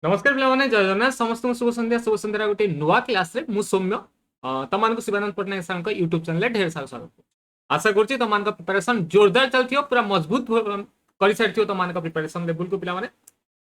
नमस्कार पिलाने जय जगन्नाथ समस्त शुभ संध्या गोटे नुआ क्लास रे मु सौम्य तुम Shivanand Pattanaik sir YouTube channel ढेर सारा स्वागत आशा करुच्ची तुम प्रिपरेशन जोरदार चलती पूरा मजबूत कर सारी तुम प्रिपरेशन लेवल को पिला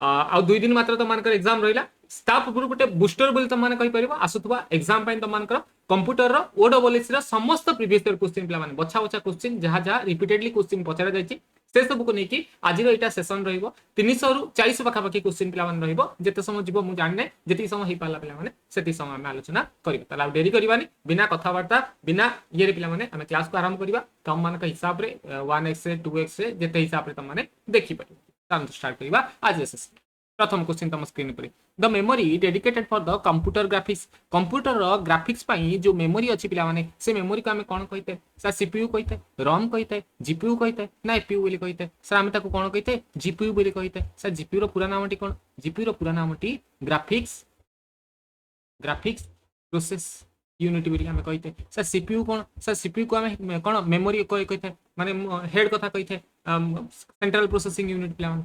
आ 2 दिन मात्र तुम एग्जाम रहा स्टाफ पूर्व गोटे बुस्टर बोली तुम कहीपर आसुवा एग्जाम तुम कंप्यूटर ओडब्ल्यूएस समस्त प्रीवियस ईयर क्वेश्चन पिला बछा बछा क्वेश्चन जहाँ जहाँ रिपीटेडली क्वेश्चन पचरा जाए से सब को लेकिन आज यहाँ सेसन रो रु 400 पाखापाखि क्वेश्चन पिलाने जिते समय जीव मुझे जाने जी समय हो पारा पे समय आम आलोचना करा डेरी करवानी बिना कथबार्ता बिना ये पिलाने आम क्लास को आरंभ करवा तुम मान हिसाब से 1x 2x जिते हिसाब से तुमने देखिपर स्टार्ट करवा आज एसएससी प्रथम क्वेश्चन तुम स्क्रीन पर the memory dedicated for the computer graphics computer graphics जो मेमोरी अच्छी पिलाने से मेमोरी को आम कौन कही सर सीपीयू कही रम कही जीपीयू कही ना एपीयू बोली कही सर आम कौन कही जीपीयू बोली कही सर जीपीयू पूरा नामटी कौन जीपीयू पूरा नामटी ग्राफिक्स ग्राफिक्स प्रोसेस यूनिट बोली आम कही सर सीपीयू कौन सर सीपीयू को आम कौन मेमोरी कही माने हेड कथा कही सेंट्रल प्रोसेसिंग यूनिट पिला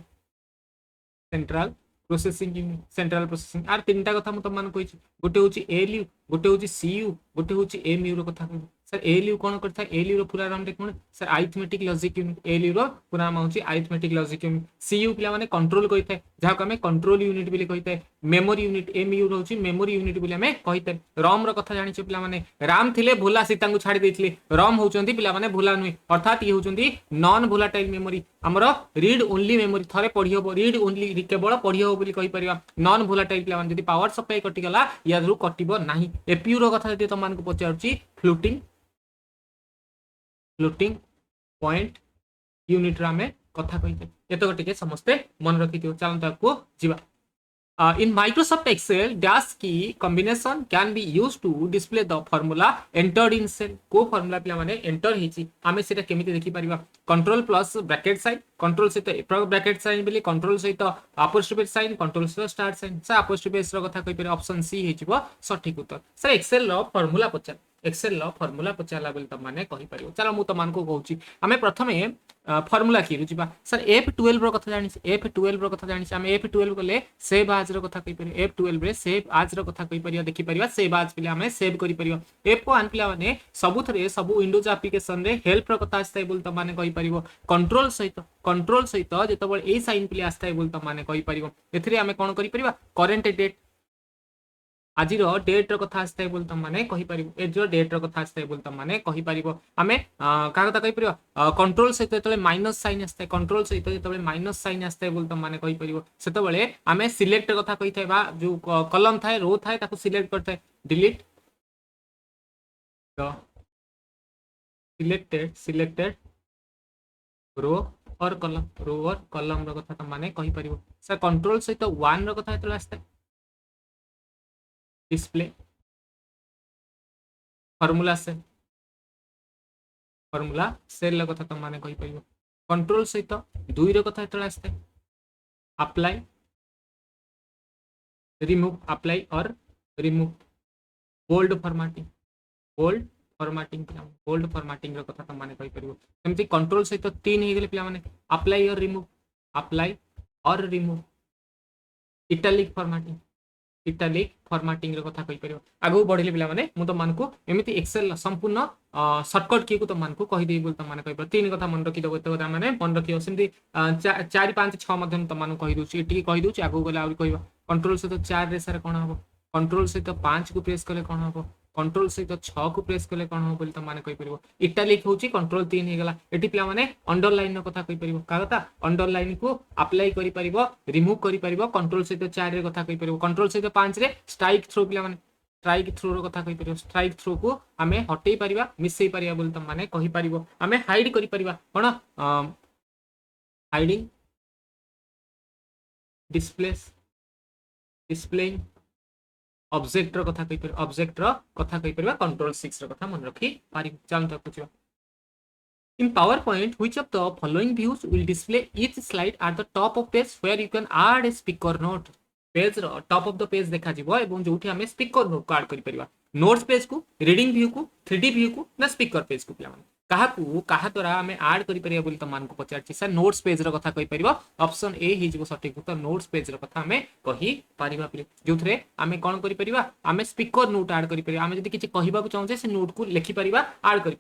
central processing unit central processing आर तीनटा कथा मुझे तुम कही गोटे हूँ एएलयू गोटे हूँ सीयू गोटे हूँ एमयू कथा कह सर एएलयू कौन करता है एएलयू पूरा नाम कौन sir arithmetic logic unit ALU पूरा नाम हूँ अरिथमेटिक लॉजिक यूनिट सीयू पिला माने कंट्रोल कही था जहाँ को आम कंट्रोल यूनिट बोली कही था मेमोरी यूनिट एमयू रोचे मेमोरी यूनिट बोली आम कही था रम रहा जानी पिला माने राम थे भोला सीता को छाड़ी देते रम होती पिला माने भोला नुहे अर्थात ये होती नॉन भोलाटाइल मेमोरी आमर रीड ओनली मेमोरी थे पढ़ी हम रीड ओनली केवल पढ़ी हम बोली कहीपर नॉन भोलाटाइल पिला माने पावर सप्लाई कटिगला या कटिब ना एपीयू कथा जो तुमको पचारुची फ्लोटिंग फ्लोटिंग पॉइंट यूनिट आम कथा कही ये समस्ते मन रखी थो चलता जीवा in Microsoft Excel dash key combination can be used to display the formula entered in cell को formula पिला माने enter हिची आमे सेटा केमिति देखि परिबा control plus bracket sign control सहित ब्रैकेट साइन बोली कंट्रोल सहित अपोस्ट्रोफे साइन कंट्रोल सहित स्टार साइन सर अपोस्ट्रोफे रो कथा कहि परिबा ऑप्शन सी हिजिबो सठिक उत्तर सर एक्सेल रो फार्मूला पचार एक्सेल रो फार्मूला पचारला बोली त माने कहि परिबो चलो मु त मान को कहूची आमे प्रथमे फार्मूला की रुजिबा सर F12 रो कथा जानि F12 रो कथा जानि आमे F12 गले सेव आज रो कथा कहि परिबो F12 रे सेव आज रो कथा कहि परिबो देखि परिबा सेव आज पिले आमे सेव करि परिबो F1 पिला माने सबुथरे सब विंडोज एप्लीकेशन रे हेल्प रो कथा आस्ताय बोल त माने कहि परिबो कंट्रोल सहित जेतबे ए साइन पिले आस्ताय बोल त माने कहि परिबो एथिरे आमे कोन करि परिबा करंट डेट आज डेट कथा आसता है बोल तुम माने कहि परिबो एज डेट कथा आसता है बोल तुम माने कहि परिबो आमे का कथा कहि परिबो कंट्रोल सहित जेतबे माइनस साइन आसता है कंट्रोल सहित जेतबे माइनस साइन आसता है बोल तुम माने कहि परिबो सेतबेले आमे सिलेक्ट कथा कहि थाए बा जो कॉलम थाए रो थाए ताको सिलेक्ट करथाए डिलीट द सिलेक्टेड रो और कॉलम रो कथा तुम माने कहि परिबो सर कंट्रोल सहित 1 रो कथा जेतबे आसता है डिस्प्ले फार्मूला सेल कथा तुम माने कहि परिबो कंट्रोल सहित 2 रो कथा एतले आस्ते अप्लाई रिमूव और रिमूव बोल्ड फॉर्मेटिंग रो कथा तुम माने कहि परिबो सेमति कंट्रोल सहित 3 हे गेले पिला माने अप्लाई और रिमूव इटालिक फॉर्मेटिंग रो कथा कहि परिबो आगु बढ़िले पिला माने मु तो मान को एमिति एक्सेल संपूर्ण शॉर्टकट की को तो मान को कहि देई बोल तो मान कहि पर तीन कथा मन रखि दबो तो माने मन रखियो सेमति 4 5 6 मध्यम तो मान कहि दोछि एटी कहि दोछि आगु गले आउरी कहिबा कंट्रोल से तो 4 रे सारे कोन हबो कंट्रोल से तो 5 को प्रेस करले कोन हबो कंट्रोल से तो 6 को प्रेस करले कोन हबो बोल तो मान कहि परिबो इटालिक होछि कंट्रोल 3 हे गेला एटी पिला माने अंडरलाइन रो कथा कहि परिबो का कथा अंडरलाइन को अप्लाई करि परिबो रिमूव करि परिबो कंट्रोल से तो 4 रे कथा कहि परिबो कंट्रोल से तो 5 रे स्ट्राइक थ्रो पिला माने स्ट्राइक थ्रो रो कथा कहि परिबो स्ट्राइक थ्रो को आमे हटेई परिबा मिसई परिबा बोल त माने कहि परिबो आमे हाइड करि परिबा कोन हाइडिंग डिस्प्लेइंग ऑब्जेक्ट रो कथा कहि परिबा कंट्रोल 6 रो कथा मन रखी पारि चल त पुछिबा In PowerPoint, which of the following views will display each slide at the top of page where you can add a speaker note? Page रो टॉप ऑफ द पेज देखा जीवो एवं जोठी हमें स्पीकर नोट को ऐड करि परिबा notes page को reading view को 3D view को ना स्पीकर पेज को पिला माने कहा द्वारा आम आड कर तुमको पचार सर नोट्स पेज रहा कहीपर ऑप्शन ए हो सठिक उत्तर नोट्स पेज रहा आम कहीपर जो थे आम कौन कर स्पीकर नोट आड कर किसी कहवाक चाहूचे से नोट को लिखिपर आड कर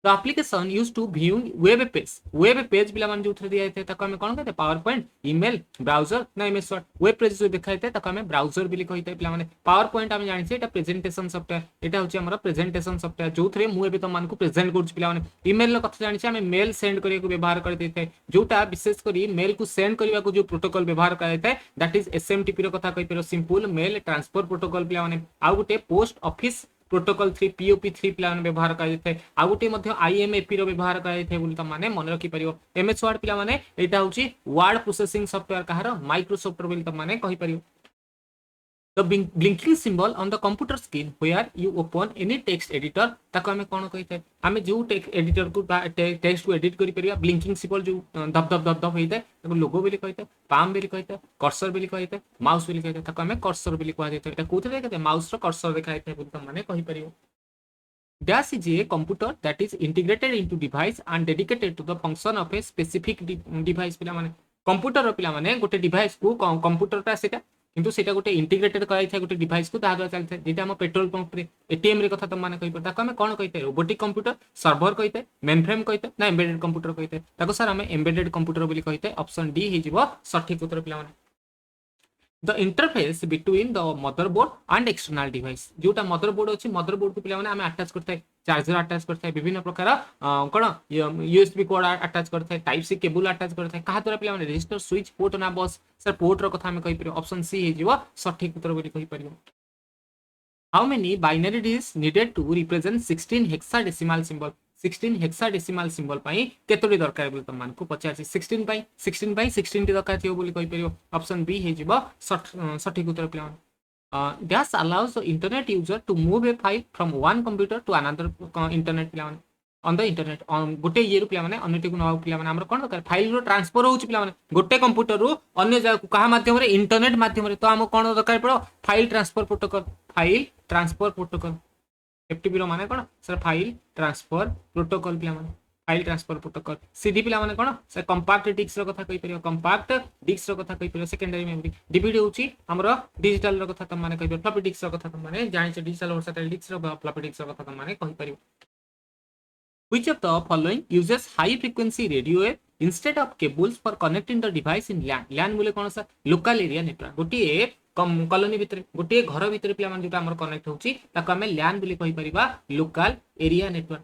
The application used to viewing web page पिला जो दिया था ताको हमें कौन कहते पावर पॉइंट ईमेल ब्राउजर ना एमएस वर्ड वेब पेज जो देखा था ताको हमें ब्राउजर भी कहते पिला माने पावर पॉइंट हम जानि एटा प्रेजेंटेशन सॉफ्टवेयर एटा होची हमर प्रेजेंटेशन सॉफ्टवेयर जो थरे मु एबे तुम को प्रेजेंट करछ पिला माने ईमेल लो कथा जानि हमें मेल सेंड करिया को व्यवहार कर देते जोटा विशेष करी मेल को सेंड करबा को जो प्रोटोकॉल व्यवहार करता है दैट इज एसएमटीपी रो कथा कहि पर सिंपल मेल ट्रांसफर प्रोटोकॉल पिला माने आ गुटे post office protocol 3 POP3 plan व्यवहार कर आ गोटे IMAP रो व्यवहार कर माने मन रखि परियो एमएस वर्ड पिला माने एटा होची वर्ड प्रोसेसिंग सॉफ्टवेयर कहार माइक्रोसॉफ्ट रो बोली माने कहि परियो The blinking symbol on the computer screen where you open any text editor ताको हमें कौन कही आम जो एडिटर को टेक्स्ट को एडिट कर ब्लिंकिंग सिंबल जो धप धप धप धप होता है लोगो बोली कहते पाम बोली कहते कर्सर बोली कहते माउस बोली कहते ताको हमें कर्सर बोली कहते कोथरे कहते माउस रो कर्सर देखा बोली माने कहि परियो Dash is a computer that is integrated into device and dedicated to the function of a specific device पिला माने कंप्यूटर पिला माने गोटे डिवाइस को कंप्यूटर ता सेटा किंतु सेटा गोटे इंटीग्रेटेड कराई था गोटे डिवाइस को ताहा चलता है जेटा हम पेट्रोल पंप रे एटीएम रे कथा तुम माने कहि परता हम कोन कहिते रोबोटिक कंप्यूटर सर्वर कहिते मेनफ्रेम कहिते ना एम्बेडेड कंप्यूटर कहिते ताको सर हम एम्बेडेड कंप्यूटर बोली कहिते ऑप्शन डी हे जिवो सठिक उत्तर पिला माने The interface between the motherboard and external device जोटा motherboard अछि motherboard को पिला माने हम अटैच करता है चार्जर अटैच करता है विभिन्न प्रकार कोन यूएसबी कोड अटैच करता है टाइप सी केबल अटैच करता है कहा द्वारा पिला माने रजिस्टर स्विच पोर्ट ना बस सर पोर्ट रो कथा हम कहि परियो ऑप्शन सी हे जिवो सठिक उत्तर बोली कहि परियो How many binary digits needed to represent 16 hexadecimal symbol 16 hexadecimal symbol पाई केतोडी दरकार बोली तुम को पचार 16 पाई 16 टी दरकार थियो बोली कहि परियो ऑप्शन बी हे जिवो सठिक उत्तर पिला Dash allows the internet user to move a file from one computer to another internet पिला on the internet गोटे ये पिला माने अन्यटी को नवा पिला माने हमर कोन दरकार फाइल रो ट्रांसफर होउची पिला माने गोटे कंप्यूटर रो अन्य जगह को कहा माध्यम रे इंटरनेट माध्यम रे तो हम कोन दरकार पड़ो फाइल ट्रांसफर प्रोटोकॉल FTP रो माने कोन सर फाइल ट्रांसफर प्रोटोकॉल पिला माने फाइल ट्रांसफर प्रोटोकॉल CD पिला माने कोन सर कंपैक्ट डिस्क रो कथा कहि परियो कंपैक्ट डिस्क रो कथा कहि परियो सेकेंडरी मेमोरी DVD होउची हमरो डिजिटल रो कथा तुम माने कहि परियो फ्लॉपी डिस्क रो कथा तुम माने जानि छ डिजिटल वर्सेटाइल डिस्क रो फ्लॉपी डिस्क रो कथा तुम माने कहि परियो Which of the following uses high frequency radio wave instead of cables for connecting the device in LAN? LAN बोले कौन सा लोकल एरिया नेटवर्क गोटे कॉलोनी भितर गोटे घर भितर पिला माने जोटा हमर कनेक्ट होची ताको हमें LAN बोली कहि परिबा लोकल एरिया नेटवर्क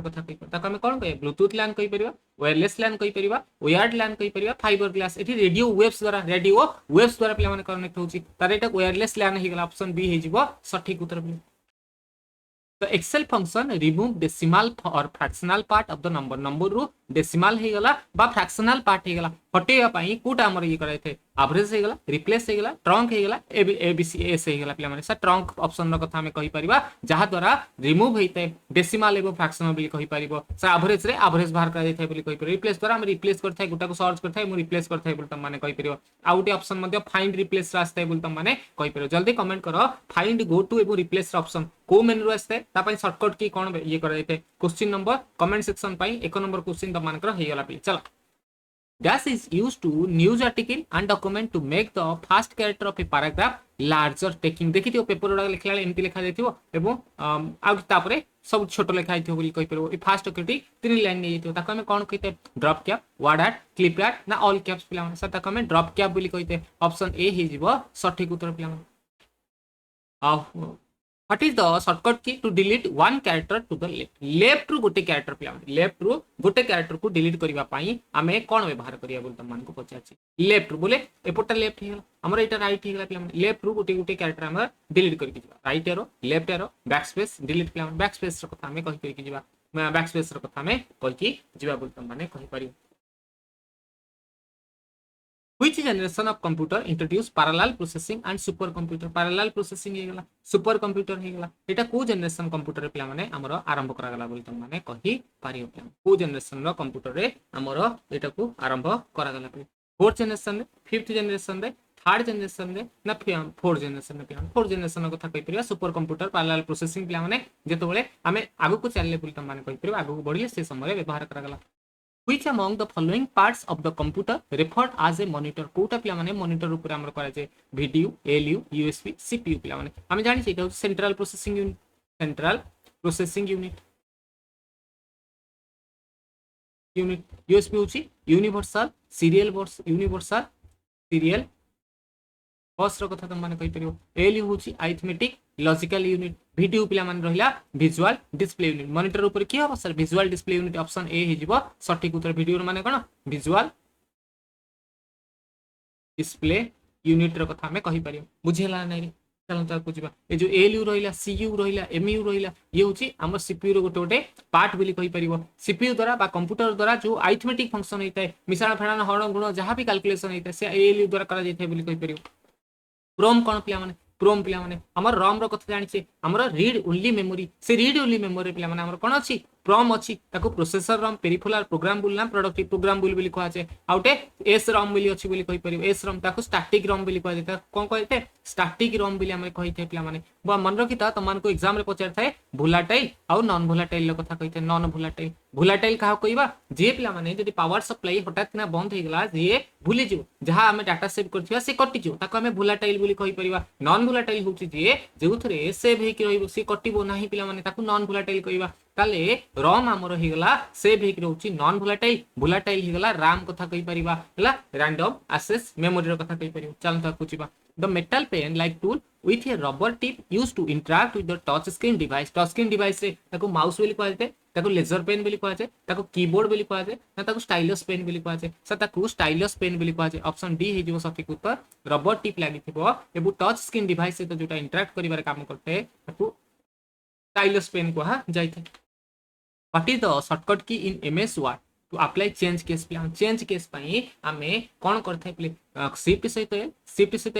कथा कहि पर ताको हमें कोन कहि ब्लूटूथ LAN कहि परिबा वायरलेस LAN कहि परिबा वायर्ड LAN कहि परिबा फाइबर ग्लास एठी रेडियो वेव्स द्वारा पिला माने कनेक्ट होची तार एटा वायरलेस LAN हे गेला ऑप्शन बी हे जिवो सठिक उत्तर The Excel function remove decimal or fractional part of the number रू decimal हे गला बा fractional part हे गला हटेया पई कोटा हमर ये कराय थे एवरेज हे गला रिप्लेस हे गला ट्रंक हे गला ABCS हे गला पिला माने सर ट्रंक ऑप्शन रो कथा हमें कहि परिबा जहा द्वारा रिमूव हेते डेसिमल एवं फ्रैक्शनल बोली कहि परिबो सर एवरेज रे एवरेज बाहर करा देथै बोली कहि परिबो रिप्लेस द्वारा हम रिप्लेस करथै गोटा को सर्च करथै मु रिप्लेस करथै बोली त माने कहि परिबो आ गोटे ऑप्शन मध्ये फाइंड रिप्लेस रास्ते बोली त माने कहि परिबो जल्दी कमेंट करो फाइंड गो टू एवं रिप्लेस ऑप्शन को मेनू आस्ते ता पई शॉर्टकट की कोन ये करा देथै क्वेश्चन नंबर कमेंट सेक्शन पई एक नंबर क्वेश्चन त मानकर हे गला चलो Dash is used to news article and document to make the first character of a paragraph larger taking देखि थियो पेपर उडा लिखला एमती लिखा जायथिबो एवं आ तापरे सब छोट लिखा जायथिबो बोली कहि परबो ई फास्ट कटी 3 लाइन नै जायथिबो ताको हमें कोन कहिते drop cap word art clip art ना ऑल कैप्स पिला माने सर ताको हमें ड्रॉप कैप बोली कहिते ऑप्शन ए हे जिवो सठिक उत्तर पिला माने What is the shortcut key to delete one character to the left रू गोटे कैरेक्टर पिला लेफ्ट रू गोटे कैरेक्टर को डिलीट करबा पई हमें कोन व्यवहार करिया बोल त मान को पचाछि लेफ्ट रू बोले एपोटा लेफ्ट हे हमर एटा राइट हे पिला लेफ्ट रू गोटे गोटे कैरेक्टर हमर डिलीट करके जिबा right arrow left arrow back space delete पिला बैक स्पेस रो कथा हमें कहि करके जिबा बैक स्पेस रो कथा हमें कहि कि जिबा बोल त माने कहि परियो Which generation of computer introduced parallel processing and supercomputer? Parallel processing हे गला supercomputer हे गला एटा को जनरेशन कंप्यूटर पिला माने हमरो आरंभ करा गला बोली त माने कहि पारियो पिला को जनरेशन रो कंप्यूटर रे हमरो एटा को आरंभ करा गला फोर्थ जनरेशन रे फिफ्थ जनरेशन रे थर्ड जनरेशन रे ना फोर्थ जनरेशन रे पिला फोर्थ जनरेशन कथा कहि परिया सुपर कंप्यूटर पैरेलल प्रोसेसिंग पिला माने जेतबेले आमे आगु को चलले बोली त माने कहि परिया आगु को बढ़िले से समय व्यवहार करा गला which among the following parts of the computer referred as a monitor Kota पिला माने मॉनिटर ऊपर हमर करा जे वीडियो एलयू यूएसबी सीपीयू पिला माने हम जानि छै एटा सेंट्रल प्रोसेसिंग यूनिट यूएसबी होची यूनिवर्सल सीरियल बस रो कथा तुम माने कहि परियो एलयू होची अरिथमेटिक लॉजिकल यूनिट वीडियो पिला माने रहिला विजुअल डिस्प्ले यूनिट मॉनिटर ऊपर की हो सर visual display unit option A हे जिवो सटीक उत्तर वीडियो माने कोन विजुअल डिस्प्ले यूनिट रो कथा हमें कहि परियो बुझेला नै चलो तो बुझबा ए जो एलयू रहिला सीयू रहिला एमयू रहिला ये होची हमर सीपीयू रो गोटे पार्ट बोली कहि परियो सीपीयू द्वारा बा कंप्यूटर द्वारा जो अरिथमेटिक फंक्शन होइताय मिश्रण फेड़ान हरण गुण जहां भी कैलकुलेशन होइताय से एलयू द्वारा करा जाइथाय बोली कहि परियो प्रोम कौन पिला माने प्रोम पिला माने हमर रॉम रो कथा जानि छे हमर रीड ओनली मेमोरी से रीड ओनली मेमोरी पिला माने हमर कोन अछि प्रोम अछि ताको प्रोसेसर रॉम पेरिफेरल प्रोग्राम बोल ना प्रोडक्टिव प्रोग्राम बोल कहै छै आउटे एस रॉम बोली अछि बोली कहि परियो एस रॉम ताको स्टैटिक रॉम बोली कहै छै कोन कहै छै स्टैटिक रॉम बोली हम कहि थे पिला माने बा मन रखिता तमान को एग्जाम रे पचार थाए भोलाटाइल आ नॉन भोलाटाइल लो कथा कहि थे नॉन भोलाटाइल भोलाटाइल कहा कहबा जे पिला माने जदि पावर सप्लाई हठात ना बंद हे गेला जे भूली जिवो जहां हमें डाटा सेव करथिया से कटि जिवो ताको हमें भोलाटाइल बोली कहि परिबा नॉन भोलाटाइल होची जे जेउथरे सेव हे कि रहिबो से कटिबो नाही पिला माने ताको नॉन भोलाटाइल कहबा ताले रॉम हमर हे गेला सेव हे कि रहउची नॉन भोलाटाइल भोलाटाइल हे गेला रैम कथा कहि परिबा हला रैंडम एक्सेस मेमोरी रो कथा कहि परिबो चल त कुचिबा the metal pen like tool with a rubber tip used to interact with the touch screen device रे ताको माउस बोली कहै छै ताको लेजर पेन बोली कहै छै ताको कीबोर्ड बोली कहै छै ना ताको स्टाइलस पेन बोली कहै छै से ताको स्टाइलस पेन बोली कहै छै ऑप्शन डी हे जिवो सटीक उत्तर रबर टिप लागि थिबो एबु टच स्क्रीन डिवाइस से तो जोटा इंटरैक्ट करिवार काम करते ताको स्टाइलस पेन कहा जाय छै what is the shortcut key in MS Word to apply change case पई हमें कोन करथै प्ले शिफ्ट सहित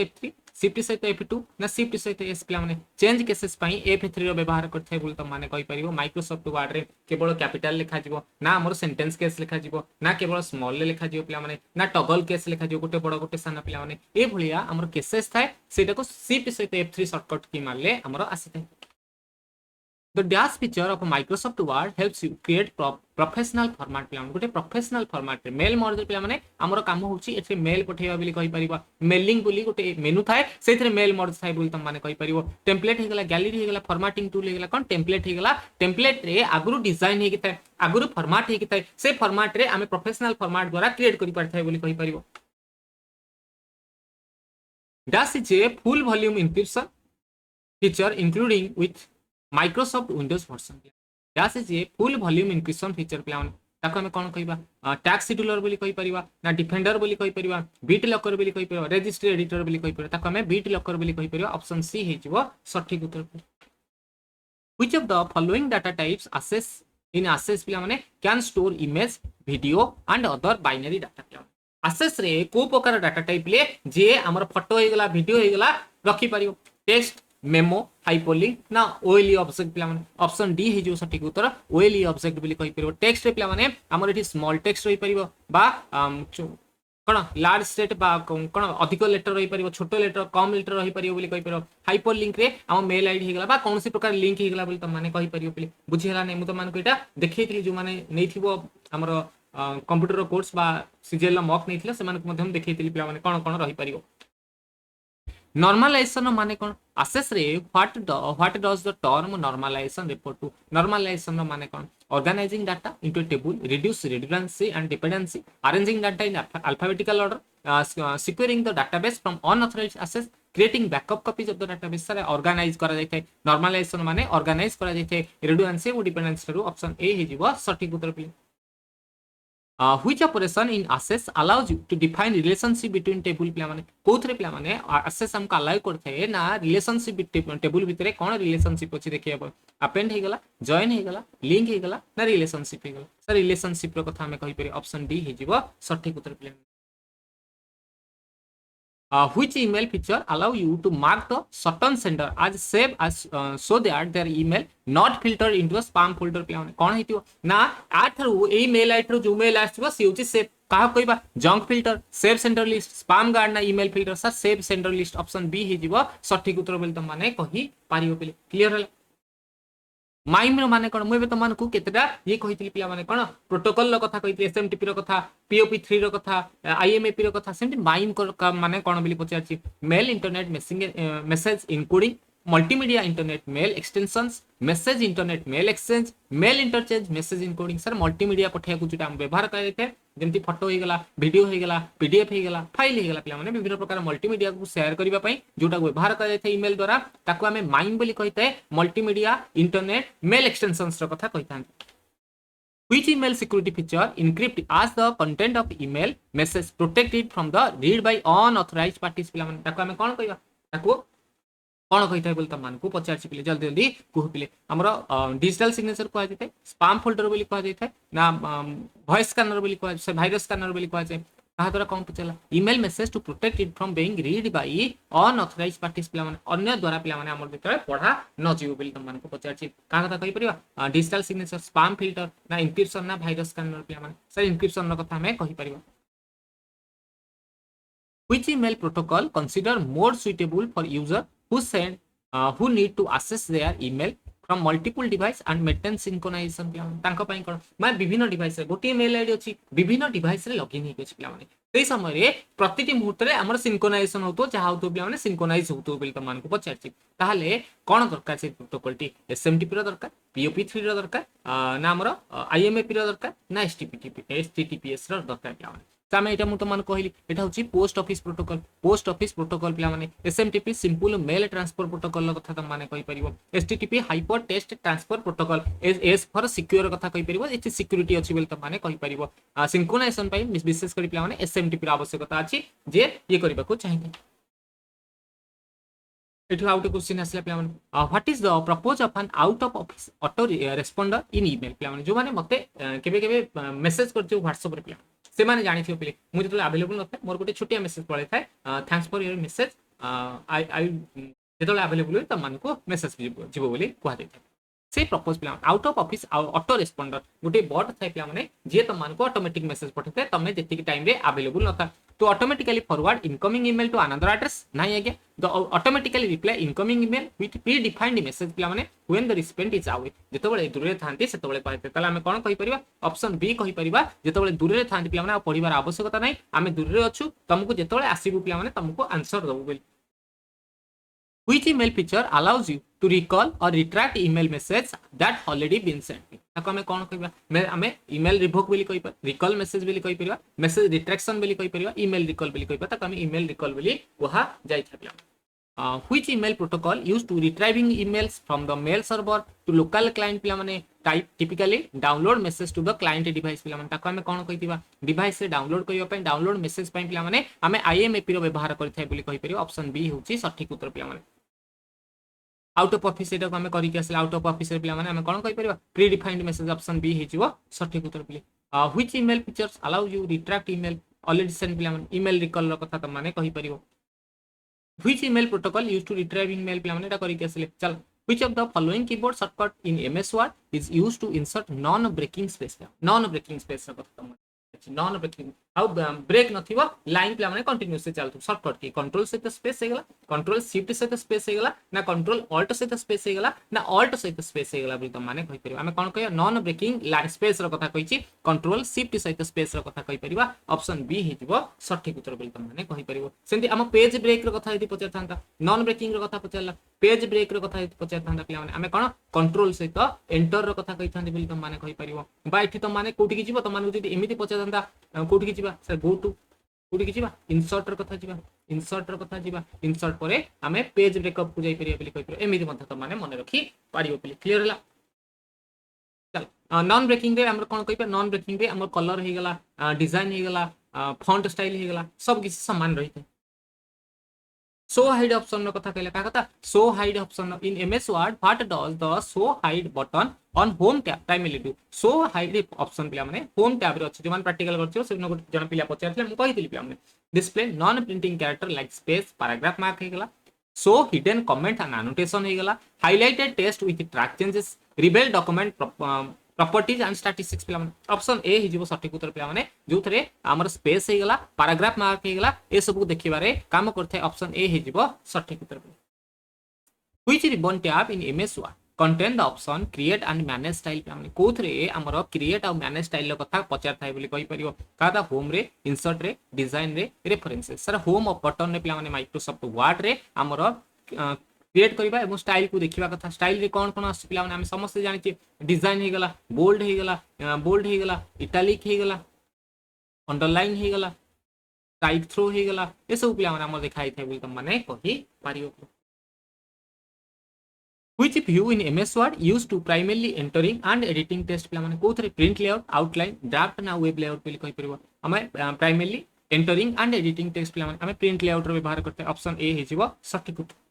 F3 शिफ्ट सहित F2 ना शिफ्ट सहित एस प्ला माने चेंज केसेस पई F3 रो व्यवहार करथै बोल त माने कहि परिबो माइक्रोसॉफ्ट वर्ड रे केवल कैपिटल लिखा जिवो ना हमर सेंटेंस केस लिखा जिवो ना केवल स्मॉल ले लिखा जिवो प्ला माने ना टगल केस लिखा जिवो गोटे बड़ गोटे साना प्ला माने ए भलिया हमर केसेस थाए सेटा को शिफ्ट सहित F3 शॉर्टकट की मारले हमर आसीथै The dash feature of Microsoft Word helps you create professional format plan गोटे प्रोफेशनल फॉर्मेट रे मेल मॉडल पिला माने हमर काम होची एथे मेल पठेबा बोली कहि परिबा मेलिंग बोली गोटे मेनू थाए सेथरे मेल मॉडल थाए बोली तम माने कहि परिबो टेम्पलेट हे गेला गैलरी हे गेला फॉर्मेटिंग टूल हे गेला कोन टेम्पलेट हे गेला टेम्पलेट रे आगुरु डिजाइन हे कि थाए आगुरु फॉर्मेट हे कि थाए से फॉर्मेट रे हमें प्रोफेशनल फॉर्मेट द्वारा क्रिएट करि परथाय बोली कहि परिबो dash is a full volume encryption feature including with Microsoft Windows version dash is a full volume encryption feature plan ताको हमें कोन कहिबा टैक्स शेड्यूलर बोली कहि परिबा ना डिफेंडर बोली कहि परिबा बीट लॉकर बोली कहि परिबा रजिस्टर एडिटर बोली कहि परिबा ताको हमें बीट लॉकर बोली कहि परिबा ऑप्शन सी हे जिवो सटीक उत्तर which of the following data types access पिला माने can store image video and other binary data plan access रे को प्रकार डाटा टाइप ले जे हमर फोटो हे गेला वीडियो हे गेला रखि परिबो टेक्स्ट मेमो हाइपरलिंक ना ओएलई ऑब्जेक्ट पिला माने ऑप्शन डी हे जो सटीक उत्तर ओएलई ऑब्जेक्ट बोली कहि परिबो टेक्स्ट रे पिला माने हमर एठी स्मॉल टेक्स्ट रहि परिबो बा कोन लार्ज स्टेट बा कोन अधिक लेटर रहि परिबो छोटो लेटर कम लेटर रहि परिबो बोली कहि परिबो हाइपरलिंक रे हम मेल आईडी हे गेला बा कोनसी प्रकार लिंक हे गेला बोली त माने कहि परिबो पिले बुझि हला नै मु त मान को एटा देखैतिली जो माने नै थिबो हमर कंप्यूटर कोर्स बा सीजीएल मॉक नै थिला से माने मध्यम देखैतिली पिला माने कोन रहि परिबो normalization माने कोन access रे what does the term normalization refer to normalization माने कोन organizing data into a table reduce redundancy and dependency arranging data in alphabetical order securing the database from unauthorized access creating backup copies of the database सारे organize करा जाय थे normalization माने organize करा जाय थे redundancy और dependency रो ऑप्शन ए हे जीवा सटीक उत्तर पिले which operation in access allows you to define relationship between table पिला माने कोथरे पिला माने access हमका अलाउ करथे ना relationship table भितरे कोन relationship अछि देखिया append हे गेला join हे गेला link हे गेला ना relationship हे गेला सर relationship रो कथा हमें कहि परि ऑप्शन डी हे जीवो सटीक उत्तर पिला which email feature allow you to mark the certain sender as save as so that their email not filtered into a spam folder पिला माने कोन हेतियो ना आ थ्रू ईमेल आई थ्रू जो मेल आछिबो से होची सेव कहा कहबा junk filter safe sender list spam guard ना ईमेल फिल्टर सर safe sender list option B हे जीवो सठिक उत्तर बोली तुम माने कहि पारियो बोली क्लियर हला माइम रो माने कोन मुबे तमान को केतेटा ये कहितली पिला माने कोन प्रोटोकॉल रो कथा कहितली एसएमटीपी रो कथा पीओपी3 रो कथा आईएमएपी रो कथा सेमति माइम को माने कोन बोली पचारछि mail internet message encoding multimedia internet mail extensions message internet mail exchange mail interchange message encoding सर मल्टीमीडिया पठिया को जोटा हम व्यवहार कर देते जेमति फोटो हो गला वीडियो हो गला पीडीएफ हो गला फाइल हो गला पिला माने विभिन्न प्रकार मल्टीमीडिया को शेयर करबा पई जोटा व्यवहार कर देते ईमेल द्वारा ताको हमें माइम बोली कहते मल्टीमीडिया इंटरनेट मेल एक्सटेंशंस रो कथा कहतान Which email security feature encrypt as the content of email message protected from the read by unauthorized parties पिला माने ताको हमें कोन कहबा ताको कोन कहिथाय बोल त मान को पचारछि पिले जल्दी जल्दी कहू पिले हमरो डिजिटल सिग्नेचर को आजिते स्पैम फोल्डर बोली कह जाय ना वॉइस स्कैनर बोली कह से वायरस स्कैनर बोली कह जाय कहा द्वारा कोन पचला email message to protect it from being read by unauthorised parties पिला माने अन्य द्वारा पिला माने हमर भितर पढा न जीव बोली त मान को पचारछि का कथा कहि परिबा डिजिटल सिग्नेचर स्पैम फिल्टर ना एन्क्रिप्शन ना वायरस स्कैनर पिला माने सर एन्क्रिप्शन रो कथा हमें कहि परिबा Which email protocol consider more suitable for user who need to access their email from multiple device and maintain synchronization तांको पई कोन माने विभिन्न डिवाइस रे गोटे मेल आईडी अछि विभिन्न डिवाइस रे लॉगिन हेके अछि पिला माने सेही समय रे प्रतिटी मुहूर्त रे हमर सिंक्रोनाइजेशन होतो जहा होतो पिला माने सिंक्रोनाइज होतो बिल त मान को पचारछि ताहाले कोन दरकार से प्रोटोकॉल टी एसएमटीपी रो दरकार पीओपी3 रो दरकार ना हमर आईएमएपी रो दरकार ना एचटीटीपीएस रो दरकार पिला माने तामे एटा मु तो मान कहली एटा होची पोस्ट ऑफिस प्रोटोकॉल पिला माने SMTP simple mail transfer protocol रो कथा त माने कहि परिबो HTTP hypertext transfer protocol S for secure कथा कहि परिबो एची सिक्युरिटी अछि बेल त माने कहि परिबो सिंक्रोनाइजेशन पई विशेष करी पिला माने एसएमटीपी रो आवश्यकता अछि जे ये करबा को चाहिए एठु आउट क्वेश्चन आसला पिला माने what is the purpose of an out of office auto responder in email पिला माने जो माने मते केबे केबे मेसेज करथियो व्हाट्सएप रे पिला से माने जानि थियो पिले मु जतले अवेलेबल नथे मोर गोटे छोटिया मेसेज पळे थाए thanks for your message I जतले अवेलेबल त मान को मेसेज जीवो बोली कहै दै से प्रपोज पिला out of office auto responder गोटे बॉट थाए पिला माने जे त मान को ऑटोमेटिक मेसेज पठैते तमे जेति की टाइम रे अवेलेबल नथा तो automatically forward incoming email to another address नाही आज्ञा the automatically reply incoming email with predefined message पिला माने when the respond is away जेतबळे दूर रे थांती सेतबळे पाइते तले हम कोन कहि परिबा ऑप्शन बी कहि परिबा जेतबळे दूर रे थांती पिला माने पढिबार आवश्यकता नाही आमे दूर रे अछु तुमको जेतबळे आसीबु पिला माने तुमको आंसर दबु बोली Which email feature allows you to recall or retract email message that already been sent? ताको हमें कोन कहबा हमें ईमेल रिवोक बोली कहि पर रिकॉल मेसेज बोली कहि परिबा मेसेज रिट्रैक्शन बोली कहि परिबा ईमेल रिकॉल बोली कहि पर ताको हमें ईमेल रिकॉल बोली कहा जाय छपिला which email protocol used to retrieving emails from the mail server to local client पिला माने type typically download message to the client device पिला माने ताको हमें कोन कहितिबा डिवाइस से डाउनलोड करियो पय डाउनलोड मेसेज पय पिला माने हमें आईएमएपी रो व्यवहार करथाय बोली कहि परियो ऑप्शन बी होची सठिक उत्तर पिला माने आउट ऑफ ऑफिस एटा को हमें करि के असला आउट ऑफ ऑफिस रे पिला माने हमें कोन कहि परिबा predefined message option B हेजिवो सठिक उत्तर पिले which email features allow you retract email already send पिला माने ईमेल रिकॉल रो कथा त माने कहि परिबो which email protocol used to retrieve email पिला माने एटा करि के असले चल which of the following keyboard shortcut in MS Word is used to insert non breaking space non breaking space रो कथा नॉन ब्रेकिंग आउ ब्रेक नथिबो लाइन पिला माने कंटीन्यूअस से चलतो शॉर्टकट की कंट्रोल से स्पेस हे गेला कंट्रोल शिफ्ट से स्पेस हे गेला ना कंट्रोल ऑल्ट से स्पेस हे गेला ना ऑल्ट से स्पेस हे गेला बिल त माने कहि परिबा हमें कोन कहियो नॉन ब्रेकिंग लाइन स्पेस रो कथा कहिची कंट्रोल शिफ्ट से स्पेस रो कथा कहि परिबा ऑप्शन बी हेतिबो सठिक उत्तर बिल त माने कहि परिबो सेंती हम पेज ब्रेक रो कथा यदि पचार थांता नॉन ब्रेकिंग रो कथा पचारला पेज ब्रेक रो कथा यदि पचार थांता पिला माने हमें कोन कंट्रोल से एंटर रो कथा कहि थांती बिल त माने कहि परिबो बा एठी त माने कोठी की जीवो त माने जदि एमिति पचार कोठी की जीवा सर गो टू कोठी की जीवा इंसर्ट र कथा जीवा इंसर्ट परे हमें पेज ब्रेकअप को जाई परिया बोली कहि परियो एमिति मत त माने मन रखी पारियो बोली क्लियर हला चल नॉन ब्रेकिंग रे हमर कोन कहि पर नॉन ब्रेकिंग रे हमर कलर हे गेला डिजाइन हे गेला फॉन्ट स्टाइल हे गेला सब किसी समान रहिते शो हाइड ऑप्शन रो कथा कहला का कथा show hide option in MS word what does the show hide button on home tab primary do show hide option पिला माने होम टैब रे अछि जमान प्रैक्टिकल करथियो से जन पिला पचारथिले हम कहितली पिला माने display non printing character like space paragraph mark हे गेला show hidden comment and annotation हे गेला highlighted text with track changes reveal document properties and statistics पिला माने ऑप्शन ए हि जीवो सठिक उत्तर पिला माने जो थरे हमर स्पेस हे गला पैराग्राफ मार्क हे गला ए सब को देखिबारे काम करथे ऑप्शन ए हि जीवो सठिक उत्तर। Which ribbon tab in MS Word contain the option create and manage style पिला माने कोथरे हमर क्रिएट और मैनेज स्टाइल लो कथा पचार थाय बोली कहि परियो कादा होम रे इंसर्ट रे डिजाइन रे रेफरेंसेस सर होम और बटन रे पिला माने माइक्रोसॉफ्ट वर्ड रे हमर क्रिएट करबा एवं स्टाइल को देखिबा कथा स्टाइल रे कोन कोन आसी पिला माने हम समस्त जानि छी डिजाइन हे गला बोल्ड हे गला इटैलिक हे गला अंडरलाइन हे गला टाइप थ्रो हे गला ए सब पिला माने हमर देखाई थाय बोली तुम माने कहि पारियो। Which view in MS Word used to primarily entering and editing text पिला माने कोथरे print layout outline draft ना web layout बोली कहि परबो हमें primarily entering and editing text पिला माने हमें print layout रो व्यवहार करते ऑप्शन ए हि जीवो सठिक उत्तर।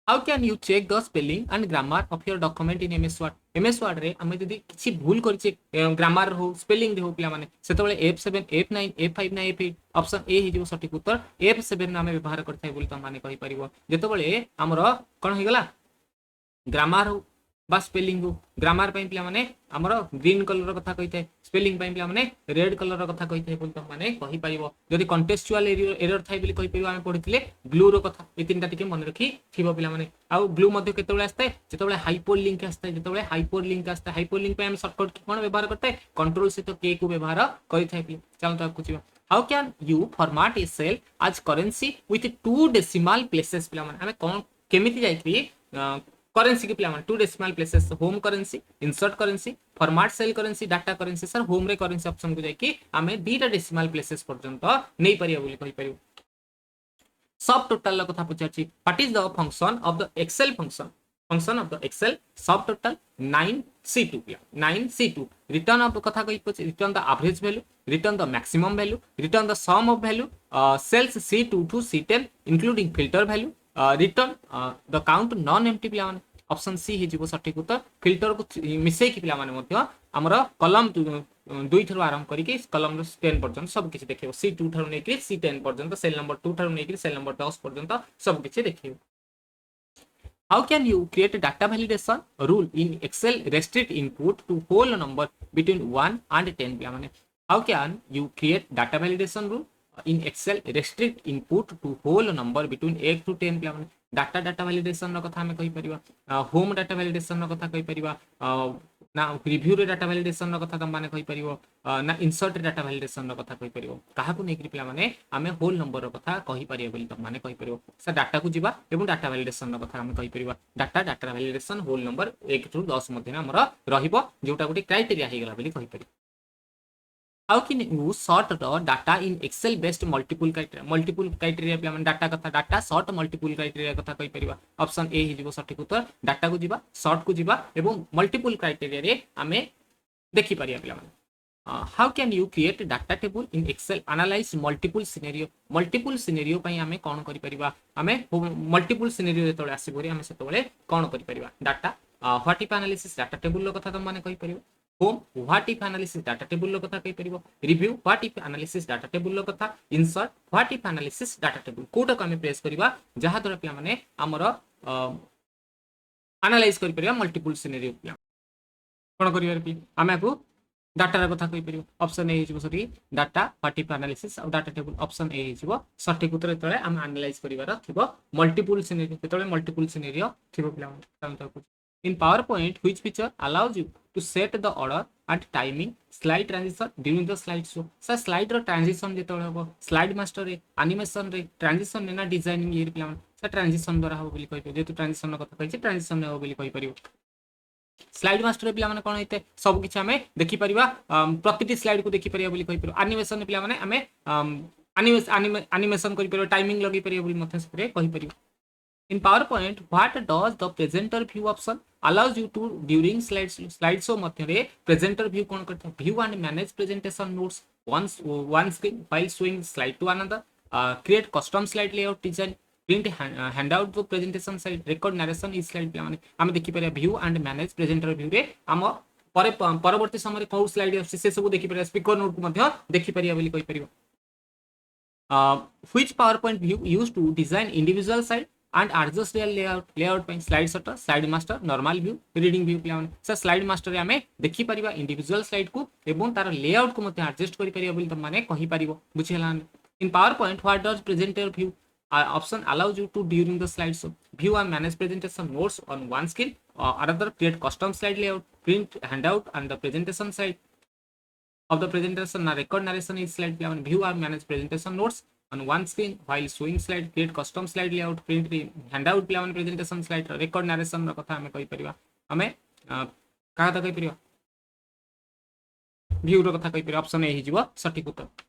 How can you check the spelling and grammar of your document in MS Word MS Word रे हमें जदी किछि भूल करछि ग्रामर हो स्पेलिंग रे हो पिला माने सेतबेले F7 F9 F5 ना F8 ऑप्शन ए हि जीवो सठिक उत्तर F7 ना हमें व्यवहार करथाय बोली त माने कहि परिबो जेतबेले हमरो कोन हे गला ग्रामर हो बा स्पेलिंग हो ग्रामर पई पिला माने हमरो ग्रीन कलर कथा कहि थाय स्पेलिंग पई पिला माने रेड कलर कथा कहि थाय बोल त माने कहि परिबो जदी कॉन्टेक्चुअल एरर थाय बोली कहि परिबो हम पढिथिले ब्लू रो कथा ए तीनटा टिके मन रखी थिबो पिला माने आ ब्लू मध्ये केतबेले आस्ते जेतबेले हाइपरलिंक आस्ते जेतबेले हाइपरलिंक आस्ते हाइपरलिंक पे हम शॉर्टकट कोन व्यवहार करते कंट्रोल से तो के को व्यवहार करि थाय पिला चलो तो कुछ how can you format a cell as currency with 2 decimal places पिला माने हमें कोन केमिति जाईथि करेंसी के पिला माने 2 decimal places home currency insert currency format cell currency data currency sir home रे करेंसी ऑप्शन को जाई कि हमें 2 डेसिमल प्लेसेस पर्यंत नै परिया बोली कहि परियो। सब टोटल कथा पुछाची what is the function of the Excel function of the Excel subtotal 9C2 पिला 9C2 रिटर्न ऑफ कथा कहि पछ return the average value return the maximum value return the sum of value cells C2 to C10 including filter value return the count non empty पिला माने option सी हि जीवो सठिक उत्तर filter को मिसै कि पिला माने मध्य हमर कलम 2 थरो आरंभ करी कि कलम 10 पर्यंत सब किछि देखियो C2 थरो नै कि C10 पर्यंत सेल नंबर 2 थरो नै कि सेल नंबर 10 पर्यंत सब किछि देखियो। How can you create a data validation rule in Excel restrict input to whole number between 1 and 10 पिला माने how can you create data validation rule in Excel restrict input to whole number between 1 to 10 पिला माने data validation रो कथा हमें कहि परिबा home data validation रो कथा कहि परिबा ना रिव्यू रे डाटा वैलिडेशन रो कथा तम माने कहि परिबो ना इंसर्ट रे डाटा वैलिडेशन रो कथा कहि परिबो काहा को नै कि पिला माने हमें होल नंबर रो कथा कहि परिबो बोली तम माने कहि परिबो सर डाटा को जिबा एवं डाटा वैलिडेशन रो कथा हमें कहि परिबा data validation whole number 1 to 10 मध्ये हमर रहिबो जोटा गुटी क्राइटेरिया हे गला बोली कहि परिबो। How can you sort the data in Excel based multiple criteria पे हम डाटा कथा डाटा सॉर्ट मल्टीपल क्राइटेरिया कथा कहि परिबा ऑप्शन ए हि जीवो सठिक उत्तर डाटा को जिबा सॉर्ट को जिबा एवं मल्टीपल क्राइटेरिया रे हमें देखि परिया पिला माने how can you create data table in Excel analyze multiple scenario पई हमें कोन करि परिबा हमें मल्टीपल सिनेरियो जेतोले आसीबोरी हमें सेतोले कोन करि परिबा data what if analysis data table लो कथा त माने कहि परिबो home what if analysis data table लो कथा कहि परिबो review what if analysis data table लो कथा insert what if analysis data table कोटा को हमें प्रेस करबा जहा द्वारा पिया माने हमर एनालाइज करि परिबा मल्टीपल सिनेरियो पिया कोन करिया रे हमें को डाटा रा कथा कहि परिबो ऑप्शन ए हिजबो सरी डाटा व्हाट इफ एनालिसिस और डाटा टेबल ऑप्शन ए हिजबो सठिक उत्तर तळे हम एनालाइज करिवार थिबो मल्टीपल सिनेरियो तळे मल्टीपल सिनेरियो थिबो पिया माने in PowerPoint which feature allows you to set the order and timing slide transition during the slide show sir slide रो transition जेतोले हो slide master रे animation रे transition ने ना डिजाइनिंग ये पिला सर transition द्वारा हो बोली कहि पे जेतु transition रो कथा कहि छै transition हो बोली कहि परियो स्लाइड मास्टर रे पिला माने कोन हेते सब किछ हमें देखि परिबा प्रतिटी स्लाइड को देखि परिया बोली कहि परियो एनिमेशन पिला माने हमें एनिमेशन करि परियो टाइमिंग लगी परियो बोली मथे से कहि परियो। In PowerPoint, what does the presenter view option allows you to during slideshow मध्ये presenter view कौन करता है view and manage presentation notes one screen while showing slide to another create custom slide layout design print handout to presentation slide record narration is slide पे माने हम देखि परिया view and manage presenter view रे हम परवर्ती समय को स्लाइड आसी से सब देखि परिया स्पीकर नोट को मध्ये देखि परिया बोली कहि परियो। Which PowerPoint view used to design individual slide and adjust their layout पे slide shutter slide master normal view reading view पे सर स्लाइड मास्टर आम देखि परिबा इंडिविजुअल स्लाइड को एवं तार लेआउट को मते एडजस्ट करि परिबा बोली तुम माने कहि परिबो बुझिला in PowerPoint what does presenter view option allows you to during the slideshow view and manage presentation notes on one screen another create custom slide layout print handout and the presentation side of the presentation record narration is slide view and manage presentation notes on one screen while showing slide create custom slide layout print handout presentation slide record narration ର କଥା ଆମେ କହି परिबा ଆମେ का कहि परिबा view ର କଥା कहि परिबा ऑप्शन ए हि जिवो सटीक उत्तर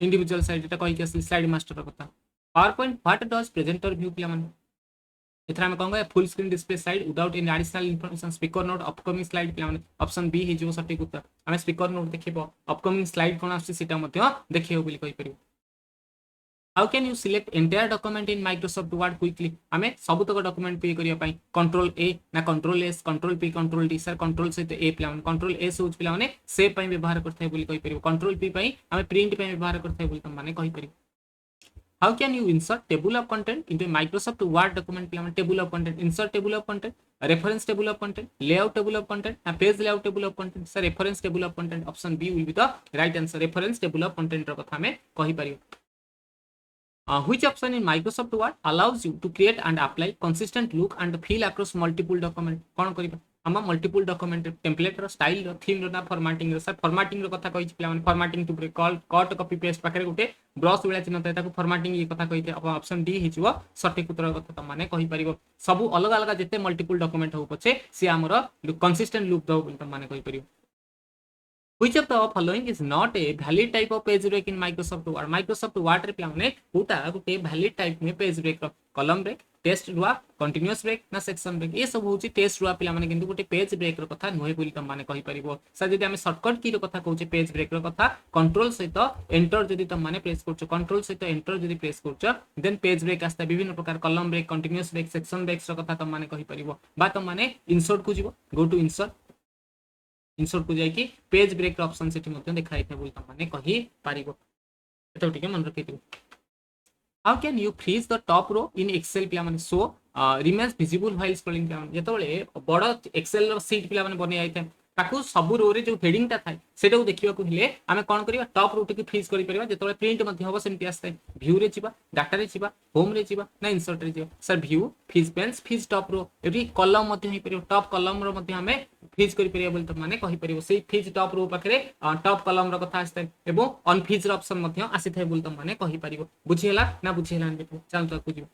इंडिविजुअल साइड एटा कहि के असली स्लाइड मास्टर र କଥା PowerPoint what does presenter view प्ले माने एथरा हम कहंगा full screen display slide without any additional information speaker note upcoming slide प्ले माने ऑप्शन बी हि जिवो सटीक उत्तर हमें स्पीकर नोट देखिबो अपकमिंग स्लाइड कोन आसी सेटा मध्ये देखियो बोली कहि परिबो how can you select entire document in Microsoft Word quickly हमें सब तक डॉक्यूमेंट पे करिया पई कंट्रोल ए ना control S control P control D sir control सहित ए प्ले कंट्रोल एस होच पिला माने सेव पई व्यवहार करथाय बोली कहि परिबो कंट्रोल पी पई हमें प्रिंट पई व्यवहार करथाय बोली तुम माने कहि परिबो how can you insert table of content into Microsoft Word document प्ले table of content insert table of content reference table of content layout table of content ना page layout table of content सर reference table of content option B will be the right answer reference table of content रो कथा हमें कहि परिबो which option in Microsoft Word allows you to create and apply consistent look and feel across multiple document कोन करिबा हम multiple document template रो style रो theme रो ना फॉर्मेटिंग रो सर फॉर्मेटिंग रो कथा कहि पिला माने formatting tool cut copy paste पाखरे गुटे ब्रश विला चिन्ह ताको फॉर्मेटिंग ये कथा कहिते ऑप्शन डी हिजो सटीक उत्तर कथा त माने कहि परिबो सब अलग अलग जते मल्टीपल डॉक्यूमेंट हो पछे से हमरो कंसिस्टेंट लुक दो त माने कहि परिबो Which of the following is not a valid type of page break in Microsoft Word? Microsoft Word रे प्लाने कोटा गुटे valid type में page break रो column break, text रुआ, continuous break ना section break ये सब होची text रुआ पिला माने किंतु गुटे page break रो कथा नोय बोली तम माने कहि परिबो सर जदि हम शॉर्टकट की रो कथा कहूचे page break रो कथा कंट्रोल सहित एंटर जदि तम माने प्रेस करछो कंट्रोल सहित एंटर जदि प्रेस करछो देन page break आस्ता विभिन्न प्रकार column break, continuous break, section breaks रो कथा तम माने कहि परिबो बा तम माने insert को जिवो go to insert को जाय कि पेज ब्रेक ऑप्शन सेठी मध्ये देखाइ थे बोल त माने कहि पारिबो एतो ठीक मन रखितु how can you freeze the top row in Excel पिला माने so remains visible while scrolling पिला माने जेतबेले बड़ एक्सेल रो शीट पिला माने बनै आइथे ताकू सब रो रे जो हेडिंग ता थाय सेटा को देखिबा को हेले आमे कोन करिबा टॉप रो टिके फ्रीज करि परिबा जेतबेले प्रिंट मध्ये होबो सेमति आस्ते व्यू रे जिबा डाटा रे जिबा होम रे जिबा ना इंसर्ट रे जिबा सर view freeze panes freeze top row एरी कॉलम मध्ये हे परिबो टॉप कॉलम रो मध्ये हमें फ्रीज करि परिबा बोल त माने कहि परिबो सेही फ्रीज टॉप रो पाखरे टॉप कॉलम रो कथा आस्ते एवं अन फ्रीज रो ऑप्शन मध्ये आसी थाय बोल त माने कहि परिबो बुझिहेला ना बुझिहेला चल त कुजिबो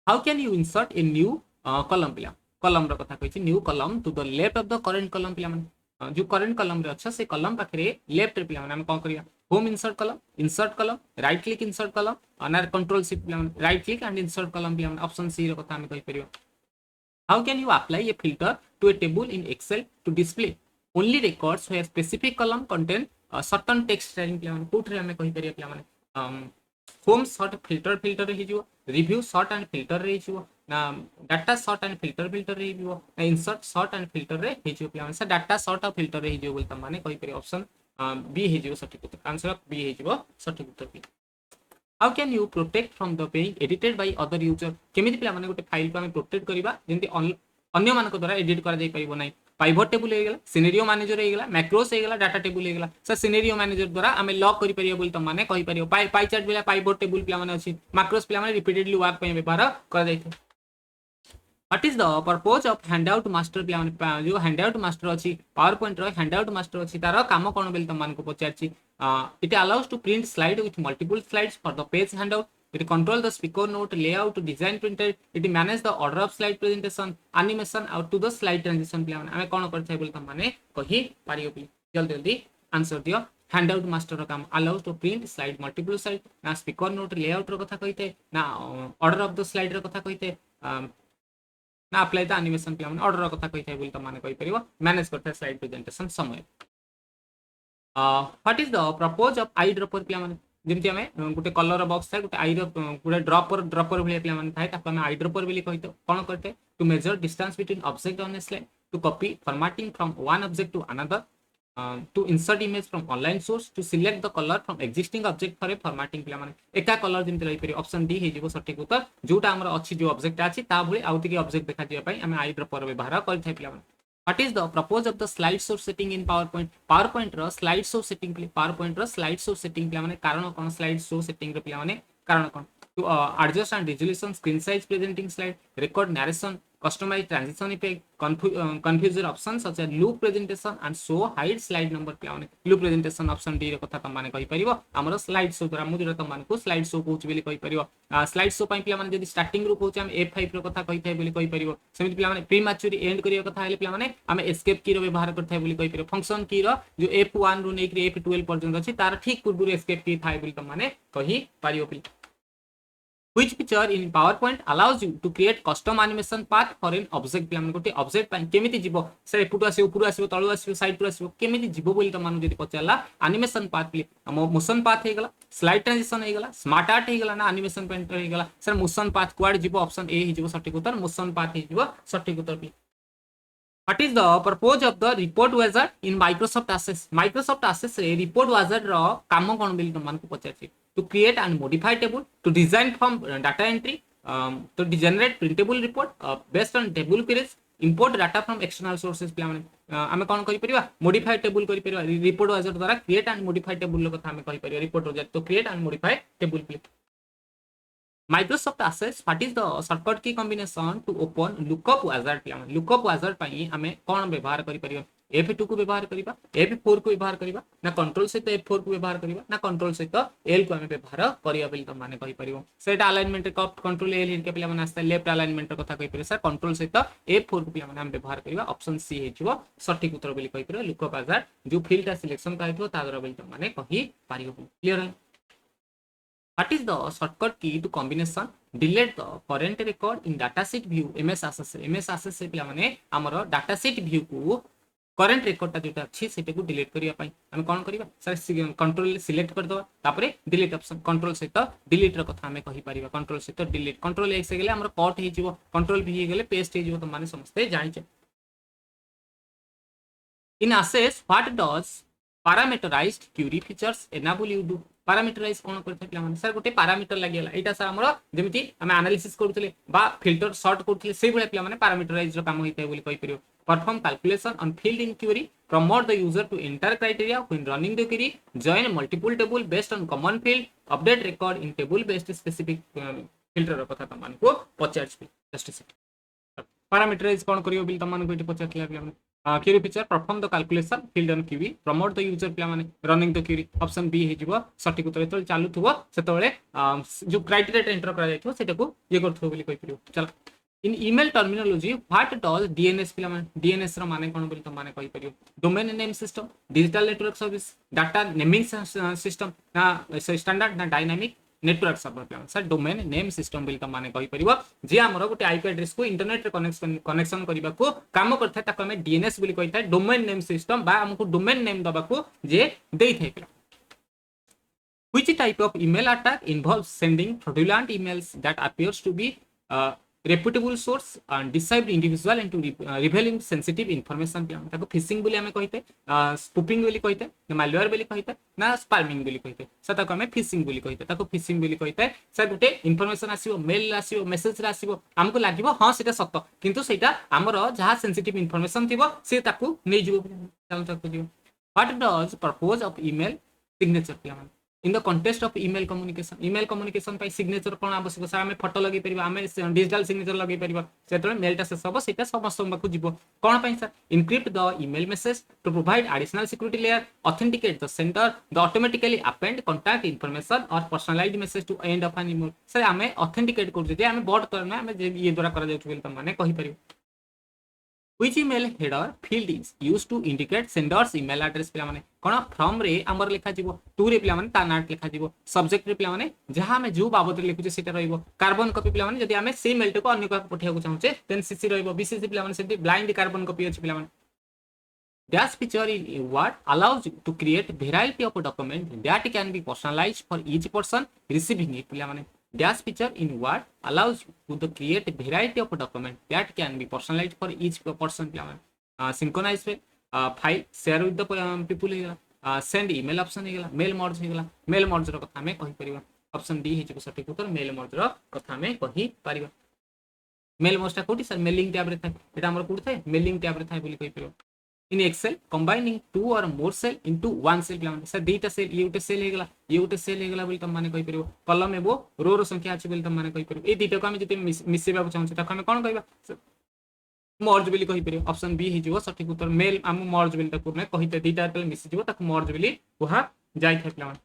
how can you insert a new column पिला कॉलम रो कथा कहि new column to the left of the current column पिला माने जो करंट कॉलम रे अच्छा से कॉलम पाखरे लेफ्ट रे पिला माने हम कोन करिया home insert column right click insert column अनर कंट्रोल शिफ्ट पिला माने right click and insert column पिला माने ऑप्शन सी रो कथा हम कहि परिबो how can you apply a filter to a table in Excel to display only records where specific column contain certain text string पिला माने कोठरे हम कहि परिया पिला माने होम सॉर्ट फिल्टर रे हिजो रिव्यू सॉर्ट एंड फिल्टर रे हिजो ना डाटा सॉर्ट एंड फिल्टर रे हिजो ना इंसर्ट सॉर्ट एंड फिल्टर रे हिजो पिला माने डाटा सॉर्ट और फिल्टर रे हिजो बोल त माने कहि परिया ऑप्शन बी हिजो सटीक उत्तर आंसर बी हिजो सटीक उत्तर how can you protect from the being edited by other user केमिति पिला माने गोटे फाइल को हम प्रोटेक्ट करबा जेंति अन्य मानक द्वारा एडिट करा जाय परिबो नै पाइवट टेबल हे गेला सिनेरियो मैनेजर हे गेला मैक्रोस हे गेला डाटा टेबल हे गेला सर सिनेरियो मैनेजर द्वारा हमें लॉक करि परिबो बोल त माने कहि परिबो पाई चार्ट बिला पाइवट टेबल पिला माने अछि मैक्रोस पिला माने रिपीटेडली वर्क पे व्यवहार करा जाय थे what is the purpose of handout master पिला माने जो हैंडआउट मास्टर अछि पावर पॉइंट रो हैंडआउट मास्टर अछि तार काम कोन बेल त मान को पचारछि it allows to print slide with multiple slides for the page handout it control the speaker note layout design printer it manage the order of slide presentation animation out to the slide transition plan हमें कोन करथै बोल त माने कहि पारियो पि जल्दी जल्दी answer दियो handout master रो काम allows to print slide multiple slide ना speaker note layout रो कथा कहिते ना order of the slide रो कथा कहिते ना apply the animation plan order रो कथा कहिते बोल त माने कहि परिबो मैनेज करथै slide presentation समय what is the purpose of eyedropper plan माने जेमति हमें गोटे कलर बॉक्स थाय गोटे आई रो गोटे ड्रॉपर भलिया पिला माने थाय ताको हमें आईड्रॉपर बोली कहितो कोन करते to measure distance between object on a slide to copy formatting from one object to another to insert image from online source, to select the color from existing object for a formatting पिला माने एका colour जेमति रही परि option D हे जीवो सटीक उत्तर जोटा हमर अछि जो ऑब्जेक्ट अछि ता भली आउतिके ऑब्जेक्ट देखा दिया पई हम आई ड्रॉपर व्यवहार करि थाइ पिला माने what is the purpose of the slide show setting in powerpoint row slide show setting powerpoint row slide show setting पिला माने कारण कोन slide show setting रो पिला माने कारण कोन to adjust and resolution screen size presenting slide record narration customize transition effect configure options such as loop presentation and show hide slide number पिला माने loop presentation option D रे कथा त माने कहि परिबो हमर slide show द्वारा मु त माने को slide show कोच बेली कहि परिबो slide show पई पिला माने जदी स्टार्टिंग रो कोच हम F5 रो कथा कहि थाइ बेली कहि परिबो सेमिति पिला माने प्रीमैच्योर एंड करिया कथा हेले पिला माने हम एस्केप की रो व्यवहार करथाय बोली कहि परिबो फंक्शन की रो जो F1 रो नेकरी F12 पर्यंत अछि तार ठीक पूर्व एस्केप की थाइ बोली त माने कहि परिबो पिला Which feature in PowerPoint allows you to create custom animation path for an object पिला माने गोटे ऑब्जेक्ट पई केमिति जीवो से एपुटु आसीबो पुरु आसीबो तळु आसीबो साइड पुरु आसीबो केमिति जीवो बोली त मानु जदी पचाला एनिमेशन पाथ पिला मोशन पाथ हे गला स्लाइड ट्रांजिशन हे गला स्मार्ट आर्ट हे गला ना एनिमेशन पेंटर हे गला सर मोशन पाथ क्वाड जीवो ऑप्शन ए हे जीवो सटीक उत्तर मोशन पाथ हे जीवो सटीक उत्तर What is the purpose of the report wizard in Microsoft Access? Microsoft Access रे report wizard रो काम कोन बिल तुम मानकु पचाछि to create and modify table, to design from data entry, to generate printable report based on table queries, import data from external sources पिला माने आमे कोन करि परिबा modify table करि परिबा report wizard द्वारा create and modify table लो कथा आमे कहि परिबा report wizard तो create and modify table पिला Microsoft Access what is the shortcut key combination to open lookup wizard पिला माने lookup wizard पई आमे कोन व्यवहार करि परिबा F2 को व्यवहार करिबा F4 को व्यवहार करिबा ना कंट्रोल सहित F4 को व्यवहार करिबा ना कंट्रोल सहित L को हमें व्यवहार करिया बेली त माने कहि परिबो सेट अलाइनमेंट कंट्रोल L हिन के पिला माने आस्ता लेफ्ट अलाइनमेंट कथा कहि परिबा सर कंट्रोल सहित F4 को पिला माने हम व्यवहार करिबा ऑप्शन सी हे छिबो सटीक उत्तर बेली कहि परिबो लुकअप आजार जो फील्ड ता सिलेक्शन काइथो ता द्वारा बेली त माने कहि परिबो क्लियर है What is the shortcut key to combination delete the current record in datasheet view MS Access से पिला माने हमरो datasheet view को करंट रिकॉर्ड ता जोटा अछि सेटे को डिलीट करिया पई हम कोन करिबा सर कंट्रोल सिलेक्ट कर दबा तापरे डिलीट ऑप्शन कंट्रोल सहित डिलीट र कथा हमें कहि परिबा कंट्रोल सहित डिलीट कंट्रोल एक्स गेले हमर कट हे जिवो कंट्रोल भी हे गेले पेस्ट हे जिवो त माने समझते जानि छै इन access what does parameterized query features enable you do parameterize कोन करथे पिला माने सर गोटे पैरामीटर लागिला एटा सर हमरो जेमिति हम एनालिसिस करथले बा फिल्टर सॉर्ट करथले सेही भले पिला माने पैरामीटराइज रो काम होइते बोली कहि परियो perform calculation on field in query promote the user to enter criteria when running the query join multiple table based on common field update record in table based specific filter रो कथा तमान को पचार्स just say parameterize कोन करियो bill तमान को एटे पचार्ला पिला माने query feature perform the calculation field on query promote the user पिला माने running the query option b हे जिवो सटीक उत्तर तो चालू थबो सेतोले जो क्राइटेरिया एंटर करा जाइथो सेटा को ये करथो बोली कहि परियो चलो in email terminology what does DNS पिला माने डीएनएस रो माने कोन बोली त माने कहि परियो domain name system digital network service data naming system ना स्टैंडर्ड ना डायनामिक नेटवर्क सर्वर पिला सर डोमेन नेम सिस्टम बोली त माने कहि परियो जे हमरो गोटे आईपी एड्रेस को इंटरनेट रे कनेक्शन करिबा को काम करथाय ताको हमें डीएनएस बोली कहिथाय डोमेन नेम सिस्टम बा हमको डोमेन नेम दबा को जे देई थाय पिला Which type of email attack involves sending fraudulent emails that appears to be reputable source and deceived individual into revealing sensitive information ताको फिशिंग बोली हमें कहिते स्पूफिंग बोली कहिते ना मालवेयर बोली कहिते ना स्पैमिंग बोली कहिते से ताको हमें फिशिंग बोली कहिते ताको फिशिंग बोली कहिते सर गुटे इंफॉर्मेशन आसीबो मेल आसीबो मेसेज आसीबो हमको लागिबो हां सेटा सत्य किंतु सेटा हमरो जहा सेंसिटिव इंफॉर्मेशन थिबो से ताको नै जिवो चल ताको दियो what does purpose of email signature पिला in the context of email communication by signature कोन आवश्यक से हमें फोटो लगे परिबा हमें डिजिटल सिग्नेचर लगे परिबा सेतले मेल टा शेष हो सेटा समस्त को जीवो कोन पई sir encrypt the email message to provide additional security layer authenticate the sender the automatically append contact information or personalized message to end of an email sir हमें authenticate कर जे हमें बॉट करना हमें ये द्वारा करा जाउछ बोल त माने कहि परिबो which email header field is used to indicate sender's email address पिला माने कोन फ्रॉम रे हमर लिखा जीवो टू रे पिला माने ता नाट लिखा जीवो सब्जेक्ट रे पिला माने जहां हमें जो बाबत रे लिखु जे सेटा रहइबो कार्बन कॉपी पिला माने जदि हमें सेम मेल को अन्य को पठिया को चाहूचे देन सीसी रहइबो बीसीसी पिला माने सेति ब्लाइंड कार्बन कॉपी अछि पिला माने dash feature in word allows you to create variety of document that can be personalized for each person receiving it पिला माने dash feature in word allows you to create variety of document that can be personalized for each person पिला माने synchronize पे file share with the people हो send email option हो mail merge हो mail merge रो कथा हमें कहि परिबा ऑप्शन डी हे सठिक उत्तर मेल मर्ज रो कथा हमें कहि परिबा मेल मर्जटा कोठी सर मेलिंग टैब रे थाए एटा हमर कोठी थाए मेलिंग टैब रे थाए बोली कहि परिबा in Excel combining two or more cell into one cell प्लान सर दीटा सेल ये गोटे सेल हेगला ये गोटे सेल हेगला बोली तुम माने कहि परिबो कॉलम एबो रो रो संख्या अछि बोली तुम माने कहि परिबो ए दीटा को हम जते मिसेबा चाहू ताको हम कोन कहबा मर्ज बोली कहि परिबो ऑप्शन बी हे जिवो सठिक उत्तर मेल हम मर्ज बोली ताको मैं कहिते दीटा तले मिसि जिवो ताको मर्ज बोली कुहा जाय थे plan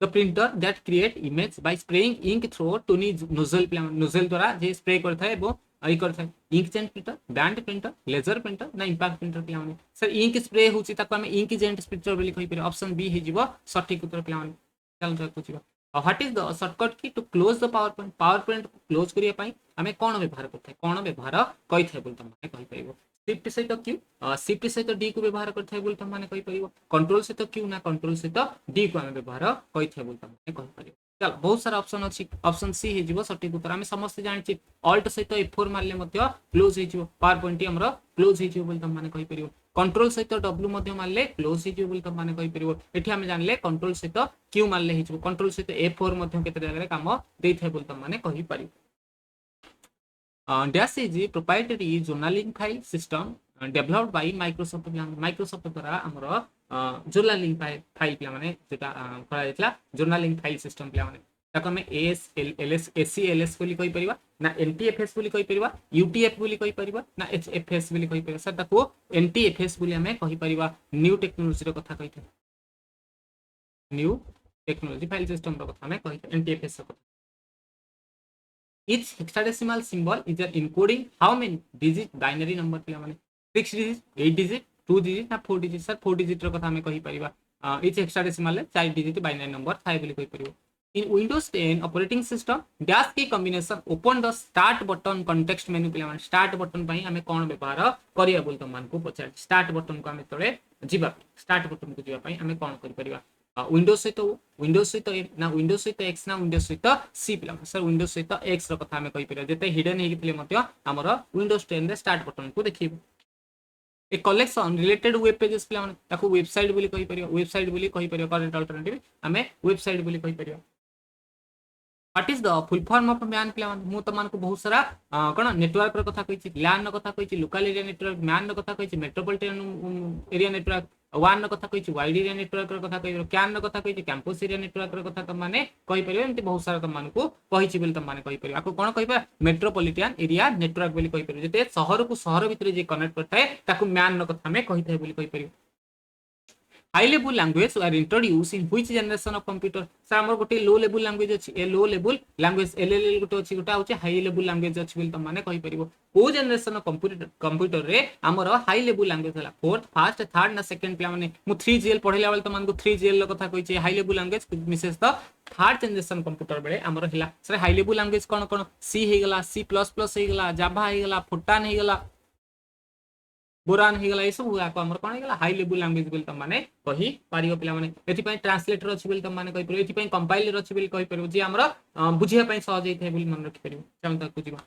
the printer that create image by spraying ink through tiny nozzle nozzle द्वारा जे स्प्रे करथा है वो आई करथा inkjet printer band printer laser printer ना इंपैक्ट प्रिंटर प्लान सर इंक स्प्रे होची ताको हम इंकजेंट प्रिंटर बोली कहि पर ऑप्शन बी हे जिवो सठिक उत्तर प्लान चल जा पुछिबा what is the shortcut key to close the PowerPoint close करिया पई हमें कोन व्यवहार करथा कोन व्यवहार कहि थे बोल तुम कहि परिबो शिफ्ट सहित क्यू शिफ्ट सहित डी को व्यवहार करथा बोल तुम माने कहि परिबो कंट्रोल सहित क्यू ना कंट्रोल सहित डी को हम व्यवहार कहि थे बोल तुम माने कहि परिबो चल बहुत सारा ऑप्शन अछि ऑप्शन सी हे जिवो सठिक उत्तर हम समस्त जानि छी ऑल्ट सहित F4 मारले मध्य क्लोज हे जिवो पावर पॉइंट हमरो क्लोज हे जिवो बोल तुम माने कहि परिबो कंट्रोल सहित W मध्य मारले क्लोज हे जिवो बोल तुम माने कहि परिबो एठी हम जानले कंट्रोल सहित Q मारले हे जिवो कंट्रोल सहित F4 मध्य केते जगह काम देइ थे बोल तुम माने कहि परिबो Dash is a proprietary journaling file system developed by Microsoft द्वारा हमरो journaling file पिला माने जेटा करा जेतला journaling file system पिला माने ताको हमें ASLS SCLS बोली कहि परिबा ना NTFS बोली कहि परिबा UTF बोली कहि परिबा ना HFS बोली कहि परिबा सर ताको NTFS बोली हमें कहि परिबा न्यू टेक्नोलॉजी रो कथा कहि थे न्यू टेक्नोलॉजी फाइल सिस्टम रो कथा हमें कहि थे NTFS रो कथा Each hexadecimal symbol is an encoding how many digit binary number पिला माने 6 digit 8 digit 2 digit ना 4 digit सर 4 digit रो कथा हमें कहि परिबा each hexadecimal ले 4 digit binary number थाय बोली कहि परिबो in Windows 10 operating system dash key combination open the start button context menu पिला माने start button पई हमें कोन व्यवहार करिया बोल त मान को पछार start button को हमें तळे जिबा start button को जिबा पई हमें कोन करि परिबा विंडोज सहित ना विंडोज सहित एक्स ना विंडोज सहित सी पिला सर विंडोज सहित एक्स रो कथा हमें कहि परिया जेते हिडन हेकि थिले मते हमर विंडोज 10 रे स्टार्ट बटन को देखिबो a collection related web pages पिला माने ताको वेबसाइट बोली कहि परिया वेबसाइट बोली कहि परिया करेंट अल्टरनेटिव हमें वेबसाइट बोली कहि परिया what is the full form of man पिला माने मु त मान को बहुत सारा कोन नेटवर्क रो कथा कहि छी लैन रो कथा कहि छी लोकल एरिया नेटवर्क मैन रो कथा कहि छी मेट्रोपॉलिटन एरिया नेटवर्क वन कथा कहि वाइड एरिया नेटवर्क रो कथा कहि कैन रो कथा कहि कैंपस एरिया नेटवर्क रो कथा त माने कहि परिबो एंती बहुत सारा त मान को कहि छी बोली त माने कहि परिबो आको कोन कहिबा मेट्रोपॉलिटन एरिया नेटवर्क बोली कहि परिबो जते शहर को शहर भितर जे कनेक्ट करथाय ताको मैन रो कथा में कहि थाय बोली कहि परिबो high level language were introduced in which generation of computer sir हमर गोटे लो लेवल लैंग्वेज अछि ए लो लेवल लैंग्वेज एलएलएल गोटे अछि गोटा होछि हाई लेवल लैंग्वेज अछि बोली त माने कहि परिबो को जनरेशन ऑफ कंप्यूटर रे हमर हाई लेवल लैंग्वेज हला फोर्थ फर्स्ट थर्ड ना सेकंड प्ला माने मु 3GL पढिला बेले त मान को 3GL लो कथा कहि छी हाई लेवल लैंग्वेज मिसेस त थर्ड जनरेशन कंप्यूटर बेले हमर हिला सर हाई लेवल लैंग्वेज कोन कोन सी हे गेला C++ हे गेला जावा हे गेला फोटान हे गेला बोरान हे गेला ए सब हुआ को हमर कोन हे गेला हाई लेवल लैंग्वेज बोली त माने कहि पारियो पिला माने एथि पई ट्रांसलेटर अछि बोली त माने कहि परियो एथि पई कंपाइलर अछि बोली कहि परियो जे हमर बुझिया पई सहज हे थे बोली मन रखि परियो हम त बुझिबा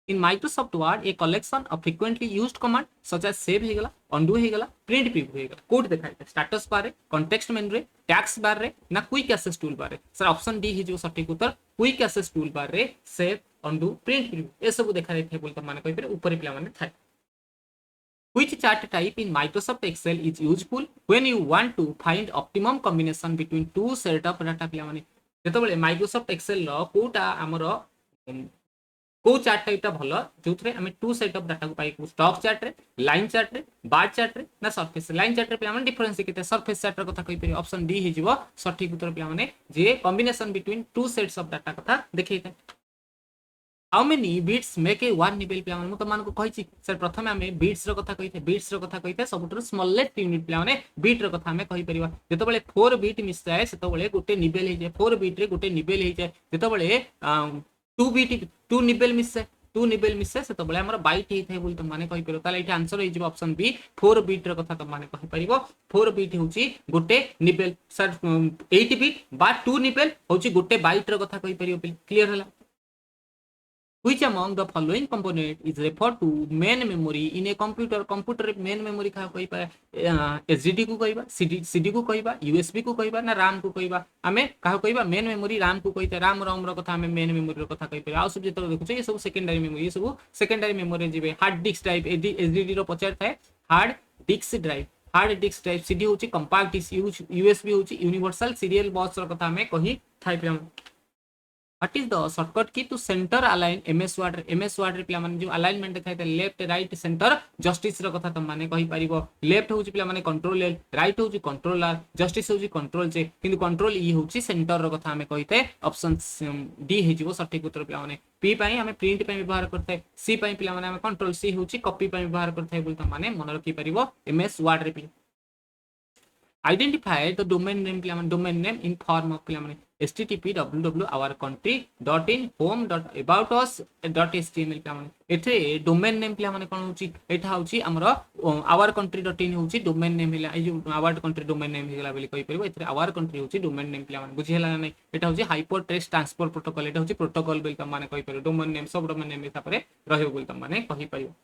in Microsoft Word a collection of frequently used command such as save हे गेला undo हे गेला print preview हे गेला कोड देखाइ स्टेटस बार रे context menu रे टैक्स बार रे ना क्विक एक्सेस टूल बार रे सर ऑप्शन डी हे जो सटीक उत्तर क्विक एक्सेस टूल बार रे सेव undo print preview ए सब देखाइ थे बोली त माने कहि परियो ऊपर पिला माने थाय Which chart type in Microsoft Excel is useful when you want to find optimum combination between two set of data पिला माने जेतो बेले Microsoft Excel रो कोटा हमरो को चार्ट टाइपटा भलो जोथरे हमें टू सेट ऑफ डाटा को पाई स्टॉक चार्ट रे लाइन चार्ट रे बार चार्ट रे ना सरफेस लाइन चार्ट रे पिला माने डिफरेंस केते सरफेस चार्ट रो कथा कहि परियो ऑप्शन डी हे जिवो सठिक उत्तर पिला माने जे combination between two sets of data कथा देखैते how many bits make a one nibble पिला माने मु त मान को कहि छी सर प्रथमे हमें बिट्स रो कथा कहिते बिट्स रो कथा कहिते सबुटर स्मॉलेस्ट यूनिट पिला माने बिट रो कथा हमें कहि परिबा जेतो बेले 4 बिट मिस जाय सेतो बेले गोटे निबल हे जाय 4 बिट रे गोटे निबल हे जाय जेतो बेले 2 बिट 2 निबल मिस जाय 2 निबल मिस जाय सेतो बेले हमर बाइट हे थाय बोली त माने कहि परियो ताले एठी आंसर हे जिवो ऑप्शन बी 4 बिट रो कथा त माने कहि परिबो 4 बिट होची गोटे निबल सर 8 बिट बा 2 निबल होची गोटे बाइट रो कथा कहि परियो क्लियर हला Which among the following component is referred to main memory in a computer? Computer main memory का कोई पाए SSD को कोई बा CD को कोई बा USB को कोई बा ना RAM को कोई बा हमें कहा कोई बा main memory RAM को कोई ते RAM ROM रो कथा हमें main memory रो कथा कोई पे आ सब जेतो देखु ये सब secondary memory ये सब secondary memory जीवे hard disk drive SSD रो पचार थाए hard disk drive CD होची compact disk USB होची universal serial bus रो कथा हमें कही थाई पे What is the shortcut key to center align MS Word रे पिला माने जो अलाइनमेंट थाय लेफ्ट राइट सेंटर जस्टिस रो कथा त माने कहि परिबो लेफ्ट होची पिला माने कंट्रोल एल राइट होची कंट्रोल आर जस्टिस होची कंट्रोल जे किंतु कंट्रोल ई होची सेंटर रो कथा हमें कहिते ऑप्शन डी हे जीवो सठिक उत्तर पिला माने पी पई हमें प्रिंट पई व्यवहार करते सी पई पिला माने हमें कंट्रोल सी होची कॉपी पई व्यवहार करते बोल त माने मन रखि परिबो MS Word रे पिला Identify the domain name in form of http www our country .in home .about us .html एथे domain name पिला माने कोन होची एठा होची हमरो our country .in होची domain name हिला ए जो our country domain name हिला बोली कहि परबो एथे our country होची domain name पिला माने बुझि हला नै एठा होची hypertext transfer protocol एठा होची protocol बोली त माने कहि परबो domain name सब domain name हिसा परे रहयो बोली त माने कहि परबो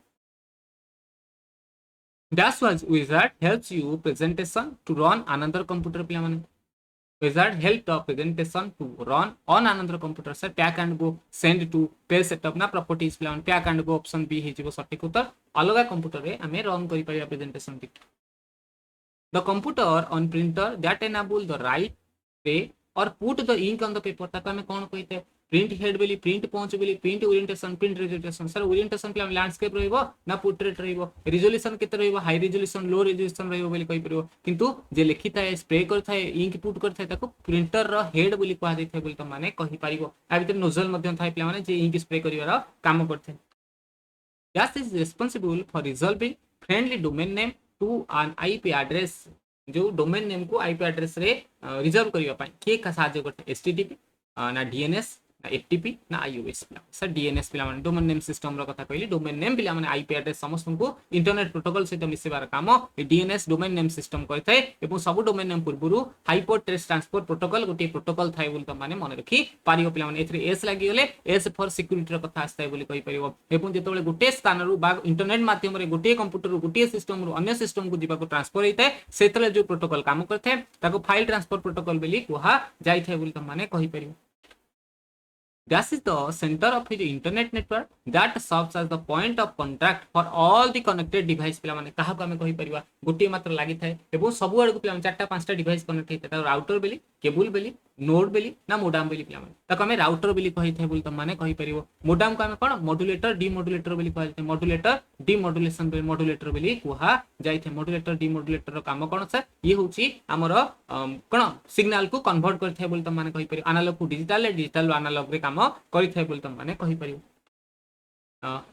Dash was wizard helps you presentation to run another computer पिला माने wizard help the presentation to run on another computer sir pack and go send to page setup ना properties पिला माने pack and go option B हे जीवो सठिक उत्तर अलगा computer रे हमें रन करि परिया presentation T the computer on printer that enable the write pay or put the ink on the paper ताका हमें कोन कहिते प्रिंट हेड बेली प्रिंट पहुंच बेली प्रिंट ओरिएंटेशन प्रिंट रेजोल्यूशन सर ओरिएंटेशन पे हम लैंडस्केप रहइबो ना पोर्ट्रेट रहइबो रिजोल्यूशन केते रहइबो हाई रिजोल्यूशन लो रिजोल्यूशन रहइबो बोली कहि परबो किंतु जे लिखिता स्प्रे करथाय इंक पुट करथाय ताको प्रिंटर रो हेड बोली कहै दैथाय बोली त माने कहि परिबो आ भीतर नोजल मध्यम थाय पिला माने जे इंक स्प्रे करिवार काम करथाय that is responsible for resolving friendly domain name to an IP address जो डोमेन नेम को आईपी एड्रेस रे रिजर्व करिवा पई के का साहाय्य करते एचटीटीपी ना डीएनएस एफटीपी ना आईओएस पिला सर डीएनएस पिला माने डोमेन नेम सिस्टम रो कथा कहली डोमेन नेम पिला माने आईपी एड्रेस समस्त को इंटरनेट प्रोटोकॉल सहित मिसेबार काम ए डीएनएस डोमेन नेम सिस्टम करथाय एवं सब डोमेन नेम पूर्वरु हाइपरटेक्स्ट ट्रांसफर प्रोटोकॉल गोटे प्रोटोकॉल थाय बोली त माने मन रखी पारियो पिला माने एथरे एस लागि गेले एस फॉर सिक्युरिटी रो कथा आस्ताय बोली कहि परिबो एवं जेतोले गोटे स्थान रु बा इंटरनेट माध्यम रे गोटे कंप्यूटर रु गोटे सिस्टम रु अन्य सिस्टम को दिबा को ट्रांसफर हेतै सेतले जो प्रोटोकॉल काम करथाय ताको फाइल ट्रांसफर प्रोटोकॉल बोली कुहा जाइथाय बोली त माने कहि परिबो Dash is the center of the internet network that serves as the point of contact for all the connected device पिला माने काहा को हमें कहि परिबा गोटे मात्र लागि थाए एवं सब आड़ को पिला चारटा पांचटा डिवाइस कनेक्ट हेते ता राउटर बेली केबल बेली नोड बेली ना मोडाम बेली पिला माने ताको हमें राउटर बेली कहि थाए बोली त माने कहि परिबो मोडाम को हमें कोन मॉड्यूलेटर डीमॉड्यूलेटर बेली कहै थाए मॉड्यूलेटर डीमॉड्यूलेशन बेली मॉड्यूलेटर बेली कुहा जाई थाए मॉड्यूलेटर डीमॉड्यूलेटर रो काम कोन सर ये होची हमरो कोन सिग्नल को कन्वर्ट कर थाए बोली त माने कहि परिबो एनालॉग को डिजिटल डिजिटल एनालॉग रे काम करि थाए बोली त माने कहि परिबो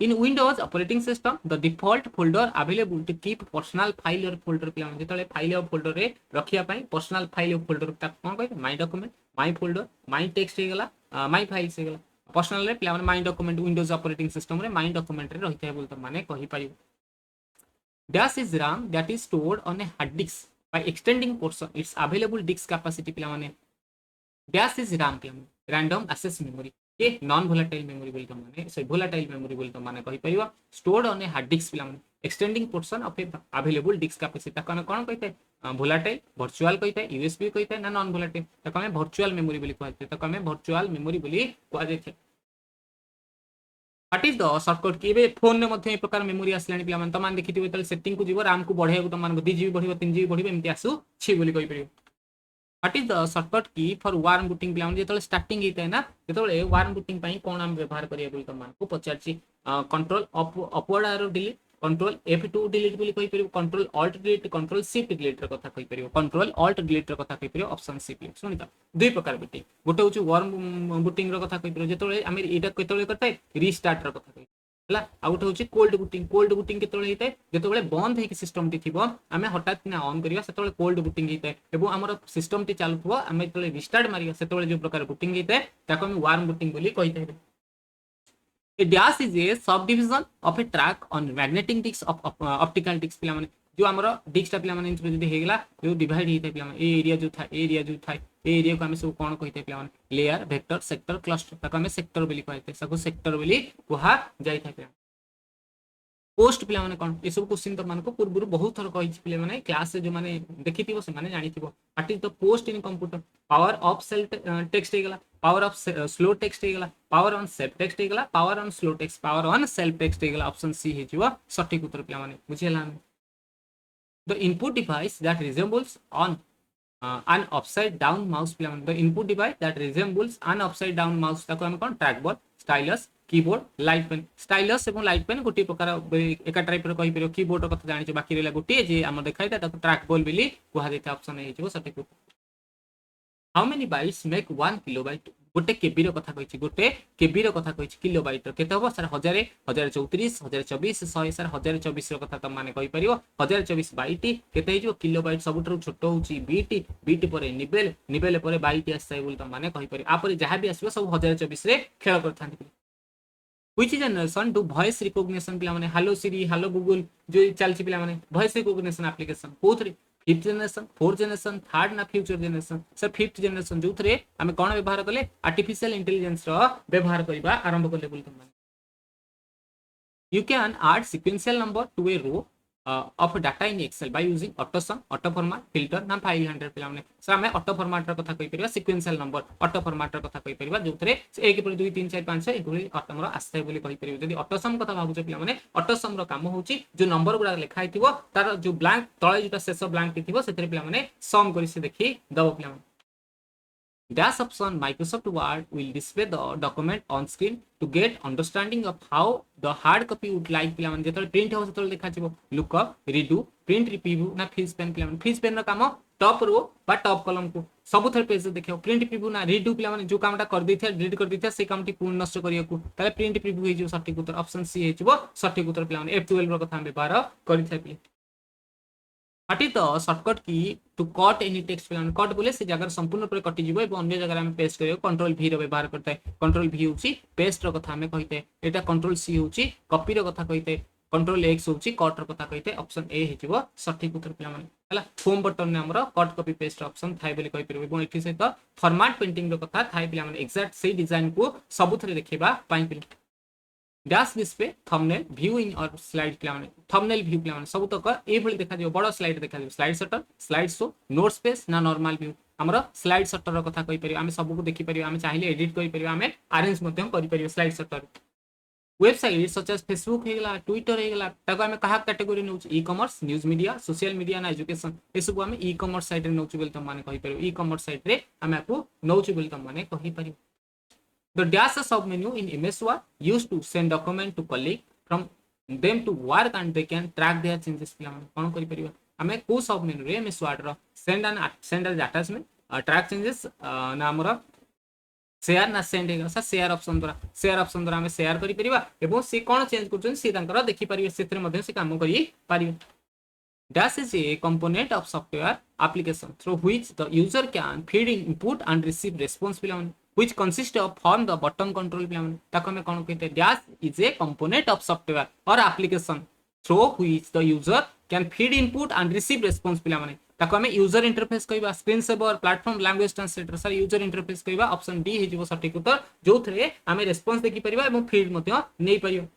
in Windows operating system the default folder available to keep personal file or folder पिला जेतले फाइल और फोल्डर रे रखिया पई पर्सनल फाइल और फोल्डर ता कोन कहै my document my folder my text हे गेला माय फाइल्स हे गेला पर्सनल रे पिला my document Windows operating system रे माय डॉक्यूमेंट रे रहिथाय बोल त माने कहि परिबो dash is RAM that is stored on a hard disk by extending portion its available disk capacity पिला माने dash is RAM पिला random access memory ये नॉन वोलेटाइल मेमोरी बोल त माने से वोलेटाइल मेमोरी बोल त माने कहि परिबो stored on a hard disk पिला माने extending portion of a available disk capacity कोन कोन कहिते वोलेटाइल वर्चुअल कहिते यूएसबी कहिते ना नॉन वोलेटाइल त कोन वर्चुअल मेमोरी बोली कहते त कोन वर्चुअल मेमोरी बोली कह जेते व्हाट इज द शॉर्टकट की बे फोन ने मध्ये ए प्रकार मेमोरी आसलानी पिला माने त मान देखिथिबे त सेटिंग को जीवो RAM को बढ़ाय को त मान 2 GB बढ़िबो 3 GB बढ़िबो एमति आसु छी बोली कहि परिबो What is the shortcut key for warm booting पिला जेतले स्टार्टिंग हेतै ना जेतले वार्म बूटिंग पई कोन हम व्यवहार करिया बोली त मान को पचारची control upward arrow delete control F2 delete बोली कहि परिबो control alt delete control shift delete र कथा कहि परिबो कंट्रोल ऑल्ट डिलीट र कथा कहि परिबो ऑप्शन सी प्लीज सुनिता दुई प्रकार बूटिंग गोटे होची वार्म बूटिंग र कथा कहि परिबो जेतले हम एटा केतले करतै रीस्टार्ट र कथा कहि हला आउट होची कोल्ड बूटिंग केतले हेतै जेतबेले बंद हेकि सिस्टम टी थिबो हमें हठात ना ऑन करिया सेतबेले कोल्ड बूटिंग हेतै एवं हमर सिस्टम टी चालुथबो हमें जेतबेले रिस्टार्ट मारिया सेतबेले जो प्रकार बूटिंग हेतै ताको हम वार्म बूटिंग बोली कहितै ए dash is a subdivision of a track on magnetic disk of optical disk पिला माने जो आमर डिस्कटा पे जब होगा जो डिवाइड होता है पे एरिया जो था एरिया जो था एरिया को आम सब कौन कही पे लेयर वेक्टर सेक्टर क्लस्टर आम सेक्टर बोली कहते सेक्टर बोली कह जाए पोस्ट पे कौन ये सब क्वेश्चन तुम मानक पूर्व बहुत थर कही पे क्लास जो मैंने देखी से जानी what is the POST in computer power off cell text होगा पावर ऑफ स्लो टेक्स्ट होगा पावर ऑन सेल्फ टेक्स्ट होगा power on slow text power on self text होगा ऑप्शन सी हो सठिक उत्तर पे बुझेगा the input device that resembles on an upside down mouse पे the input device that resembles an upside down mouse ताको हम कौन trackball stylus keyboard light pen stylus और लाइट पेन गोटे प्रकार एक टाइप कही पार कीबोर्ड कथा जानी बाकी रहा गोटे जे आम देखा ट्रैक बॉल बोली कहुई ऑप्शन हो सठिक how many bytes make 1 kilobyte गोटे केबी कथा कही गोटे केबी कथा कही किलोबाइट केते हम सर 1034 1024 100 सर 1024 कथा तुम मैंने कहीपर 1024 बैट केते किलोबाइट सब छोट हूँ बीट बीट पर निबेल निबेल पर बैट आसाए बोली तुम मैंने कहीपर आप जहाँ भी आस सब 1024 खेल कर Which generation do voice recognition पे Hello Siri, Hello Google जो चलती पे voice recognition application कोथ रे 5th generation 4th generation 3rd ना future generation sir 5th generation जो थे आमे कौन व्यवहार कले artificial intelligence रो व्यवहार करबा आरंभ करले बोल तुम You can add sequential number to a row of data in Excel by using AutoSum, AutoFormat, filter ना फाइल हैंडल पे सर आमे AutoFormat र कथा कहि परिबा sequential number AutoFormat र कथा कहि परिबा जो थरे 1 पर 2 3 4 5 6 एगुली ऑटोमर आस्ते बोली कहि परिबा जदी AutoSum कथा भाबुछ पिला माने AutoSum र काम होची जो नंबर गुडा लिखा हिथिबो तार जो ब्लैंक तळे जोटा शेष ब्लैंक थिबो सेतरे पिला माने सम करि से देखि दबो पिला Dash option Microsoft Word will display the document on screen to get understanding of how the hard copy would like पिला माने जेतले प्रिंट हो सेतले देखा छिबो lookup redo print preview ना freeze pen पिला माने freeze pen रो काम टॉप रो बा top column को सब थर पेज देखियो प्रिंट प्रीव्यू ना रीडू पिला माने जो कामटा कर दैथिया डिलीट कर दैथिया से कामटी पूर्ण नष्ट करिया को ताले प्रिंट प्रीव्यू हे जो सठिक उत्तर ऑप्शन सी हे छिबो सठिक उत्तर पिला माने F12 रो कथा हम व्यवहार करिथाय पिले What is the shortcut key to cut any text पे कट बोले से जगह संपूर्ण पर कटि जीवो एवं अन्य जगह में पेस्ट करियो कंट्रोल V रो व्यवहार करता है कंट्रोल V होची पेस्ट रो कथा हमें कहिते एटा कंट्रोल C होची कॉपी रो कथा कहिते कंट्रोल X होची कट रो कथा कहिते ऑप्शन A हेजिवो सठिक उत्तर पिला माने हला होम बटन ने हमरो कट कॉपी पेस्ट ऑप्शन थाई बोली कहि परबो एवं एठी सहित फॉर्मेट पेंटिंग रो कथा थाई पिला माने एग्जैक्ट सेही डिजाइन को सबुथरे देखिबा पाई पिला डैश डिस्प्ले थंबनेल व्यू इन और स्लाइड पिला माने थंबनेल व्यू पिला माने सब तक ए भली देखा दियो बड़ स्लाइड देखा दियो slide shutter slide show note space ना नॉर्मल व्यू हमरो स्लाइड शटर रो कथा कहि परियो आमे सब को देखि परियो आमे चाहिले एडिट करि परियो आमे अरेंज मध्यम करि परियो slide shutter website such as Facebook हेगला ट्विटर हेगला ताको आमे कहा कैटेगरी नउच e-commerce news media social media ना एजुकेशन ए सब आमे ई कॉमर्स साइट रे नउच बोल त माने कहि परियो ई कॉमर्स साइट रे आमे आपको नउच बोल त माने कहि परियो The dash submenu in MS Word used to send document to colleague from them to work and they can track their changes पिला माने कोन करि परिबा हमें को सबमेनु रे MS Word रो send as attachment track changes ना हमर शेयर ना सेंड हेगा सा शेयर ऑप्शन द्वारा हमें शेयर करि परिबा एवं से कोन चेंज करछन से तांकर देखि परिबे सेत्र मध्ये से काम करि परिबे Dash is a component of software application through which the user can feed in input and receive response पिला माने which consists of form the button control पिला माने ताको हमें कोन कहते dash is a component of software or application through which the user can feed input and receive response पिला माने ताको हमें यूजर इंटरफेस कहबा screen saver platform language translator sir user interface कहबा ऑप्शन डी हे जिवो सठिक उत्तर जो थरे हमें रेस्पॉन्स देखि परिबा एवं फीड मते नै परियो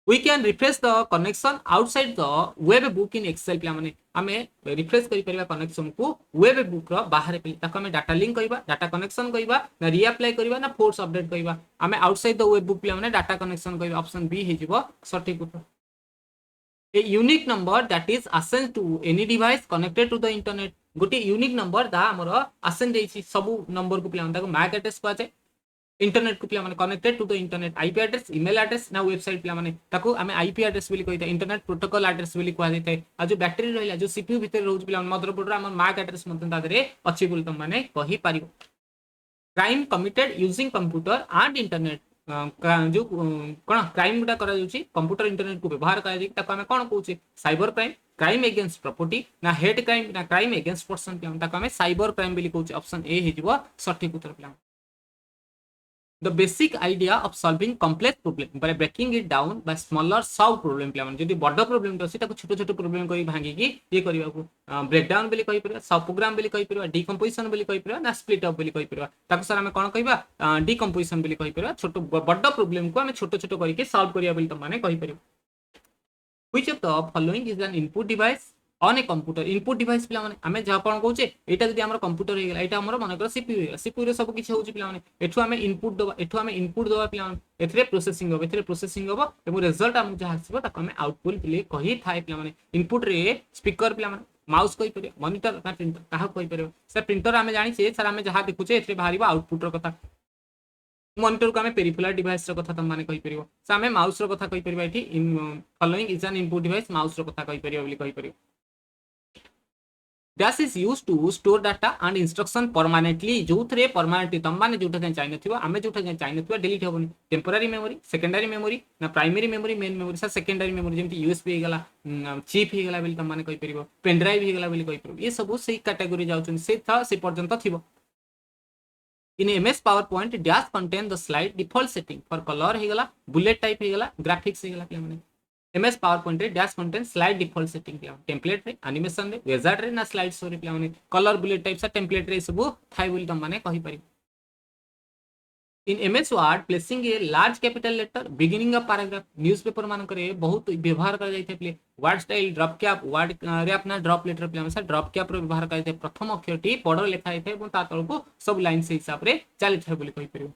We can refresh the connection outside the web book in Excel पिला माने हमें रिफ्रेश करि परिबा कनेक्शन को वेब बुक रो बाहर पे ताको हमें डाटा लिंक कहबा डाटा कनेक्शन कहबा ना रीअप्लाई करबा ना फोर्स अपडेट कहबा हमें आउटसाइड द वेब बुक पिला माने डाटा कनेक्शन कहबा ऑप्शन बी हे जिवो सठिक उत्तर A unique number that is assigned to any device connected to the internet गोटे यूनिक नंबर दा हमर असाइन देछि सब नंबर को पिला ताको मैक एड्रेस को आछे इंटरनेट को पिला माने connected to the internet IP address email address ना वेबसाइट पिला माने ताको हमें आईपी एड्रेस बोली कहिता इंटरनेट प्रोटोकॉल एड्रेस बोली कहा जाय आ जो बैटरी रहला जो सीपीयू भीतर रहउछ पिला मदरबोर्ड रा हमर मैक एड्रेस मते तादरे अछि बोली तुम माने कहि पारिबो crime committed using computer and internet जो कोन क्राइम गुटा करा जाउची कंप्यूटर इंटरनेट को व्यवहार करा जाय ताको हमें कोन कहउची cyber crime crime against property ना हेड क्राइम ना क्राइम अगेंस्ट पर्सन पिला ताको हमें साइबर क्राइम बोली कहउची ऑप्शन ए हे जिवो सठिक उत्तर पिला the basic idea of solving complex problem by breaking it down by smaller sub problem पे जदी बड़ प्रॉब्लम तो ताको छोट छोट प्रॉब्लम करी भांगी की ये करबा को ब्रेक डाउन बोली कहि परबा सब प्रोग्राम बोली कहि परबा डिकम्पोजिशन बोली कहि परबा ना स्प्लिट अप बोली कहि परबा ताको सर हम कोन कहबा डिकम्पोजिशन बोली कहि परबा छोट बड़ प्रॉब्लम को हम छोट छोट करके सॉल्व करिया बोली त माने कहि परबा which of the following is an input device on a computer input device पिला माने हमें जहा कोन कहूचे एटा जदी हमर कंप्यूटर हे गेला एटा हमर मन कर सीपीयू हे सीपीयू रे सब किछ होउची पिला माने एठु हमें इनपुट दबा एठु हमें इनपुट दबा पिला माने एथरे प्रोसेसिंग हो एबो रिजल्ट हम जहा आसीबो ताको हमें आउटपुट पिले कहि थाए पिला माने इनपुट रे स्पीकर पिला माने माउस कहि परियो मॉनिटर ना प्रिंटर काहा कहि परियो सर प्रिंटर हमें जानि छे सर हमें जहा देखुचे एथरे बाहरिबो आउटपुट रो कथा मॉनिटर को हमें पेरिफेरल डिवाइस रो कथा तम माने कहि परियो से हमें माउस रो कथा कहि परिबा एठी following is an input device mouse रो कथा कहि परियो बोली कहि परियो Dash is used to store data and instruction permanently जो थरे permanently तम माने जोटा के चाहिए नथिबो हमें जोटा के चाहिए नथिबो डिलीट होबनी टेम्पररी मेमोरी सेकेंडरी मेमोरी ना प्राइमरी मेमोरी मेन मेमोरी सा सेकेंडरी मेमोरी जेमति यूएसबी हे गला चिप हे गला बोली तम माने कहि परिबो पेन ड्राइव हे गला बोली कहि परिबो ये सब सही कैटेगरी जाउछन से था से पर्यंत थिबो In MS PowerPoint, dash contain the slide default setting for color हे गला bullet type हे गला graphics हे गला पिला माने MS PowerPoint रे dash contain slide default setting पिला template रे animation रे wizard रे ना slide show रे पिला माने color bullet type सा template रे सब थाई बोली तम माने कहि पारि In MS Word, placing a large capital letter beginning of paragraph newspaper मान करे बहुत व्यवहार कर जाइते प्ले word style drop cap word रे अपना ड्रॉप लेटर प्ले हमसा ड्रॉप कैप रो व्यवहार करते प्रथम अक्षरटी बड़ लेखा आइते एवं ता तळको सब लाइन से हिसाब रे चली थाय बोली कहि परियो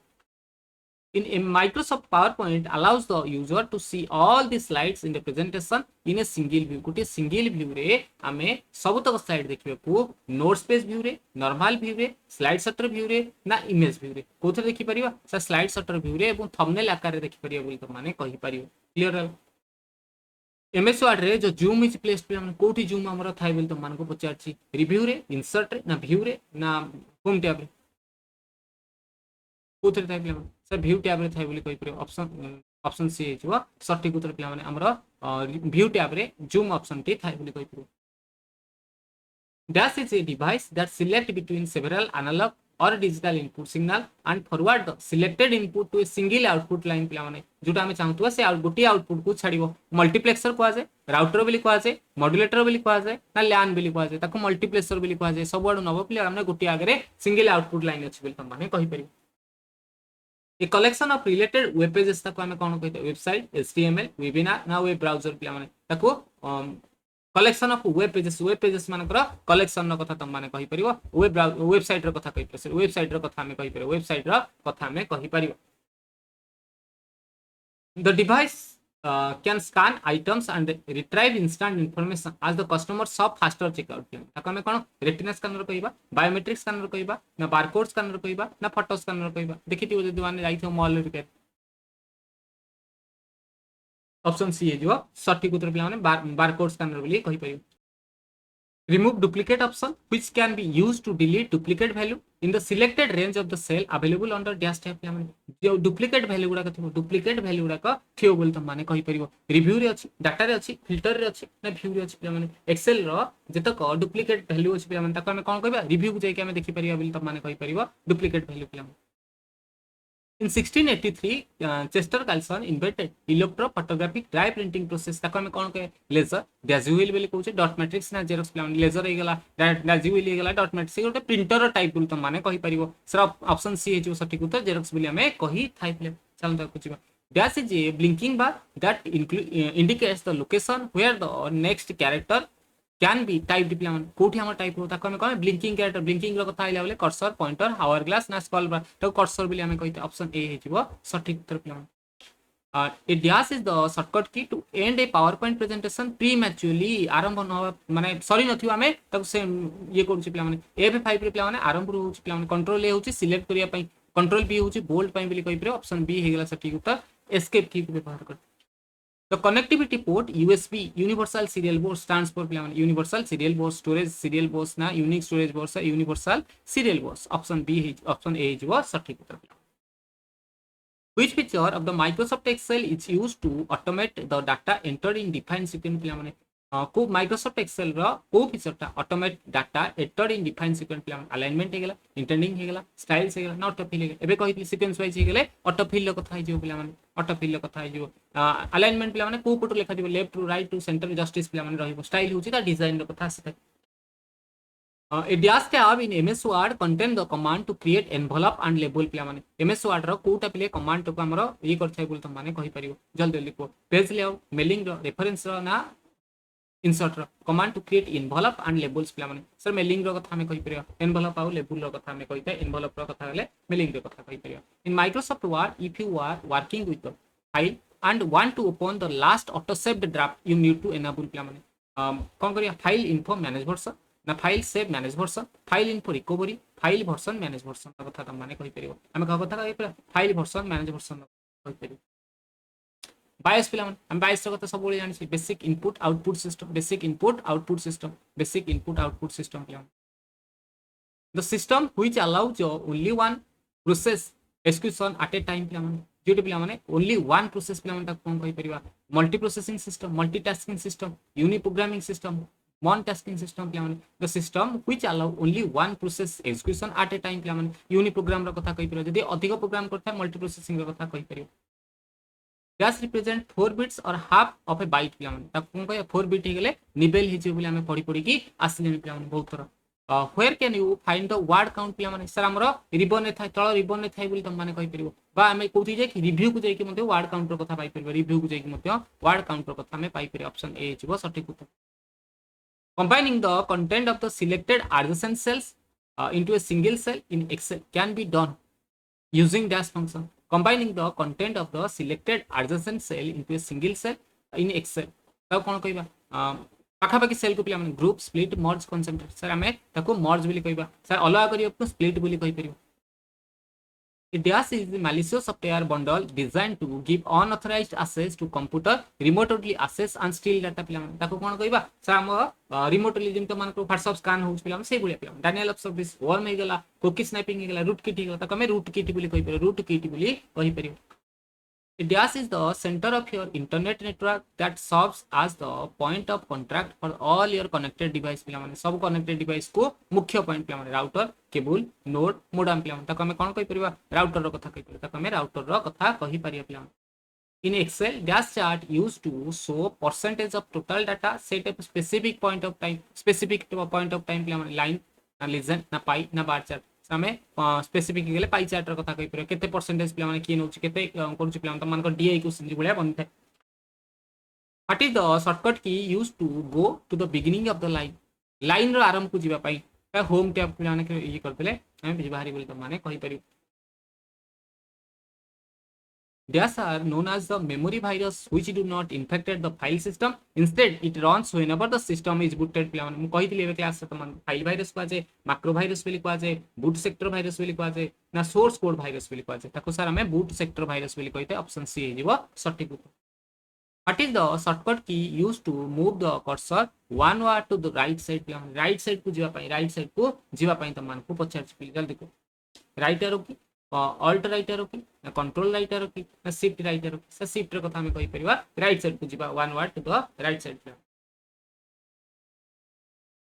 In Microsoft PowerPoint allows the user to see all the slides in the presentation in a single view. गोटे single view रे हमें सब तक स्लाइड देखिबे को नोट्स पेज व्यू रे नॉर्मल व्यू रे स्लाइड शटर व्यू रे ना इमेज व्यू रे कोथे देखि परिबा सा स्लाइड शटर व्यू रे एवं थंबनेल आकार रे देखि परिबा बोली त माने कहि परिबो क्लियर एमएस वर्ड रे जो जूम इज प्लेस्ड पे हम कोठी जूम हमर थाइ बोली त मान को पचारछि रिव्यू रे इंसर्ट रे ना व्यू रे ना होम टैब रे कोथे थाइ पे सर व्यू टैब रे थाइ बोली कहि परिबो ऑप्शन सी हेजो सटीक उत्तर पिला माने हमर व्यू टैब रे जूम ऑप्शन टी थाइ बोली कहि परिबो dash is a device that select between several analog or digital input signal and forward the selected input to a single output line पिला माने जोटा हम चाहतुवा से गोटी आउटपुट को छाड़िबो मल्टीप्लेक्सर को आजे राउटर बोली को आजे मॉड्यूलेटर बोली को आजे ना LAN बोली को आजे ताको मल्टीप्लेक्सर बोली को आजे सब आडू नबो पिला हमने गोटी आगरे सिंगल आउटपुट लाइन अछि बोली हम माने कहि परिबो a collection of related web pages ताको हमें कोन कहते वेबसाइट एचटीएमएल वेबिनार ना वेब ब्राउजर पिला माने ताको कलेक्शन ऑफ वेब पेजेस मानकर कलेक्शन न कथा तम माने कहि परिबो वेबसाइट र कथा कहि परिबो वेबसाइट र कथा हमें कहि परिबो वेबसाइट र कथा हमें कहि परिबो the device can scan items and retrieve instant information as the customer shop faster checkout ताको हमें कोन रेटिना स्कैनर कहिबा बायोमेट्रिक स्कैनर कहिबा ना बारकोड स्कैनर कहिबा ना फोटो स्कैनर कहिबा देखिथिबो जदि माने जाइथो मॉल रे ऑप्शन सी है जो सटीक उत्तर पिला माने बारकोड स्कैनर बोली कहि परियो remove duplicate option which can be used to delete duplicate value in the selected range of the cell available under dash tab पिला माने जो डुप्लीकेट वैल्यू गुडा कथिबो डुप्लीकेट वैल्यू गुडा का थियो बोल त माने कहि परिबो रिव्यू रे अछि डाटा रे अछि फिल्टर रे अछि ना व्यू रे अछि पिला माने एक्सेल रो जतक डुप्लीकेट वैल्यू अछि पिला माने ताको हम कोन कहबा रिव्यू को जाय के हम देखि परिबा बोल त माने कहि परिबो डुप्लीकेट वैल्यू पिला माने In 1683, Chester Carlson invented electrophotographic dry printing process. ताको हमें कौन कहे लेजर डैजुअल बोली कहउछे डॉट मैट्रिक्स ना जेरॉक्स प्लान लेजर हे गेला डैजुअल हे गेला डॉट मैट्रिक्स गोटे प्रिंटर टाइप बोल त माने कहि परिबो सर ऑप्शन सी हे जो सटीक उत्तर जेरॉक्स बोली हमें कहि थाइ प्ले चल त कुछ dash is a blinking bar that indicates the location where the next character can be typed पिला माने कोठी हमर टाइप हो ताको हमें कोन ब्लिंकिंग कैरेक्टर ब्लिंकिंग रो कथा आइला बोले कर्सर पॉइंटर हावर ग्लास ना स्क्रॉल बार तो कर्सर बोली हमें कहिते ऑप्शन ए हेजिबो सटीक उत्तर पिला माने a dash is the shortcut key to end a powerpoint presentation prematurely आरंभ न माने सॉरी नथियो हमें ताको से ये करछि पिला माने F5 रे पिला माने आरंभ रो होछि पिला माने कंट्रोल ए होछि सिलेक्ट करिया पई कंट्रोल बी होछि बोल्ड पई बोली कहि परबो ऑप्शन बी हे गेला सटीक उत्तर एस्केप की व्यवहार कर The connectivity port USB Universal Serial Board stands for Universal Serial Board Storage Serial Board ना Unique Storage Board सा Universal Serial Board option B है option A है वो सटीक उत्तर Which feature of the Microsoft Excel is used to automate the data entered in defined sequence पिला माने को Microsoft Excel रो को फीचरटा automate data entered in define sequence प्लान अलाइनमेंट हे गेला इंटेंडिंग हे गेला स्टाइल्स हे गेला ना ऑटो फिल हे गेला एबे कहितली सीक्वेंस वाइज हे गेले ऑटो फिल कथा हे जो प्ला माने ऑटो फिल कथा हे जो अलाइनमेंट प्ला माने को पटो लेखा दिबो left to right to center justice प्ला माने रहइबो स्टाइल होची ता डिजाइन रो कथा आसे a dash tab in MS Word contain the command to create envelope and label पिला माने MS Word रो कोटा पिले कमांड तो हमरो ये करथाय बोल त माने कहि परियो जल्दी लिखो पेज लेआउट मेलिंग रो रेफरेंस रो ना इंसर्ट रो command to create envelope and labels पिला माने सर मेलिंग रो कथा हमें कहि परियो एनवेलप आउ लेबल रो कथा हमें कहिता एनवेलप रो कथा हले मेलिंग रो कथा कहि परियो in Microsoft Word if you are working with the file and want to open the last auto saved draft you need to enable पिला माने कोन करिया फाइल इन्फो मैनेज वर्सन ना file save manage version file info recovery file version manage version कथा त माने कहि परियो हमें कथा कहि परियो फाइल वर्सन मैनेज वर्सन कहि परियो बायस पिला हम बायस रो कथा सब बोली जानि छी basic input output system basic input output system basic input output system पिला the system which allows only one process execution at a time पिला जोटी पिला माने ओनली वन प्रोसेस पिला माने कोन कहि परिबा multiprocessing system multitasking system uniprogramming system one tasking system पिला माने the system which allow only one process execution at a time पिला माने यूनि प्रोग्राम रो कथा कहि परियो जदी अधिक प्रोग्राम करथा मल्टी प्रोसेसिंग रो कथा कहि परियो dash represent 4 bits or half of a byte पिला माने ता कोन कहि 4 bit हे गेले निबेल हे जे बोले हमें पढी पढी की आसले पिला माने बहुत तरह where can you find the word count पिला माने सर हमरो रिबन ने थाय तळ रिबन ने थाय बोली त माने कहि परियो बा हमें कोथि जे कि रिव्यू को जे कि मते word count रो कथा पाई परियो रिव्यू को जे कि मते word count रो कथा हमें पाई परियो ऑप्शन ए हिजबो सटीक उत्तर combining the content of the selected adjacent cells into a single cell in Excel can be done using dash function. Combining the content of the selected adjacent cell into a single cell in Excel. तब कौन कहिबा पाखा पाखी cell को पिला माने group split मर्ज concentrate sir हमें ताको मर्ज बोली कहिबा सर अलग करियो को स्प्लिट बोली कहि परियो A dash is the malicious software bundle designed to give unauthorized access to computer remotely access and steal data पिला माने ताको कोन कहिबा सर हम रिमोटली जिम त मान को व्हाट्सएप स्कैन होउछ पिला से बोली पिला डैनियल ऑफ सर्विस वर्म हे गेला कुकी स्नैपिंग हे गेला रूट किट हे गेला ताको हमें रूट किट बोली कहि परियो रूट किट बोली कहि परियो A dash is the center of your internet network that serves as the point of contact for all your connected device पिला माने सब connected device को मुख्य पॉइंट पिला माने राउटर केबल नोड मोडेम पिला माने ताको हमें कोन कहि परिबा राउटर रो कथा कहि परिबा ताको हमें राउटर रो कथा कहि परिया पिला In Excel, dash chart used to show percentage of total data set at specific point of time पिला माने line ना legend ना pie ना bar chart हमें स्पेसिफिक गेले पाई चार्ट रो कथा कहि परियो केते परसेंटेज पिला माने की नउची केते करूची पिला माने मन को डीआई क्वेश्चन गुलिया बनथे what is the shortcut key used to go to the beginning of the line रो आरंभ को जीवा पाई होम टैब पिला माने ये करथले हमें बिज बाहरी बोली त माने कहि परियो Dash are known as the memory virus which do not infect the file system. Instead, it runs whenever the system is booted. पिला माने मु कहितली एबे क्लास त मन फाइल भाइरस को आजे मैक्रो भाइरस बोली को आजे बूट सेक्टर भाइरस बोली को आजे ना सोर्स कोड भाइरस बोली को आजे ताको सर हमें बूट सेक्टर भाइरस बोली कहिते ऑप्शन सी हे जीवो सटीक उत्तर What is the shortcut key used to move the cursor one word to the right side पिला माने राइट साइड को जीवा पई राइट साइड को जीवा पई त मान को पचार पिला जल्दी को right arrow key alt right arrow key ना कंट्रोल राइट एरो की ना shift right arrow key shift रे कथा हम कहि परिबा राइट साइड को जीवा one word to the right side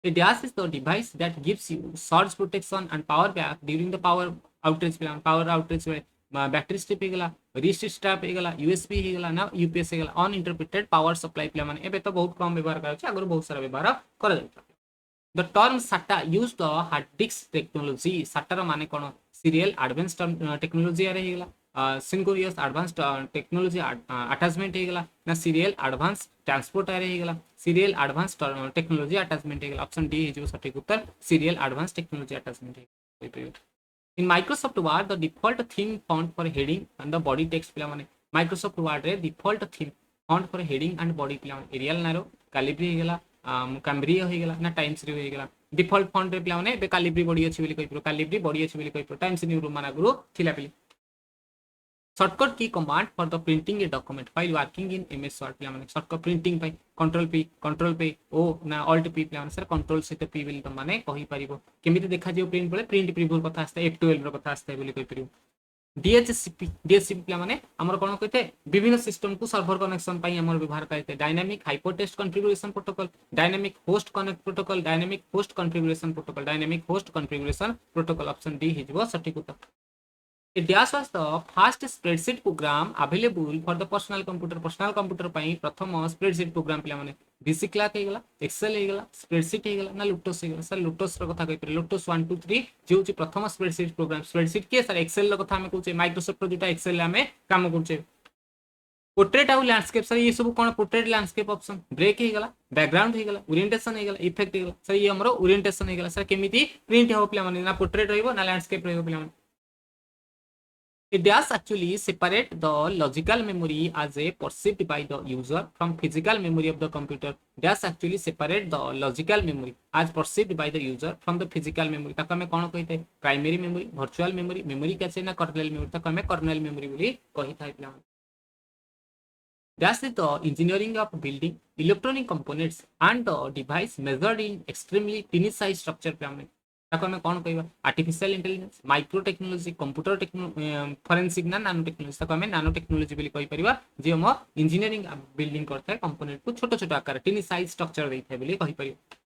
A dash is the device that gives you surge protection and power back during the power outage plan power outage में battery strip हे गेला restrict strap हे गेला USB हे गेला ना UPS हे गेला अनइंटरप्रेटेड power supply play माने एबे तो बहुत कम व्यवहार करै छै आगर बहुत सारा व्यवहार कर जाय The term SATA used the hard disk technology SATA माने कोन serial advanced technology रे हे गेला synchronous advanced technology attachment हे गेला ना serial advanced transport रे हे गेला serial advanced technology attachment हे गेला ऑप्शन डी हे जो सटीक उत्तर serial advanced technology attachment hey In Microsoft Word the default theme font for heading and the body text पिला माने Microsoft Word रे default theme font for heading and body पिला माने Arial narrow Calibri हे गेला Cambria हो गेला ना times new हो गेला डिफॉल्ट फॉन्ट रे पिला माने बे कैलिब्री बॉडी अछि बोली कहिप्रो कैलिब्री बॉडी अछि बोली कहिप्रो टाइम्स न्यू रो माना गुरु थिला पिली शॉर्टकट की command for the printing a document file working in MS word पिला माने शॉर्टकट प्रिंटिंग पाई कंट्रोल पे ओ ना ऑल्ट पी पिला माने सर कंट्रोल से पी बोली त माने कहि परिबो केमिति देखा जियो प्रिंट बोले प्रिंट प्रीव्यू कथा आस्ते F12 रो कथा आस्ते बोली कहि परिबो डीएचसीपी पिला माने हमर कोन कहते विभिन्न सिस्टम को सर्वर कनेक्शन पई हमर व्यवहार करते dynamic hypertext configuration protocol, dynamic host connect protocol, dynamic host configuration protocol, dynamic host configuration protocol option D हिजबो सटीक उत्तर। A dash was the first spreadsheet program available for the personal computer. Personal computer ପାଇଁ ପ୍ରଥମ spreadsheet program ପିଲା ମାନେ VC Clark ହେଇଗଲା, Excel ହେଇଗଲା, spreadsheet ହେଇଗଲା ନା Lotus ହେଇଗଲା। सर Lotus ର କଥା କହିପାରିବେ, Lotus 1 2 3 ଯେ ହେଉଛି ପ୍ରଥମ spreadsheet program। spreadsheet କିଏ ସାର୍ Excel ର କଥା ଆମେ କହୁଛେ, Microsoft ର ଯୋଉଟା Excel ରେ ଆମେ କାମ କରୁଛେ। पोर्ट्रेट आउ लैंडस्केप सर ये सब कौन पोर्ट्रेट लैंडस्केप ऑप्शन ब्रेक हो गला, बैकग्राउंड हो गला, ओरिएंटेशन हो गला, इफेक्ट हो गला सर ये हमरो ओरिएंटेशन हो गला। सर केमिति प्रिंट हो पिला माने ना पोर्ट्रेट रहइबो ना लैंडस्केप रहइबो पिला माने। It does actually separate the logical memory as a perceived by the user from physical memory of the computer. Does actually separate the logical memory as perceived by the user from the physical memory. ताको हमें कौन कही थे primary memory, virtual memory, memory कैसे ना kernel memory, ताको हमें kernel memory बोली कही था पिला। Dash is the engineering of building electronic components and the device measured in extremely tiny size structure pyramid. ताको हमें कौन कहबा artificial intelligence, micro technology, computer forensic ना नानो टेक्नोलॉजी, ताको हमें नानो टेक्नोलॉजी बोली कहि परिबा जे हम इंजीनियरिंग बिल्डिंग करथे कंपोनेंट को छोटो छोटो आकार टिनी साइज स्ट्रक्चर देथे बोली कहि परिबा।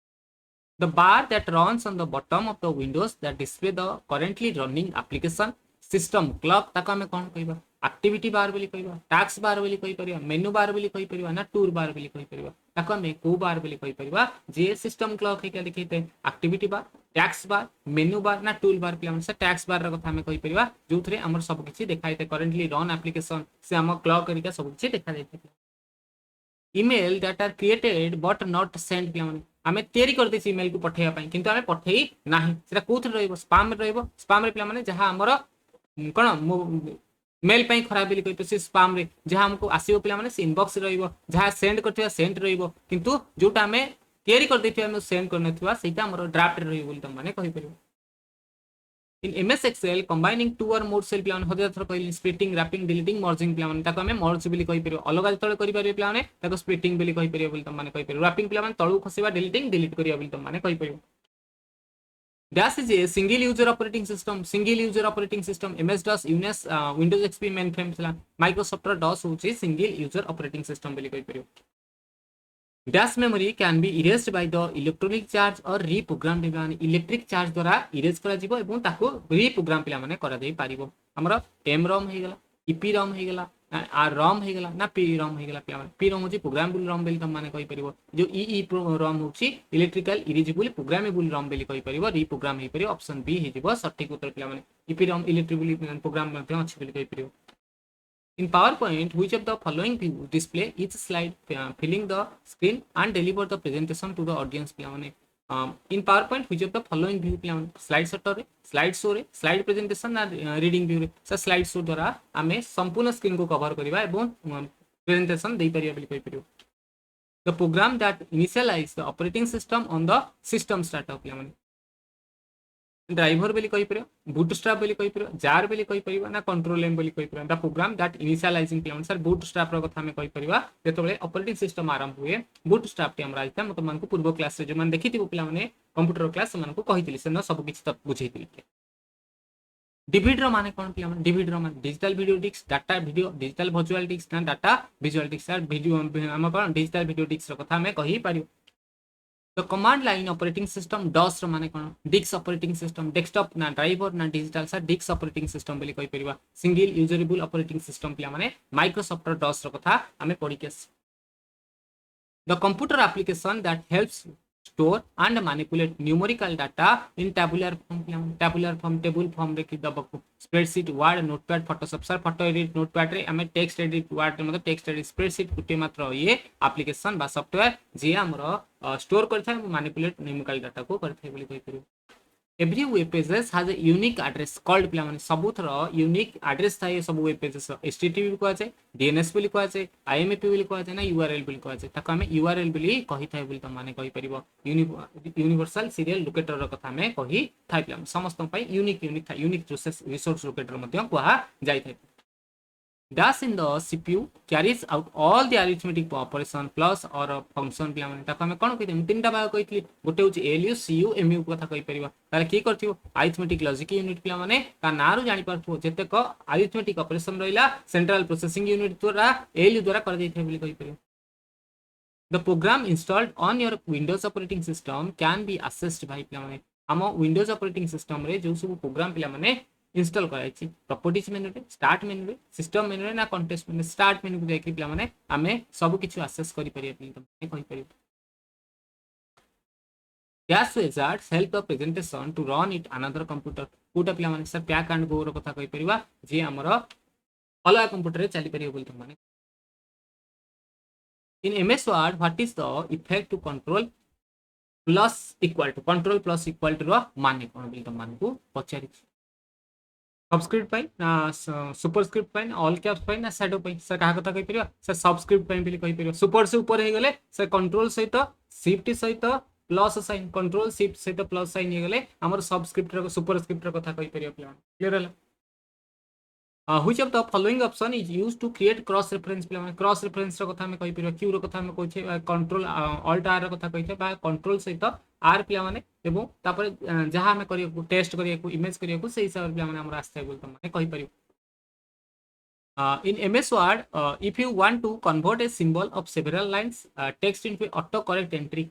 The bar that runs on the bottom of the windows that display the currently running application system clock ताको हमें कौन कहबा एक्टिविटी बार बोली कहबा, टास्क बार बोली कहि परिबा, मेनू बार बोली कहि परिबा ना टूर बार बोली कहि परिबा। ताको हमें को बार बोली कहि परिबा जे सिस्टम क्लॉक हेका देखैते एक्टिविटी बार, टास्क बार, मेनू बार ना टूल बार पिला से टास्क बार र कथा हमें कहि परिबा जोथरे हमर सब किछि देखाइते करेंटली रन एप्लीकेशन से हम क्लॉक करिका सब किछि देखा जाइते। Email that are created but not send पिला माने आमे तयारी कर देछि ईमेल को पठेया पई किंतु आमे पठेई नाही सेटा कोथरे रहइबो स्पैम रे रहइबो। स्पैम रे पिला माने जहां हमर कोन मेल पई खराब बोली कहि से स्पैम रे जहां हमको आसीबो पिला माने से इनबॉक्स रहइबो, जहां सेंड करथिया सेंड रहइबो किंतु जोटा आमे तयारी कर देथिया हम सेंड करनथिवा सेटा हमर ड्राफ्ट रे रहइबो बोली त माने कहि परिबो। In MS Excel combining two or more cell plan होते थर कहली splitting, wrapping, deleting, merging plan ताको हमें merge बोली कहि परिबो, अलग जतळे करि परिबो प्लान ताको splitting बोली कहि परिबो बोली त माने कहि परिबो। wrapping प्लान तळु खसिबा, deleting डिलीट करिया बोली त माने कहि परिबो। Dash is a single user operating system, single user operating system MS DOS, Windows XP mainframe plan, Microsoft DOS होची single user operating system बोली कहि परिबो। Dash memory can be erased by the electronic charge or reprogrammed माने electric charge द्वारा erase करा जिवो एवं ताको reprogram पिला माने करा देई पारिबो। हमर MROM हे गेला, EPROM हे गेला, ROM हे गेला ना PROM हे गेला पिला माने PROM होची प्रोग्रामेबल ROM बेली त माने कहि परिबो। जो EEPROM होची इलेक्ट्रिकल इरेजेबल प्रोग्रामेबल ROM बेली कहि परिबो, रीप्रोग्राम हे परिबो ऑप्शन बी हे जिवो सटीक उत्तर पिला माने EPROM इलेक्ट्रिकल प्रोग्राम मध्ये अछि बेली कहि परिबो। In PowerPoint, which of the following view display each slide filling the screen and deliver the presentation to the audience? In PowerPoint, which of the following view slide shutter, slide show, slide presentation or reading view? So slide show द्वारा हमें संपूर्ण screen को cover करिबा एवं presentation देई परिबा बोली कहि परिबो। The program that initialize the operating system on the system startup driver बोली कहि परियो, बूटस्ट्रैप बोली कहि परियो, जार बोली कहि परियो ना कंट्रोल एम बोली कहि परियो। द प्रोग्राम दैट इनिशियलाइजिंग प्लान सर बूटस्ट्रैप रो कथा हमें कहि परिबा जेतबेले ऑपरेटिंग सिस्टम आरंभ हुए बूटस्ट्रैप टी हमरा आइता मतलब मानकु पूर्व क्लास रे जे मान देखिथिबो पिला माने कंप्यूटर क्लास मानकु कहितली से न सब किछि तक बुझैतली। डिविड रो माने कोन पिला माने डिविड रो माने digital video disk, data video, digital virtual disk ना डाटा विजुअल डिस्क सर वीडियो हम कोन डिजिटल वीडियो डिस्क रो कथा हमें कहि परियो। The command line operating system DOS रो माने कोन डिस्क ऑपरेटिंग सिस्टम, डेस्कटॉप ना ड्राइवर ना digital sir disk operating system बोली कहि परिबा। सिंगल यूजरेबल ऑपरेटिंग सिस्टम पिला माने माइक्रोसॉफ्ट DOS रो कथा हमें पढी case. The computer application that helps store and manipulate numerical data in tabular form table form रे कि दबकु स्प्रेडशीट, वर्ड, नोटपैड, फोटोशॉप सर फोटो एडिट नोटपैड रे हमें टेक्स्ट एडिट वर्ड रे मतलब टेक्स्ट एडिट स्प्रेडशीट गुटे मात्र ये एप्लीकेशन बा सॉफ्टवेयर जे हमरो स्टोर करथाय मैनिपुलेट न्यूमेरिकल डाटा को करथाय बोली कहि करू। Every web pages has a unique address called पिला माने सबुथर यूनिक एड्रेस थाए सब वेब पेजेस http को आछे, DNS बोली को आछे, IMAP बोली को आछे ना URL बोली को आछे ताको हमें URL बोली कहि थाए बोली त माने कहि परिबो। यूनिवर्सल सीरियल लोकेटर रो कथा में कहि थाए पिला समस्त पई यूनिक थाए यूनिक रिसोर्स लोकेटर मध्ये कोहा जाय थाए। dash in the CPU carries out all the arithmetic operation plus or function पिला माने ताको हमें कोन कहिते तीनटा भाग कहितली गोटे होची ALU CU MU कथा कहि परिबा ताले की करथियो arithmetic logic unit पिला माने ता नारु जानि परथो जेते क arithmetic operation रहिला central processing unit द्वारा ALU द्वारा कर दैथे बोली कहि परिबा the program installed on your Windows operating system can be accessed by पिला माने हम Windows operating system रे जो सब प्रोग्राम पिला माने इंस्टॉल कराइछि प्रॉपर्टीज मेनू रे स्टार्ट मेनू रे सिस्टम मेनू रे ना कॉन्टेक्स्ट मेनू स्टार्ट मेनू को जाई पिला माने हमें सब किछु एक्सेस करि परिया पिला माने कहि परियो Dash wizards help the presentation to run it another computer Kota पिला माने सर पैक एंड गो रो कथा कहि परिबा जे हमर अलग कंप्यूटर रे चली परियो बोल त माने in MS Word what is the effect to control plus equal to रो माने कोन बोल त माने को पचारि सबस्क्रिप्ट पाई ना सुपरस्क्रिप्ट पाई ना ऑल कैप्स पाई ना शैडो पाई सर कहा कथा कहि परियो सर सबस्क्रिप्ट पाई बिली कहि परियो सुपर से ऊपर हे गले सर कंट्रोल सहित शिफ्ट सहित प्लस साइन कंट्रोल शिफ्ट सहित प्लस साइन हे गले हमर सबस्क्रिप्ट रो सुपरस्क्रिप्ट रो कथा कहि परियो क्लियर हला which of the following option is used to create cross reference पिला cross reference रो कथा में कहि परियो q रो कथा में कहै छै कंट्रोल ऑल्ट आर रो कथा कहै छै बा कंट्रोल सहित आर पिला माने एवं तापर जहां हमें करियो टेस्ट करियो इमेज करियो से हिसाब पिला माने हमरा आस्ते बोल त माने कहि परियो in MS Word if you want to convert a symbol of several lines text into auto correct entry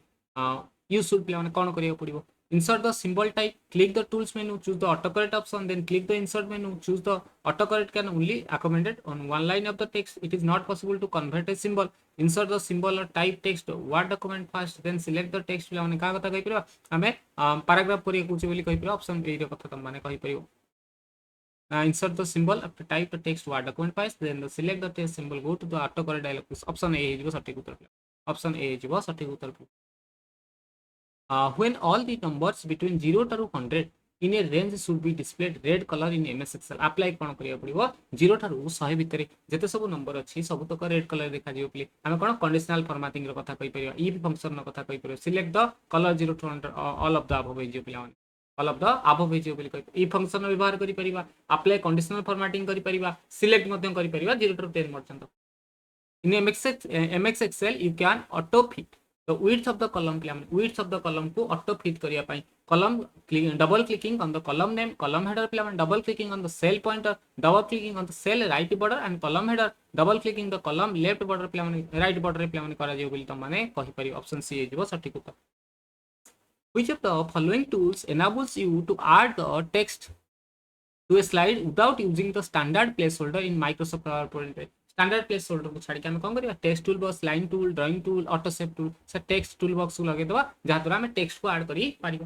you should पिला माने कोन करियो पड़िबो insert the symbol type click the tools menu choose the autocorrect option then click the insert menu choose the autocorrect can only accommodate on one line of the text it is not possible to convert a symbol insert the symbol or type text word document first then select the text पिला माने का कथा कहि परियो हमें paragraph करियो कुछ बोली कहि परियो ऑप्शन ए रो कथा त माने कहि परियो insert the symbol after type the text word document first then select the text symbol go to the autocorrect dialog option A हिजबो सटीक उत्तर option A हिजबो सटीक उत्तर when all the numbers between 0 to 100 in a range should be displayed red color in MS Excel apply कोन करिया पड़िबो 0 ठारू 100 भितरे जते सब number अछि सब तक रेड कलर देखा जियो प्ले हम कोन कंडीशनल फॉर्मेटिंग रो कथा कहि परियो if फंक्शन रो कथा कहि परियो select the colour 0 to 100 all of the above हिजो प्ले ऑल ऑफ द अबव हिजो बोली कहि if फंक्शन व्यवहार करि परिबा apply कंडीशनल फॉर्मेटिंग करि परिबा सिलेक्ट मध्यम करि परिबा 0 to 10 पर्यंत in MX Excel you can auto fit the width of the column width of the column को auto fit करिया पई column double clicking on the column name column header double clicking on the cell pointer double clicking on the cell right border and column header double clicking the column left border right border करा जियो बोली त माने कहि परि option C हिजबो सटीक उत्तर which of the following tools enables you to add the text to a slide without using the standard placeholder in Microsoft PowerPoint standard place holder को छाड़ी के हम कोन करिया text tool box line tool drawing tool auto save tool से text tool box को लगे दबा जहां द्वारा हम टेक्स्ट को ऐड करी पारिबा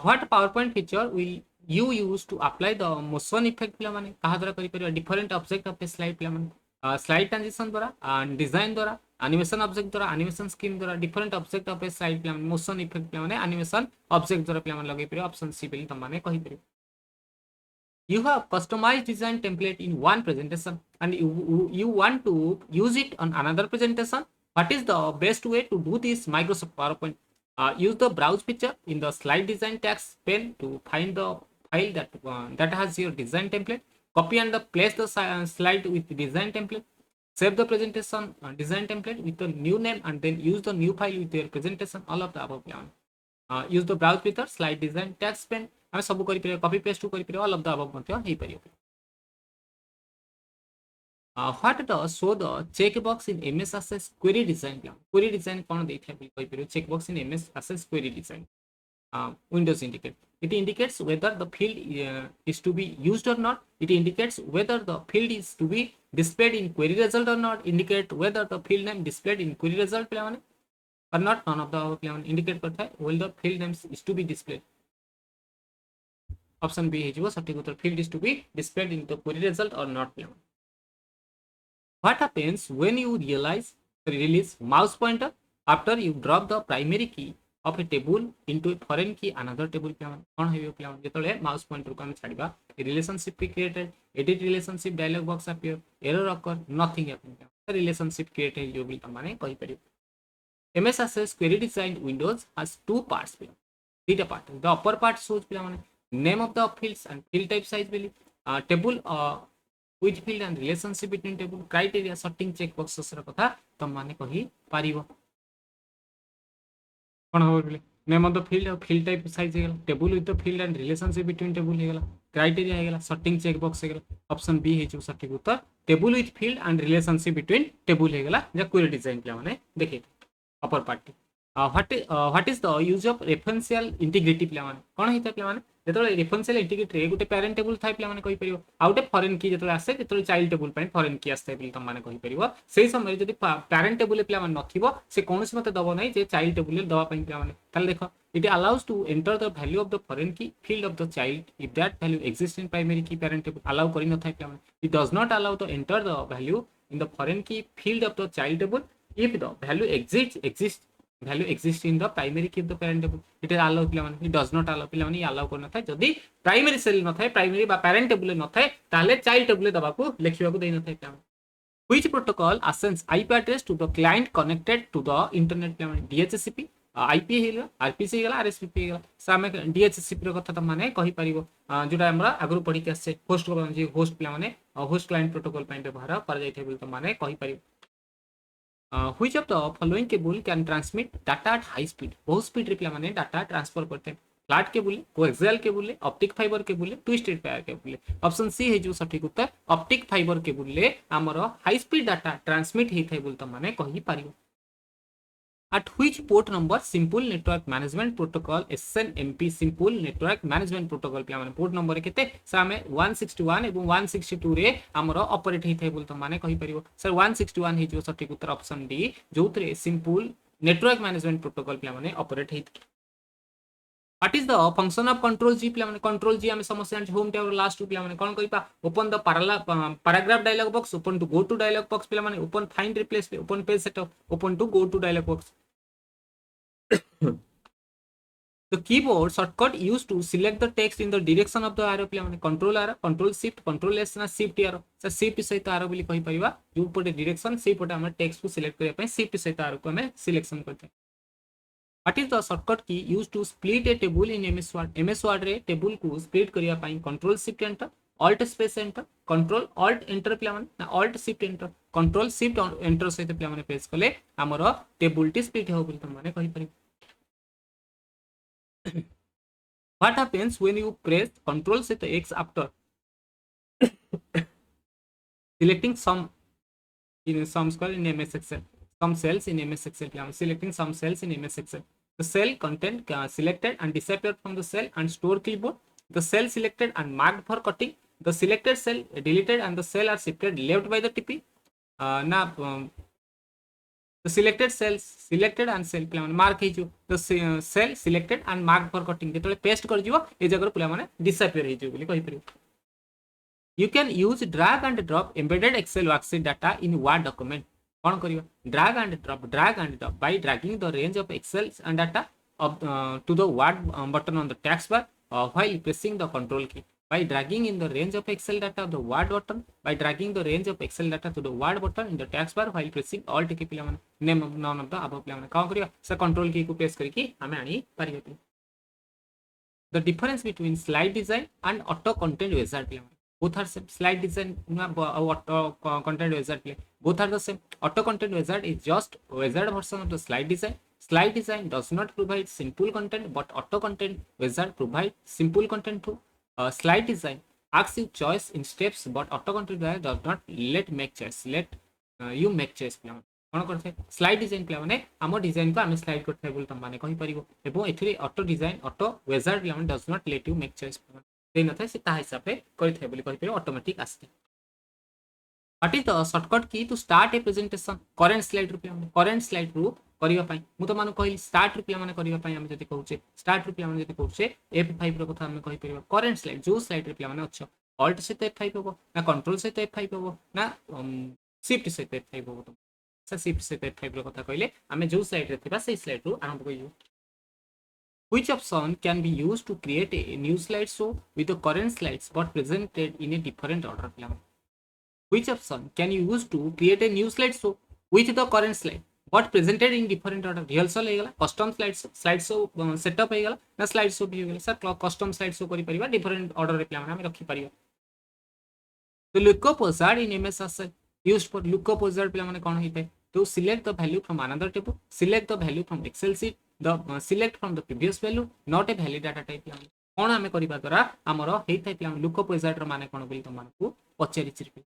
what PowerPoint feature will you use to apply the motion effect पिला माने कहा द्वारा करी परिबा different object of a slide पिला माने स्लाइड ट्रांजिशन द्वारा डिजाइन द्वारा एनिमेशन ऑब्जेक्ट द्वारा एनिमेशन स्कीम द्वारा different object of a slide पिला माने मोशन इफेक्ट पिला माने एनिमेशन ऑब्जेक्ट द्वारा पिला माने लगे परिबा ऑप्शन सी पिली त माने कहि परिबा you have customized design template in one presentation and you want to use it on another presentation what is the best way to do this Microsoft PowerPoint use the browse feature in the slide design text pane to find the file that has your design template copy and place the slide with the design template save the presentation design template with the new name and then use the new file with your presentation all of the above use the browse feature slide design text pane हम सब करि परियो copy paste करि परियो all of the above मथि हे परियो what the show the check box in MS Access query design कोन देथै कहि परियो check box in MS Access query design windows it indicates whether the field is to be used or not it indicates whether the field is to be displayed in query result or not indicate whether the field name displayed in query result पिला माने or not none of the above पिला माने indicate करता है will the field names is to be displayed option B हिजबो सटीक उत्तर field is to be displayed in the query result or not what happens when you release mouse pointer after you drop the primary key of a table into a foreign key another table कोन हेबो पिला जेतले mouse pointer को हम छाडीबा relationship be created edit relationship dialog box appear error occur nothing happen relationship create हेजो bill माने कहि परियो MS Access query design windows has two parts data part the upper part shows पिला माने name of the fields and field type size table which field and relationship between table criteria sorting check boxes ର କଥା ତମ ମାନେ କହି ପାରିବ कोन हो बोले नेम ऑफ द फील्ड और फील्ड टाइप साइज हे गेला table with the field and relationship between table हे गेला क्राइटेरिया हे गेला sorting check box हे गेला ऑप्शन बी हे जो सटीक उत्तर table with field and relationship between table हे गेला जे क्वेरी डिजाइन प्ले माने देखे upper part what is the use of referential integrity प्ले माने कोन हेता प्ले माने जेतले रेफरेंशियल इंटीग्रिटी रे गुटे पेरेंट टेबल थाइ प्ले माने कहि परिबो आउटे फॉरेन की जेतले आसे जेतले चाइल्ड टेबल पय फॉरेन की आसे प्ले तम माने कहि परिबो सेही समय जदि पेरेंट टेबल प्ले माने नथिबो से कोनोसी मते दबो नै जे चाइल्ड टेबल दबा पय प्ले माने ताले देखो it allows to enter the value of the foreign key field of the child if that value exists in primary key parent table allow kari na thai play माने it does not allow to enter the value in the foreign key field of the child table if the value exists in the primary key of the parent table it is allow play माने it does not allow play माने allow करना था जदी primary cell न थाए primary बा parent table न थाए ताले चाइल्ड टेबल दबा को लेखिबा को देई न थाए प्ले माने which protocol assigns IP address to the client connected to the internet play माने DHCP आईपी हेला आरपीसी हेला आरएसपीपी हेला सामे डीएचसीपी रो कथा त माने कहि परिबो जोटा हमरा आगु पढी के आसे होस्ट जे होस्ट प्ले माने होस्ट क्लाइंट प्रोटोकॉल पय व्यवहार कर जाय थे त माने कहि परिबो which of the following cable can transmit data at high speed बहुत स्पीड रे प्ले माने डाटा ट्रांसफर करते flat cable coaxial cable optic fiber cable twisted wire cable option C हे जो सटीक उत्तर ऑप्टिक फाइबर केबल ले हमरो हाई स्पीड डाटा ट्रांसमिट हे थे बोल त माने कहि परिबो at which port number simple network management protocol SNMP simple network management protocol पे माने port number केते सामे 161 एवं 162 रे हमरो ऑपरेट हे थे बोल त माने कहि परिबो सर 161 हे जो सटीक उत्तर ऑप्शन डी जोतरे simple network management protocol पे माने ऑपरेट हे What is the function of control G प्ले माने control G हमें समस्या होम टैब लास्ट प्ले माने कोन कहिपा open the paragraph dialog box open to go to dialog box प्ले माने open find replace open page setup open to go to dialog box the keyboard shortcut used to select the text in the direction of the arrow play माने control shift control s ना shift arrow से shift सहित arrow बोली कहि परिबा जो पटे direction से पटे हम text को select करिया पय shift सहित arrow को हमें selection करते What is the shortcut key used to split a table in MS Word? MS Word रे टेबल को स्प्लिट करिया पाई control shift enter alt space enter control alt enter प्ले माने ना alt shift enter control shift enter सहित प्ले माने प्रेस कले हमरो टेबल टी स्प्लिट हो बोली त माने कहि परिबो What happens when you press control set X after selecting some square in MS Excel some cells in MS Excel selecting some cells in MS Excel the cell content selected and disappeared from the cell and store clipboard the cell selected and marked for cutting the selected cell deleted and the cell are shifted left by the TP the selected cells selected and cell प्ले माने mark हे जो the cell selected and marked for cutting जेतले paste कर जिवो ए जगह play माने disappear हे जो बोली कहि परिबो you can use drag and drop embedded Excel worksheet data in Word document कौन करियो drag and drop by dragging the range of Excel and data of to the Word button on the text bar while pressing the control key by dragging in the range of Excel data of the Word button by dragging the range of Excel data to the Word button in the text bar while pressing alt key play माने name of none of the above play माने कौन करियो से control key को press करके हमें आनी परियो the difference between slide design and auto content wizard play माने both are same slide design auto content wizard play both are the same auto content wizard is just wizard version of the slide design does not provide simple content but auto content wizard provide simple content too slide design asks you choice in steps but auto content wizard does not make choice let you make choice प्ले कोन करथे slide design प्ले माने हम design को हम slide करथे बोल त माने कहि परिबो एबो एथिरे ऑटो डिजाइन ऑटो विजार्ड प्ले माने does not let you make choice दे न थाय से ता हिसाब पे करथे बोली कहि परिबो ऑटोमेटिक आस्ते what is the shortcut key to start a presentation current slide रुपया माने करेंट स्लाइड रु करिया पई मु त माने कहि स्टार्ट रुपया माने करिया पई हम जति कहउचे स्टार्ट रुपया माने जति कहउचे F5 रो कथा हम कहि परिबो करेंट स्लाइड जो स्लाइड रुपया माने अच्छा ऑल्ट से F5 होबो ना कंट्रोल से F5 होबो ना शिफ्ट से F5 होबो तो शिफ्ट से F5 रो कथा कहले हमें जो स्लाइड रे थिबा से स्लाइड रु आरंभ करियो Which option can be used to create a new slide show with the current slides but presented in a different order plan? Which option can you use to create a new slide show with the current slide but presented in different order? Rehearsal हेगला custom slide show setup हेगला ना slide show भी हेगला sir custom slide show करि परिबा different order रे plan हम रखि परिबा तो lookup wizard in MS Access used for lookup wizard पे माने कौन होता है to select the value from another table, select the value from Excel sheet, the select from the previous value, not a valid data type कौन आमे करिबा द्वारा हमर हेइ थाइ lookup wizard रो माने कोन बोली तुम मानकू पचेरि चिरपि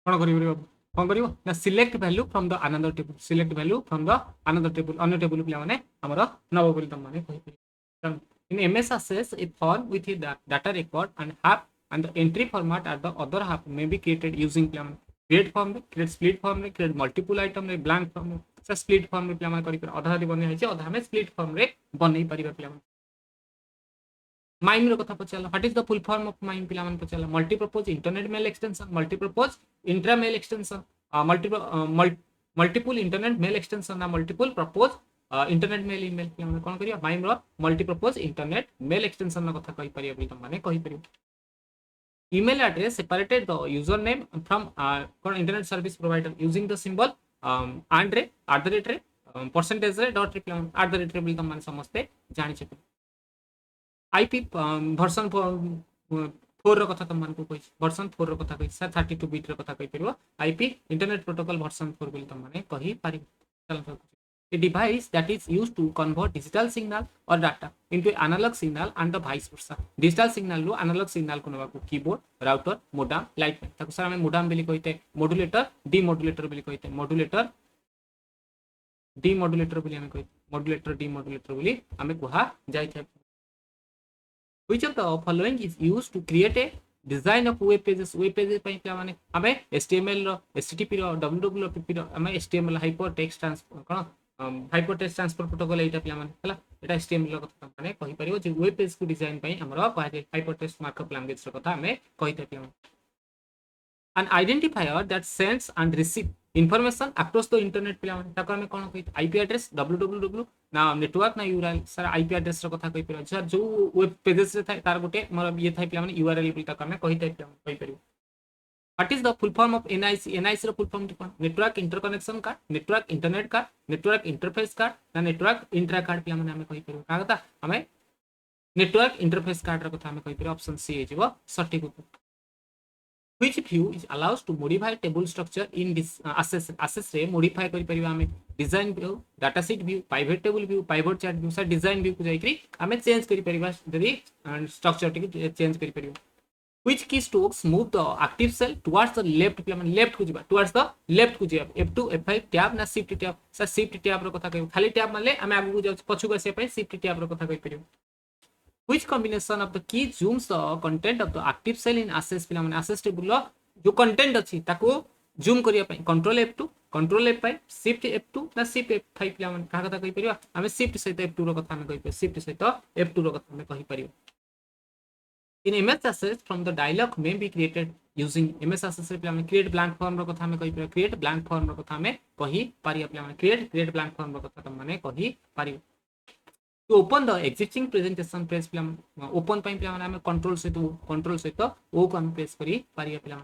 कौन करिबो कौन करिबो ना select value from the another table, select value from the another table, अन्य टेबल पे माने हमर नबो बोली तुम माने कहि परिबो in MS Access a form with a data record and half and the entry format at the other half may be created using create form create split form create multiple item blank form से split form पे हम करि अधा आदि बने है अधा हमें split form रे बनै परिबा पे माइम रो कथा पचाला what is the full form of MIME पिला मन पचाला multipurpose internet mail extension, multipurpose intra mail extension, multiple internet mail extension ना multiple propose internet mail email पिला मन कोन करिया माइम रो मल्टीपर्पज इंटरनेट मेल एक्सटेंशन ना कथा कहि परिया बिल माने कहि परियो email address separated the username from internet service provider using the symbol and रे @ रे percentage रे dot रे @ रे बिल माने समस्ते जानि छै आईपी वर्जन 4 रो कथा तुम मानकू कहि वर्जन 4 रो कथा कहि 32 बिट रो कथा कहि परिबो आईपी इंटरनेट प्रोटोकॉल वर्जन 4 बिल तुम माने कहि पारि चल a device that is used to convert digital signal or data into analog signal and the vice versa digital signal row analog signal को नबा को कीबोर्ड राउटर मोडेम लाइट ताको सर हमें मोडेम बिली कहिते मॉड्यूलेटर डीमॉड्यूलेटर बिली कहिते modulator demodulator बिली हमें कहिते modulator demodulator बिली हमें कहा जाय छै which of the following is used to create a design of web pages पे माने हमें HTML रो HTTP रो WWP रो हमें HTML hypertext transfer कोन hypertext transfer protocol एटा पे माने हला एटा HTML रो कथा माने कहि परिबो जे वेब पेज को डिजाइन पई हमरो कहै hypertext markup language रो कथा हमें कहिते पे an identifier that sends and receive information across the internet पे माने ताको हमें कोन कहि IP address www ना नेटवर्क ना यूआरएल सर आईपी एड्रेस रो कथा कहि परियो सर जो वेब पेजेस रे थाय तार गोटे मोर ये थाय पिला माने यूआरएल बिल तक हमें कहि थाय कहि परियो what is the full form of NIC रो फुल फॉर्म कोन network interconnection card network internet card network interface card ना नेटवर्क इंट्रा कार्ड पिला माने हमें कहि परियो का कथा हमें नेटवर्क इंटरफेस कार्ड रो कथा हमें कहि परियो ऑप्शन सी हेजिवो सटीक उत्तर which view is allows to modify table structure in this access रे modify करि परिबा हमें design view data sheet view pivot table view pivot chart view sir design view को जाई करी हमें चेंज करि परिबा यदि स्ट्रक्चर टिक चेंज करि परिबा which keystrokes move the active cell towards the left पे हम लेफ्ट को जिबा towards the left को जिबा F2 F5 टैब ना shift tab sir shift tab रो कथा कहू खाली टैब मानले हमें आगु जाउ पछु गसे पे शिफ्ट टैब रो कथा कहि परिबो which combination of the key zooms the content of the active cell in access पिला माने access table जो कंटेंट अछि ताको जूम करिया पई control F2 control F5 shift F2 ना शिफ्ट F5 पिला माने का कथा कहि परिबा हमें शिफ्ट सहित F2 रो कथा हमें कहि परिबा शिफ्ट सहित F2 रो कथा हमें कहि परिबा in MS Access from the dialog may be created using MS Access पिला माने create blank form रो कथा हमें कहि परिबा create blank form रो कथा हमें कहि परिबा पिला माने create blank form रो कथा माने कहि परिबा to open the existing presentation page पिला open पई पिला माने हमें कंट्रोल सहित ओ को हम प्रेस करी परिया पिला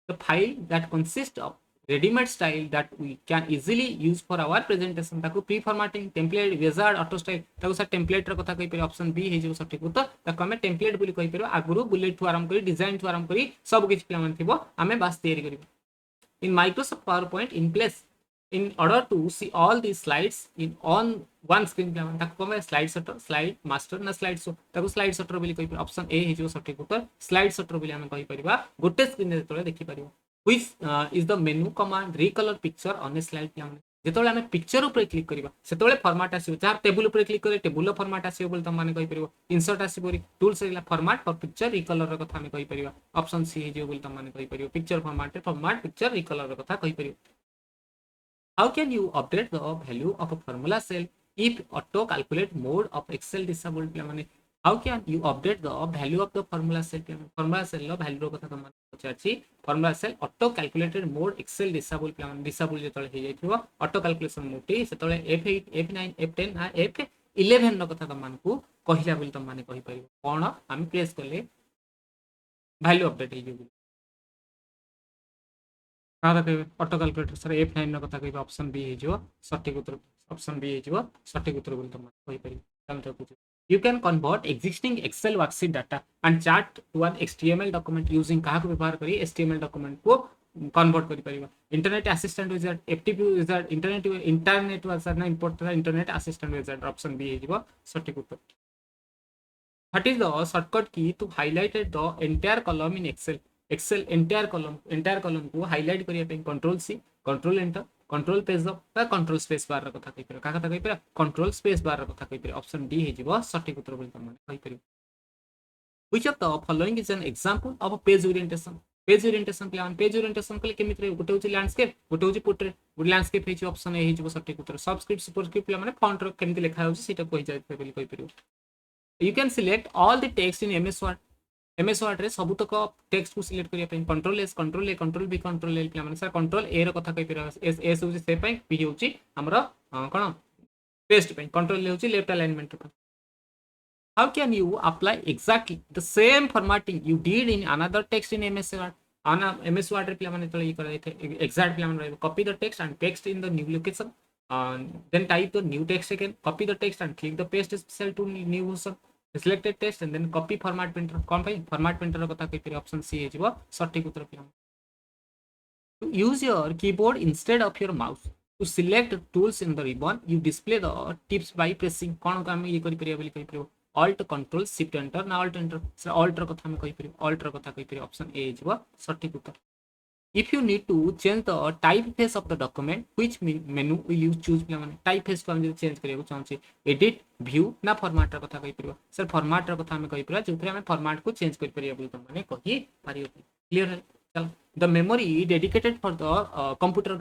the file that consists of ready-made style that we can easily use for our presentation ताको pre-formatting template wizard auto style ताको सर template रो कथा कहि पर ऑप्शन बी हे जो सटीक उत्तर ताको हमें template बोली कहि पर आगुरु बुलेट टू आराम करी डिजाइन टू आराम करी सब किछ पिला मन थिबो हमें बस तैयारी करिबो in Microsoft PowerPoint in place in order to see all these slides in on one screen पिला मन ताको हमें slide sorter slide master ना slide show ताको slide sorter बोली कहि पर ऑप्शन ए हे जो सटीक उत्तर slide sorter बोली हमें कहि परिबा गोटे स्क्रीन रे तळे देखि परिबो which is the menu command recolor picture on a slide पिला मन जेतोले हमें पिक्चर ऊपर क्लिक करिबा सेतोले फॉर्मेट आसीबो जार टेबल ऊपर क्लिक करे टेबल रो फॉर्मेट आसीबो बोल त माने कहि परिबो इंसर्ट आसीबो टूल से फॉर्मेट और पिक्चर रिकलर रो कथा हमें कहि परिबा ऑप्शन सी हे जो बोल त माने कहि परिबो पिक्चर फॉर्मेट पिक्चर रिकलर रो कथा कहि परिबो how can you update the value of a formula cell if auto calculate mode of excel disabled पिला माने how can you update the value of the formula cell low value रो कथा त माने पचाछि formula cell auto calculated mode excel disable पिला माने disable जेतले हे जाइथिबो auto calculation mode टी सेतले F8 F9 F10 आ F11 रो कथा त मानकू कहिला बोल त माने कहि परिबो कोन हम प्रेस करले value update हे जो कथा कहबे ऑटो कैलकुलेटर सर F9 रो कथा कहबे ऑप्शन बी हे जो सटीक उत्तर ऑप्शन बी हे जो सटीक उत्तर बोल त कहि परिबो हम तो पूछ You can convert existing Excel worksheet data and chart to an HTML document using कहाँ को व्यवहार करी HTML document को कन्वर्ट करी परिबा internet assistant wizard FTP wizard internet wizard ना import internet assistant wizard option B हेजिबो सटीक उत्तर. What is the shortcut key to highlight the entire column in Excel? Excel entire column को highlight करिया पे Control C, Control Enter, Control Page up बा Control Space bar रा कथा कहि पर का कथा कहि पर Control Space bar रा कथा कहि पर ऑप्शन डी हे जिवो सटीक उत्तर बोल तमने कहि पर. Which of the following is an example of a page orientation? Page orientation plan page orientation कले केमिति गोटे होची लैंडस्केप गोटे होची पोर्ट्रेट गोटे लैंडस्केप हेची ऑप्शन ए हेजिवो सटीक उत्तर. सबस्क्रिप्ट सुपरस्क्रिप्ट माने फॉन्ट रो केमिति लिखा होची सेटा कहि जाय बोली कहि परियो. You can select all the text in MS Word. MS Word रे सब तक टेक्स्ट को सिलेक्ट करिया पे control S control A control B control L प्ला माने सर कंट्रोल ए रो कथा कहि पर एस एस होची से पई पी होची हमरो कोन पेस्ट पे कंट्रोल ए होची लेफ्ट अलाइनमेंट पे. How can you apply exactly the same formatting you did in another text in MS Word? MS Word रे प्ला माने तळे करा थे एग्जैक्ट प्ला माने copy the text and paste in the new location. Then type the new text again, copy the text and click the paste cell to new option. Selected text and then copy format printer कौन भाई format printer कथा कहि पर option C हेजिवो सटीक उत्तर पिया. To use your keyboard instead of your mouse to select tools in the ribbon you display the tips by pressing कौन काम ये करि परिया बोली कहि परियो alt control shift enter ना alt enter सर alt रो कथा हम कहि परियो alt रो कथा कहि परियो ऑप्शन ए हेजिवो सटीक उत्तर. If you need to change the typeface of the document, which menu will you choose? Typeface को हम जो change करियो चाहूँ edit view ना format रा कथा कहि परियो सर format रा कथा हम कहि परियो जो हम format को change करि परियो बोली त माने कहि परियो. क्लियर है चलो. The memory dedicated for the computer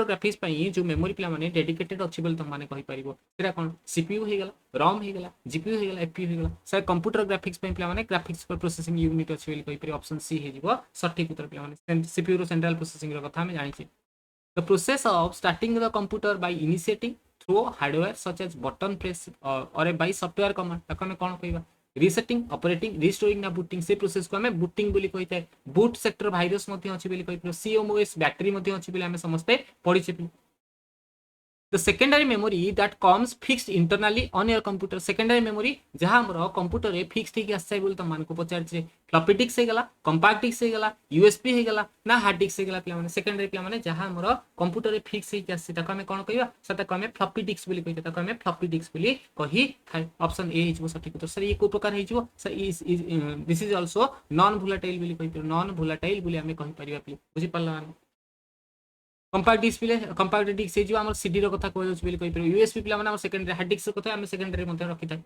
graphics पई जो memory प्ला माने dedicated अछि बोली त माने कहि परियो सेरा कोन CPU हे गेला ROM हे गेला GPU हे गेला FPU हे गेला सर computer graphics पई प्ला माने graphics for processing unit अछि बोली कहि परियो ऑप्शन सी हे जिवो सटीक उत्तर प्ला माने CPU रो central processing रो कथा हम जानि छी. The process of starting the computer by initiating through hardware such as button press or by software command ताको हम कोन कहिबा रीसेटिंग ऑपरेटिंग रिस्टोरिंग ना बूटिंग से प्रोसेस को हमें बूटिंग बोली कहि थाए. बूट सेक्टर वायरस मध्ये अछि बोली कहि पर CMOS बैटरी मध्ये अछि बोली हमें समझते पढि छी. The secondary memory that comes fixed internally on your computer secondary memory जहां हमरो कंप्यूटर रे फिक्स ठीक आछै बोल त मान को पचार छै फ्लॉपी डिस्क हे गेला कंपैक्ट डिस्क हे गेला USB हे गेला ना हार्ड डिस्क हे गेला प्ला माने सेकेंडरी प्ला माने जहां हमरो कंप्यूटर रे फिक्स हे आछै ताको हम कोन कहिबा सता को हम फ्लॉपी डिस्क बोली कहि ताको हम फ्लॉपी डिस्क बोली कहि थाए. ऑप्शन ए हिजबो सटीक उत्तर. सर ये को प्रकार हिजबो sir this is also non volatile बोली कहि नॉन वोलेटाइल बोली हम कहि परिबा बुझि पल्ला. कंपैक्ट डिस्क से जो हमर सीडी रो कथा कहै छै बोली कहि USB प्ला माने हमर सेकेंडरी हार्ड डिस्क कथा हम सेकेंडरी मध्ये रखि थाए.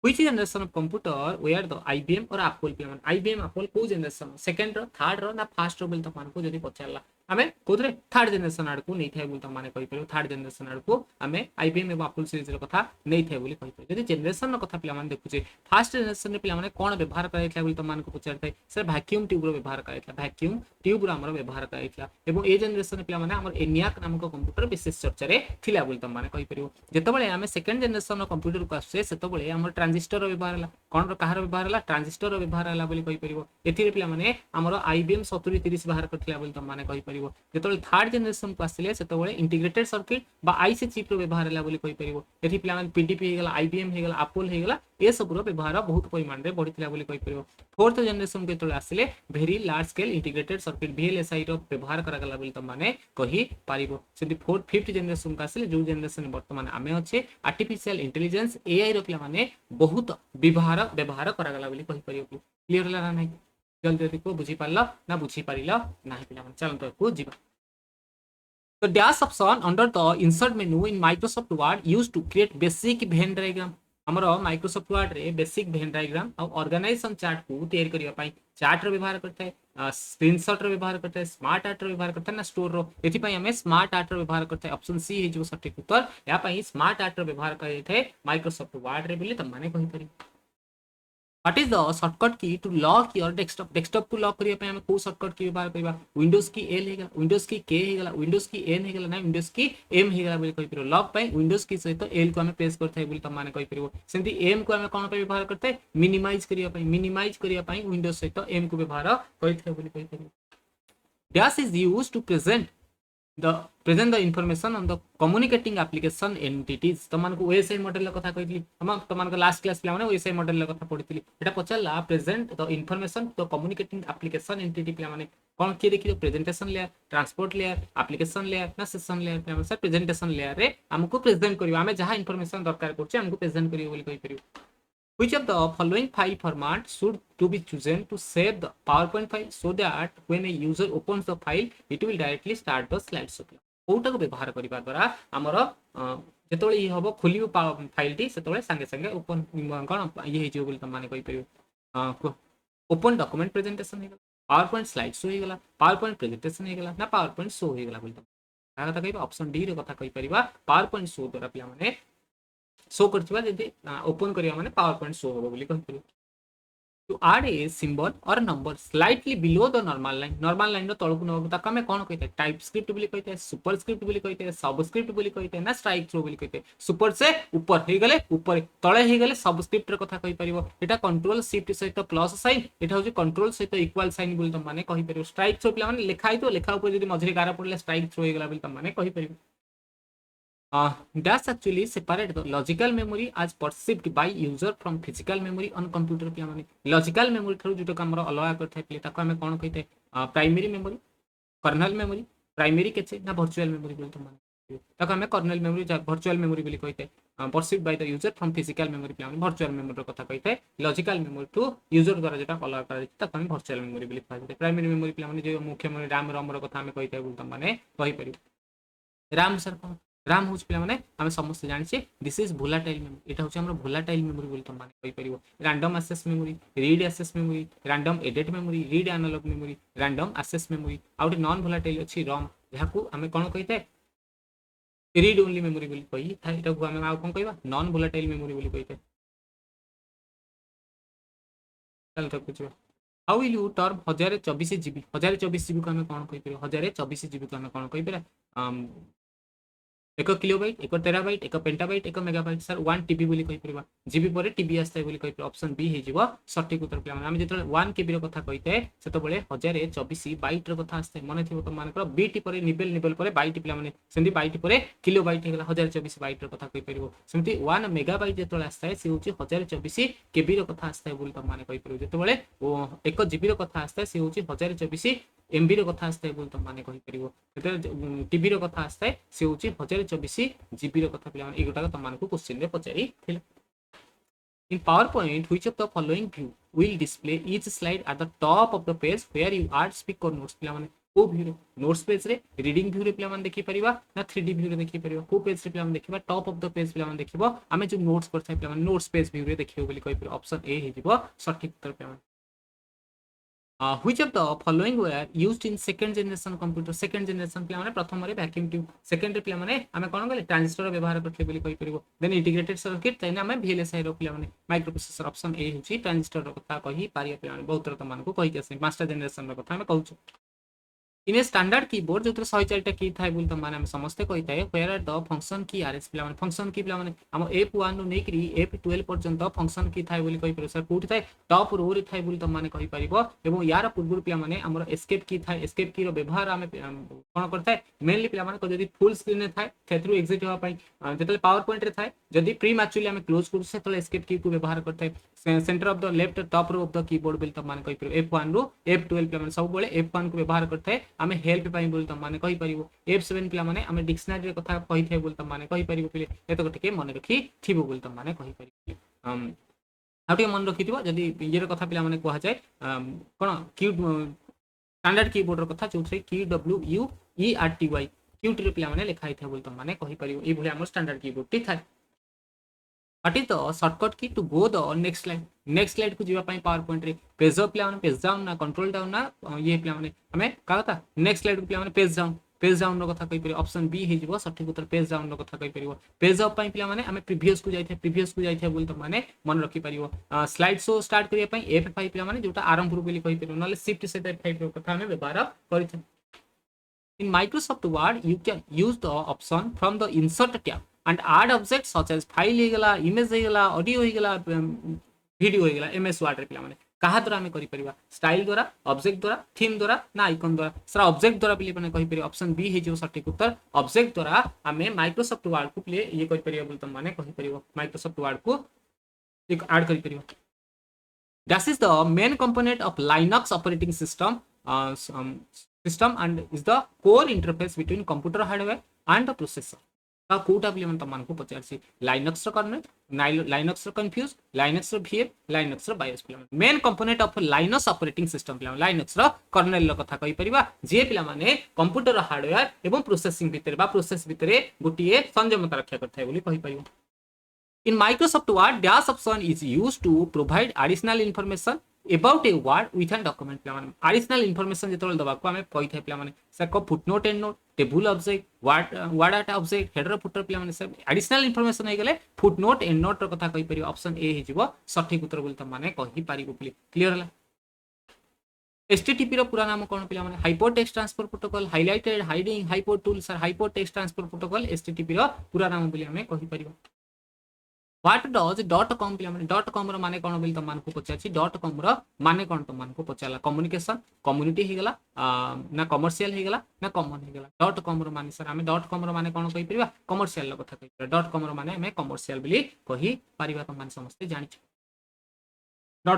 Which generation of computer where the IBM or Apple प्ला माने IBM Apple को जनरेशन सेकंड रो थर्ड रो ना फर्स्ट रो बोल त मान को जदी पचारला हमें कोदरे थर्ड जनरेशन आड़ को नै थाए बोल त माने कहि परियो थर्ड जनरेशन आड़ को हमें IBM एवं Apple सीरीज रो कथा नै थाए बोली कहि परियो. जदी जनरेशन रो कथा प्ला माने देखु छै फर्स्ट जनरेशन रे प्ला माने कोन व्यवहार करैतला बोल त मान को पचार थाए सर वैक्यूम ट्यूब रो व्यवहार करैतला वैक्यूम ट्यूब रो हमर व्यवहार करैतला एवं ए जनरेशन प्ला माने हमर ENIAC नामक कंप्यूटर विशेष चर्चा रे थिला बोल त माने कहि परियो. जेतबेले हमें सेकंड जनरेशन रो कंप्यूटर को आसे सेतबेले हमर ट्रांजिस्टर रो व्यवहार हला कोन रो कहार व्यवहार हला ट्रांजिस्टर रो व्यवहार हला बोली कहि परियो. एथि रे प्ला माने हमर IBM 7030 व्यवहार करथिला बोल त माने कहि परियो. जेतबेले थर्ड जनरेशन को आसिले सेतबेले इंटीग्रेटेड सर्किट बा आईसी चिप रो व्यवहार हला बोली कहि परियो. एथि प्ला माने PDP हे गेला IBM हे गेला Apple हे गेला ए सब रो व्यवहार बहुत परिमाण रे बढ़िथिला बोली कहि परियो. फोर्थ जनरेशन के तळे आसिले very large scale integrated circuit VLSI रो व्यवहार करा गला बोली त माने कहि परियो. सेति फोर्थ फिफ्थ जनरेशन का आसिले जो जनरेशन वर्तमान आमे अछि आर्टिफिशियल इंटेलिजेंस AI रो प्ला माने बहुत व्यवहार करा गला बोली कहि परियो. क्लियर हला ना नाही जल्दी जल्दी को बुझी पारला ना बुझी पारिला नाही पिला माने चलन तो को जीवा. The dash option under the insert menu in Microsoft Word used to create basic Venn diagram. हमरो Microsoft Word रे बेसिक Venn diagram और ऑर्गेनाइजेशन चार्ट को तैयार करिया पई चार्ट रो व्यवहार करता है स्क्रीनशॉट रो व्यवहार करता है स्मार्ट आर्ट रो व्यवहार करता है ना स्टोर रो एथि पई हमें स्मार्ट आर्ट रो व्यवहार करता है. ऑप्शन सी हे जो सटीक उत्तर या पई स्मार्ट आर्ट रो व्यवहार करय थे Microsoft Word रे बोली त माने कहि परि. What is the shortcut key to lock your desktop? Desktop को लॉक करिया पे हमें को शॉर्टकट की व्यवहार करबा विंडोज की L हे गेला विंडोज की K हे गेला विंडोज की N हे गेला ना विंडोज की M हे गेला बोली कहि परियो. लॉक पे विंडोज की सहित L को हमें प्रेस करथै बोली त माने कहि परियो. सेंती M को हमें कोन पे व्यवहार करथै मिनिमाइज करिया पे विंडोज सहित M को व्यवहार करथै बोली कहि परियो. Dash is used to present the present the information on the communicating application entities तुमको ओएसआई मॉडल कथा कही हम तुमको लास्ट क्लास पे ओएसआई मॉडल कथा पढ़ी एटा पचारा present the information the communicating application entity पे कौन किए देखिए presentation layer transport layer application layer ना session layer sir presentation layer रे हमको प्रेजेंट करियो हमें जहां इनफॉरमेशन दरकार करछे हमको प्रेजेंट करियो बोली कहि परियो which of the following file format should to be chosen to save the PowerPoint file so that when a user opens the file it will directly start the slideshow Kota को व्यवहार करिबा द्वारा हमर जेतोळे इ हबो खोलियो फाइल टी सेतोळे संगे संगे ओपन कोन ये हे जो बोली त माने कहि परियो ओपन डॉक्यूमेंट प्रेजेंटेशन हे पावर पॉइंट स्लाइड शो हो पावर पॉइंट प्रेजेंटेशन हो ना पावर पॉइंट शो हो बोलता कथा कह ऑप्शन डी रे कथा कहि परिबा पावर पॉइंट शो द्वारा पिला माने शो करथिबा जदि ओपन करिया माने पावर पॉइंट शो हो बोली कहि परियो to add a symbol or number slightly below the normal line रो तळकु नबो ताका में कोन कहिते टाइप स्क्रिप्ट बोली कहिते सुपर स्क्रिप्ट बोली कहिते सब स्क्रिप्ट बोली कहिते ना स्ट्राइक थ्रो बोली कहिते सुपर से ऊपर हे गले ऊपर तळे हे गले सब स्क्रिप्ट रे कथा कहि परिबो एटा कंट्रोल शिफ्ट सहित प्लस साइन एटा होची कंट्रोल सहित इक्वल साइन बोली त माने कहि परिबो स्ट्राइक थ्रो पिला माने लिखा हितो लेखा ऊपर जदी मझरी गारा पडले स्ट्राइक थ्रो हे गला बोली त माने कहि परिबो Dash actually separate the logical memory as perceived by user from physical memory on computer पे हमारे logical memory थ्रू जो काम अलग करते हैं ताको हमें कौन कहते हैं primary memory kernel memory primary cache ना वर्चुअल मेमोरी बोलते हैं ताको हमें कर्नल मेमोरी वर्चुअल मेमोरी बोली कहते हैं perceived by the user from physical memory पे हमें वर्चुअल मेमोरी कथा कहते हैं लॉजिकल मेमोरी टू यूजर द्वारा जेटा अलग करा जाता ताको हमें वर्चुअल मेमोरी बोली कहते हैं प्राइमरी मेमोरी पे हमें जो मुख्य मेमोरी रैम रोम रो कथा हमें कहते हैं बोलते माने कहि परियो रैम सर कौन RAM होच पिला माने हमें समस्त जानिछे दिस इज वोलाटाइल मेमोरी एटा होचे हमर वोलाटाइल मेमोरी बोलतो माने कहि परिबो random access memory read access memory random edit memory read analog memory random access memory out non volatile अछि रोम जहाकू हमें कोन कहिते रीड ओनली मेमोरी बोली कहि था एटा को हमें आ कोन कहबा नॉन वोलाटाइल मेमोरी बोली कहिते चल तो कुछ how will you term 1024 GB 1024 GB को हमें कोन कहि परिबो 1024 जीबी को हमें कोन कहि परिबा एक किलोबाइट एक टेराबाइट एक पेंटाबाइट एक मेगाबाइट सर 1 टीबी बोली कहि परबा जीबी पर टीबी आस्ता बोली कहि ऑप्शन बी हे जिवो सटीक उत्तर पिला हम जेतले 1 केबी रो कथा कहिते सेतो बळे 1024 बाइट रो कथा आस्ते मने थिबो त मानकर बीटी पर निबल पर बाइट पिला माने सेंदी बाइट पर किलोबाइट हेगला 1024 बाइट रो कथा कहि परबो सेमती 1 मेगाबाइट जेतले आस्ता से होची 1024 केबी रो कथा आस्ता बोली त माने कहि परबो जेतो बळे 1 जीबी रो कथा आस्ता से होची 1024 एमबी रो कथा आस्ता बोली त माने कहि परबो जेते टीबी रो कथा आस्ता से होची 1024 जीबी रो कथा पिला माने एगोटा तमानकु क्वेश्चन रे पचारी थिला in PowerPoint which of the following view will display each slide at the top of the page where you add speak or notes पिला माने को व्यू रे नोट्स पेज रे रीडिंग व्यू रे पिला माने देखि परिबा ना 3D व्यू रे देखि परिबा को पेज रे पिला माने देखिबा टॉप ऑफ द पेज पिला माने देखिबो हमें जो नोट्स करथाय पिला माने नोट्स पेज व्यू रे देखिबो बोली कहि ऑप्शन ए हे जिवो सटीक उत्तर पिला माने which of the following were used in second generation computer second generation पिला माने प्रथम रे वैक्यूम ट्यूब सेकंड रे पिला माने हमें कोन गले ट्रांजिस्टर व्यवहार करथले बोली कहि परिबो देन इंटीग्रेटेड सर्किट तैने हमें VLSI रो पिला माने माइक्रोप्रोसेसर ऑप्शन ए होची ट्रांजिस्टर रो कथा कहि पारिया पिला माने बहुत तरह मानको कहि के मास्टर जनरेशन रो कथा हमें कहू इन ए स्टैंडर्ड कीबोर्ड जो 104 टा की थाय बोल त माने हम समझते कहि थाय वेयर आर द फंक्शन की आरएस पिला माने फंक्शन की पिला माने हम F1 नु नेकरी F12 पर्यंत फंक्शन की थाय बोली कहि पर सर कोठी थाय टॉप रो रे थाय बोल त माने कहि परिबो एवं यार पूर्व पिला माने हमर एस्केप की थाय एस्केप की रो व्यवहार हमें कोन करथाय मेनली पिला माने को जदी फुल स्क्रीन रे थाय थेथरु एग्जिट होवा पई जेतले पावर पॉइंट रे थाय जदी प्रीमैचुअली हमें क्लोज करू से तले एस्केप की को व्यवहार करथाय center of the left top row of the keyboard बोल त माने कहि पर F1 रो F12 पिला माने सब बेले F1 को व्यवहार करथाय हमें हेल्प पाई बोल त माने कहि परिबो F7 पिला माने हमें डिक्शनरी रे कथा कहि थे बोल त माने कहि परिबो पिले एतो टिके मन रखी थिबो बोल त माने कहि परिबो आउटे मन रखि दिबो जदी ये रे कथा पिला माने कोहा जाय कोन की स्टैंडर्ड कीबोर्ड रो कथा जोथरे QWERTY क्यूटी रे पिला माने लिखाइ थे बोल त माने कहि परिबो ए भले हमर स्टैंडर्ड कीबोर्ड टी थाय What is the shortcut key to go the next slide? Next slide को जीवा पाई पावर पॉइंट रे पेज अप पिला माने पेज डाउन ना कंट्रोल डाउन ना ये पिला माने हमें का कथा नेक्स्ट स्लाइड को पिला माने पेज डाउन रो कथा कहि परिबो ऑप्शन बी हे जिवो सठिक उत्तर पेज डाउन रो कथा कहि परिबो पेज अप पाई पिला माने हमें प्रीवियस को जाई थे बोल त माने मन रखि परिबो स्लाइड शो स्टार्ट करिया पाई F5 पिला माने जोटा आरंभ रो बोली कहि परिबो नले शिफ्ट से F5 रो कथा हमें व्यवहार करि थे In Microsoft Word you can use the option from the insert tab and add objects such as file हेगला इमेज हेगला ऑडियो हेगला वीडियो हेगला MS Word रे पिला माने कहा द्वारा आम कर स्टाइल द्वारा ऑब्जेक्ट द्वारा थीम द्वारा ना आइकन द्वारा सर ऑब्जेक्ट द्वारा भी मैंने कहि परिबा ऑप्शन बी हे सठिक उत्तर ऑब्जेक्ट द्वारा आम माइक्रोसॉफ्ट वर्ड को प्ले ये कर परिबा बोल तुम माने कहि परिबो माइक्रोसॉफ्ट वर्ड को ऐड कर परिबा that is the main component of Linux operating system system and is the core interface between computer hardware and the processor Kota भी मैं तुमको पचार Linux kernel Linux confuse Linux VM Linux BIOS main component of Linux operating system Linux kernel कथा कहि परिबा जे पिला माने computer hardware एवं processing भितर बा प्रोसेस भितर गोटिए संयमता रक्षा करथाय बोली कहि परिबा In Microsoft Word, dash option is used to provide additional information about a word within document. Additional information जेतोल दबा को हमें कहि थाय पिला माने सर को footnote and note table object word data object header footer पिला माने सब एडिशनल इंफॉर्मेशन हे गेले फुटनोट एंड नोट र कथा कहि परियो ऑप्शन ए हे जिवो सठिक उत्तर बोलता माने कहि परिबो क्लियर हला HTTP रो पूरा नाम कोन पिला माने hyper text transfer protocol highlighted hiding hyper tool sir hyper text transfer protocol HTTP रो पूरा नाम बोली हमें कहि परिबो What does .com .com रो माने कोन बोली तमान को पचाछि .com रो माने कोन तमान को पचाला कम्युनिकेशन कम्युनिटी हे गेला ना कमर्शियल हे गेला ना कॉमन हे गेला .com रो माने सर हमें .com रो माने कोन कहि परिबा कमर्शियल रो कथा कहि परिबा .com रो माने हमें कमर्शियल बोली कहि परिबा तमान समस्त जानि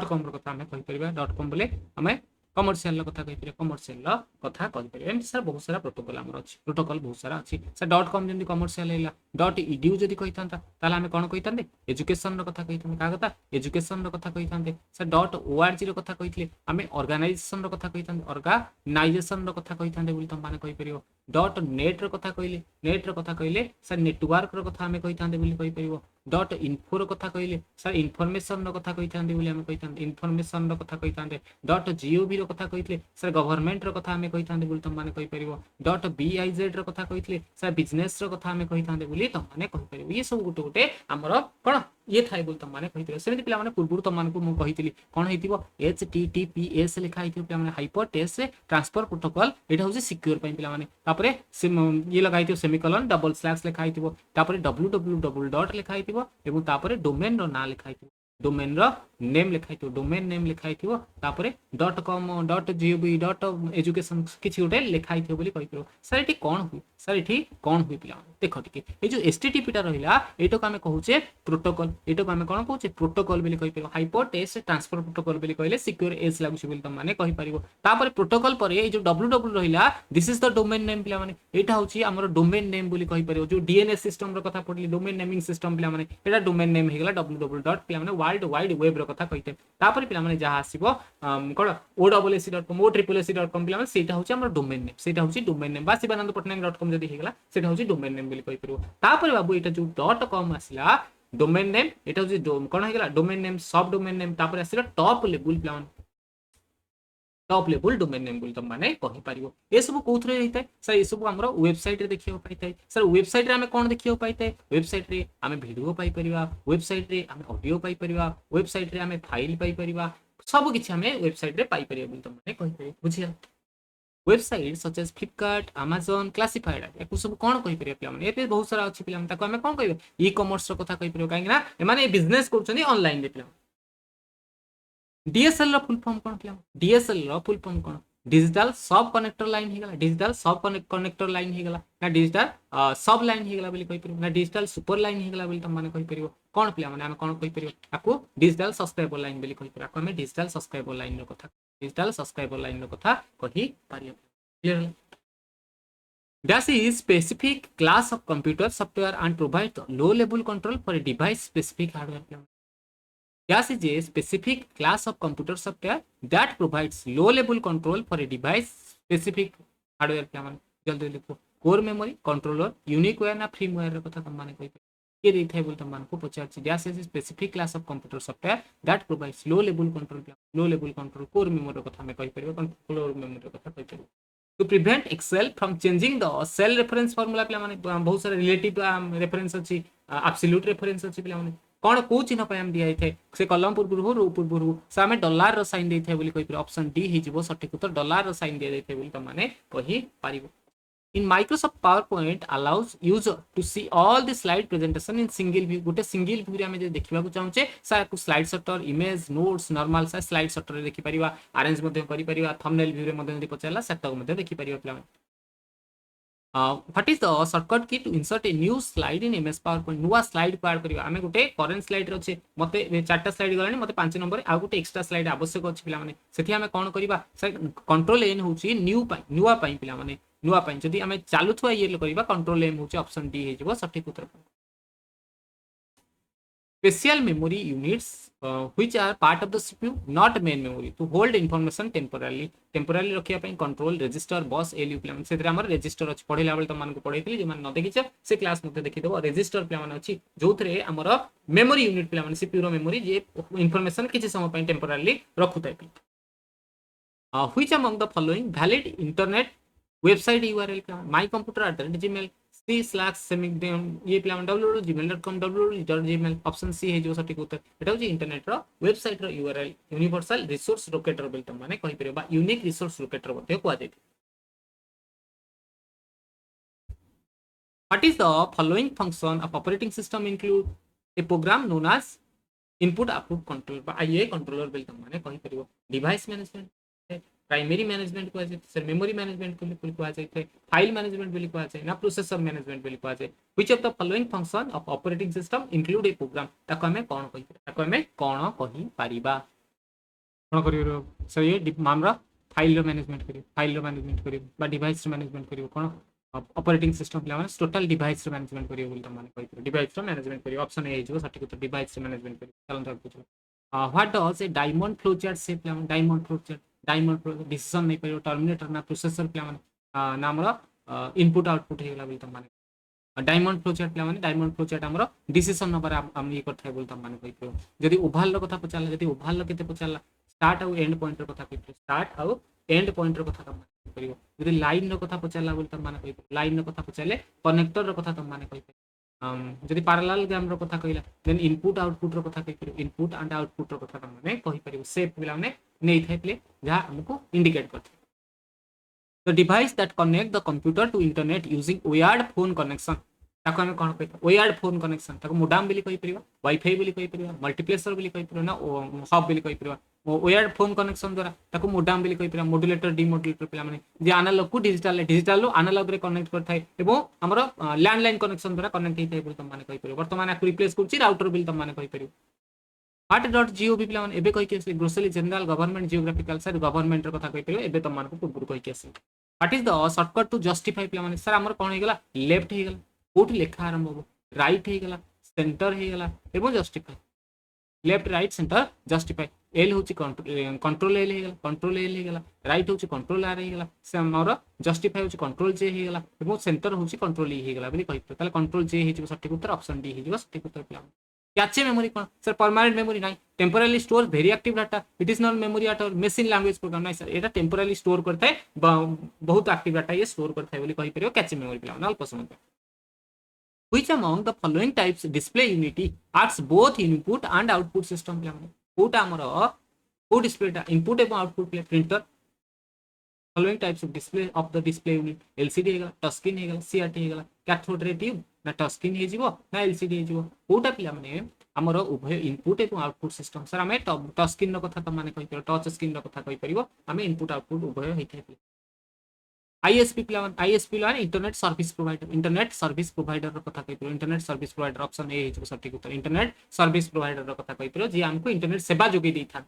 .com रो कथा हमें कहि परिबा .com बोले हमें कमर्शियल कथा कहि परिबा कमर्शियल कथा कहि परिबा एम सर बहुत सारा प्रोटोकॉल हमर अछि प्रोटोकॉल बहुत सारा अछि सर .com जंदी कमर्शियल हैला .edu जदी कहितांता ताला हमें कोन कहितांदे एजुकेशन रो कथा कहितांदे का कथा एजुकेशन रो कथा कहितांदे सर .org रो कथा कहितले हमें ऑर्गेनाइजेशन रो कथा कहितांदे ऑर्गेनाइजेशन रो कथा कहितांदे बोली तुम माने कहि परिबो .net रो कथा कहिले नेट रो कथा कहिले सर नेटवर्क रो कथा हमें कहितांदे बोली कहि परिबो .info रो कथा कहिले सर इन्फॉर्मेशन रो कथा कहितांदे बोली हमें कहितांदे इन्फॉर्मेशन रो कथा कहितांदे .gov रो कथा कहितले सर गवर्नमेंट रो कथा हमें कहितांदे बोली तुम माने कहि परिबो .biz रो कथा कहितले सर बिजनेस रो कथा हमें कहितांदे बोली तुम माने कहि परिबो ये सब गुटे गुटे हमर कोन ये थाई बोल तुम माने कहि परिबो सेमिति पिला माने पूर्वरु तुम मानकु मु कहितली कोन हेतिबो https लिखा हेतिबो पिला माने हाइपर टेक्स्ट ट्रांसफर प्रोटोकॉल एटा होसी सिक्योर पई पिला माने तापरे ये लगा हेतिबो सेमीकोलन डबल स्लैश लिखा हेतिबो तापरे www. लिखा हेतिबो एवं तापरे डोमेन रो ना लिखा हेतिबो डोमेन रो नेम लिखा हेतिबो डोमेन नेम लिखा हेतिबो तापरे .com .gov .education किछि उटे लिखा हेतिबो बोली कहि परिबो सर एठी कोन हुई सर एठी कोन हुई पिला देखो टिके ए जो HTTP टा रहिला एटो को हमें कहूचे प्रोटोकॉल एटो को हमें कोन कहूचे प्रोटोकॉल बोली कहि परिबो हाइपर टेक्स्ट ट्रांसफर प्रोटोकॉल बोली कहले सिक्योर एज लागुची बोली त माने कहि परिबो तापरे प्रोटोकॉल परे ए जो www रहिला this is the domain name पिला माने एटा होची हमर डोमेन नेम बोली कहि परिबो जो DNS सिस्टम रो कथा पडली डोमेन नेमिंग सिस्टम पिला माने एटा डोमेन नेम हे गेला www. पिला माने वर्ल्ड वाइड वेब रो कथा कहिते तापरे पिला माने जहा आसीबो कोन ossc.com ossc.com पिला माने सेटा होची हमर डोमेन नेम सेटा होची डोमेन नेम बा sivanandpatnaik.com जदी हे गेला सेटा होची डोमेन नेम बोली कहि परिबो तापरे बाबू एटा जो .com आसिला डोमेन नेम एटा होची कोन हे गेला डोमेन नेम सब डोमेन नेम तापरे आसिला टॉप लेवल पिला माने टॉप लेवल डोमेन नेम बोल तुम माने कहि परिबो ए सब कोथरे रहितै सर ए सब हमरो वेबसाइट रे देखियो पाइतै सर वेबसाइट रे हमें कोन देखियो पाइतै वेबसाइट रे हमें वीडियो पाइ परिबा वेबसाइट रे हमें ऑडियो पाइ परिबा वेबसाइट रे हमें फाइल पाइ परिबा सब किछि हमें वेबसाइट रे पाइ परिबा बोल तुम माने कहि परिबो बुझिया website such as Flipkart Amazon classified एको सब कोन कहि परिबा पिला माने एते बहुत सारा अछि पिला माने ताको हमें कोन कहिबो ई कॉमर्स रो कथा कहि परिबो काहे ना ए माने बिजनेस करछनी ऑनलाइन रे पिला DSL रो फुल फॉर्म कोन पिला DSL रो फुल फॉर्म कोन डिजिटल सब कनेक्टर लाइन हे गेला डिजिटल सब कनेक्टर लाइन हे गेला ना डिजिटल सब लाइन हे गेला बोली कहि परिबो ना डिजिटल सुपर लाइन हे गेला बोली त माने कहि परिबो कोन पिला माने हम कोन कहि परिबो आको डिजिटल सब्सक्राइबर लाइन बोली कहि परिबो आको हम डिजिटल सब्सक्राइबर लाइन रो कथा डिजिटल सब्सक्राइबर लाइन रो कथा कहि परिबो clear Dash is specific class of computer software and provides low level control for a device specific hardware. Dash is a specific class of computer software that provides low level control for a device specific hardware. जल्दी लिखो core memory controller unique ware ना free ware रे कथा तुम माने कहि के दै थाय बोल तुम मान को पचार Dash is a specific class of computer software that provides low level control core memory कथा में कहि परिबो कंट्रोलर मेमोरी कथा कहि परिबो to prevent Excel from changing the cell reference formula पिला माने बहुत सारे रिलेटिव रेफरेंस अछि एब्सोल्यूट रेफरेंस अछि पिला माने कोन को चिन्ह पे हम दिया थे से कलम पूर्व हो रो पूर्व हो से हमें डॉलर रो साइन दै थे बोली कहि ऑप्शन डी हे जिवो सठिक उत्तर डॉलर रो साइन दे दै थे बोली त माने कहि परिबो In Microsoft PowerPoint allows user to see all the slide presentation in single view. गोटे single view रे आमे जे देखिबा चाहूचे सार slide sorter image notes normal सा स्लाइड सॉर्टर रे देखि परिबा अरेंज मध्ये करि परिबा थंबनेल व्यू रे मध्ये जदि पचारला सेटा मध्ये देखि परिबा पिला what is the shortcut key to insert a new slide in MS PowerPoint नुआ स्लाइड को ऐड करिवा आमे गुटे करंट स्लाइड रे अछि मते चारटा स्लाइड गलानी मते 5 नंबर आ गुटे एक्स्ट्रा स्लाइड आवश्यक अछि पिला माने सेठी आमे कोन करिवा कंट्रोल एन होछि न्यू पाई नुआ पाई पिला माने नुआ पाई जदि आमे चालुथवा ये करिवा कंट्रोल एम होछि ऑप्शन डी हे जिवो सठिक उत्तर special memory units which are part of the CPU not main memory to hold information temporarily रखिया पई कंट्रोल रजिस्टर बस एलयू प्लान सेतरे हमर रजिस्टर अछि पढिला बेले त मान को पढैतिली जे मान न देखिछ से क्लास मध्ये देखि देबो रजिस्टर प्लान अछि जोथरे हमर मेमोरी यूनिट प्लान CPU रो मेमोरी जे इंफॉर्मेशन किछि समय पई temporary रखुतै which among the following valid internet website URL my computer at gmail c/semicolon ये plan www.gmail.com www.gmail option C है जो सटीक उत्तर एटा हो इंटरनेट रो वेबसाइट रो यूआरएल यूनिवर्सल रिसोर्स लोकेटर बोल त माने कहि परबा यूनिक रिसोर्स लोकेटर मध्ये को आदे What is the following function of operating system include a program known as input output controller बा IA controller बोल त माने कहि परबो डिवाइस मैनेजमेंट प्राइमरी मैनेजमेंट को आजे सर मेमोरी मैनेजमेंट को आजे फाइल मैनेजमेंट बोली को आजे ना प्रोसेसर मैनेजमेंट बोली को आजे which of the following function of operating system include a program ताको हमें कोन कहि परिबा कोन करियो सर ये मामरा फाइल रो मैनेजमेंट करियो बा डिवाइस रो मैनेजमेंट करियो कोन ऑपरेटिंग सिस्टम प्ले माने टोटल डिवाइस रो मैनेजमेंट करियो बोल त माने कहि डिवाइस रो मैनेजमेंट करियो ऑप्शन ए जो सटीक उत्तर डिवाइस रो मैनेजमेंट करियो चलन तक पूछो what does a diamond flow chart से प्ले diamond flow chart diamond decision नहीं परियो टर्मिनेटर ना प्रोसेसर प्ले माने ना हमर इनपुट आउटपुट हे गेला बोल त माने डायमंड फ्लो चार्ट प्ले माने डायमंड फ्लो चार्ट हमर डिसीजन नंबर हम ये करथाय बोल त माने कहि जदी ओभाल रो कथा पचाला जदी ओभाल रो केते पचाला स्टार्ट और एंड पॉइंट रो कथा कहि स्टार्ट और एंड पॉइंट रो कथा कहि परियो जदी लाइन रो कथा पचाला बोल त माने कहि लाइन रो कथा पचाले कनेक्टर रो कथा त माने कहि जदी पैरेलल ग्राम रो कथा कहिला देन इनपुट आउटपुट रो कथा कहि इनपुट एंड आउटपुट रो कथा माने कहि परियो सेफ पिला माने नहीं थे प्ले जहाँ हमको इंडिकेट करते the device that connect the computer to internet using wired phone connection ताको हमें कोन कहै wired phone connection ताको मोडेम बोली कहि परिबा वाईफाई बोली कहि परिबा मल्टीप्लेक्सर बोली कहि परिबा ना हब बोली कहि परिबा wired phone connection द्वारा ताको मोडेम बोली कहि परिबा मॉड्यूलेटर डिमॉड्यूलेटर पिला माने जे एनालॉग को डिजिटल लो एनालॉग रे कनेक्ट करथाय एवं हमर लैंडलाइन कनेक्शन द्वारा कनेक्ट हेतै बोल त माने कहि परिबा वर्तमान आकु रिप्लेस करछि राउटर बोल त माने कहि परिबा What.gov प्लान एबे कहि के grocery general government geographical sir government रो कथा कहि परियो एबे त मान को पूर्व कहि के आसी what is the shortcut to justify plan sir हमर कोन हे गेला लेफ्ट हे गेला कोठी लेखा आरंभ हो राइट हे गेला सेंटर हे गेला एबो justify left right centre justify L होची कंट्रोल एल हे गेला कंट्रोल एल हे गेला राइट होची कंट्रोल आर हे गेला से हमर जस्टिफाई होची कंट्रोल जे हे गेला एबो सेंटर होची कंट्रोल ई हे गेला बली कहि ताले कंट्रोल जे हे जिवो सटीक उत्तर ऑप्शन डी हे जिवो सटीक उत्तर प्लान कैचे मेमोरी कौन सर परमानेंट मेमोरी नहीं temporarily store very active data it is not memory at all machine language program नहीं सर एटा टेम्पोरली स्टोर करता है बहुत एक्टिव डाटा ये स्टोर करता है बोली कहि परियो कैचे मेमोरी प्लान अल्प समय which among the following types display unity acts both input and output system plan कोटा हमर को डिस्प्ले इनपुट एवं आउटपुट प्ले printer following types of display unit LCD हेगला टच स्क्रीन हेगला CRT हेगला कैथोड रे ट्यूब ना टच स्क्रीन हे जिवो ना LCD हे जिवो कोटा पिला माने हमर उभय इनपुट एवं आउटपुट सिस्टम सर हमें टच स्क्रीन रो कथा त माने कहि परियो टच स्क्रीन रो कथा कहि परियो हमें इनपुट आउटपुट उभय हेथै ISP प्लान ISP लान इंटरनेट सर्विस प्रोवाइडर रो कथा कहि परियो internet service provider option A हे सटीक उत्तर इंटरनेट सर्विस प्रोवाइडर रो कथा कहि परियो जे हमको इंटरनेट सेवा जोगे दै था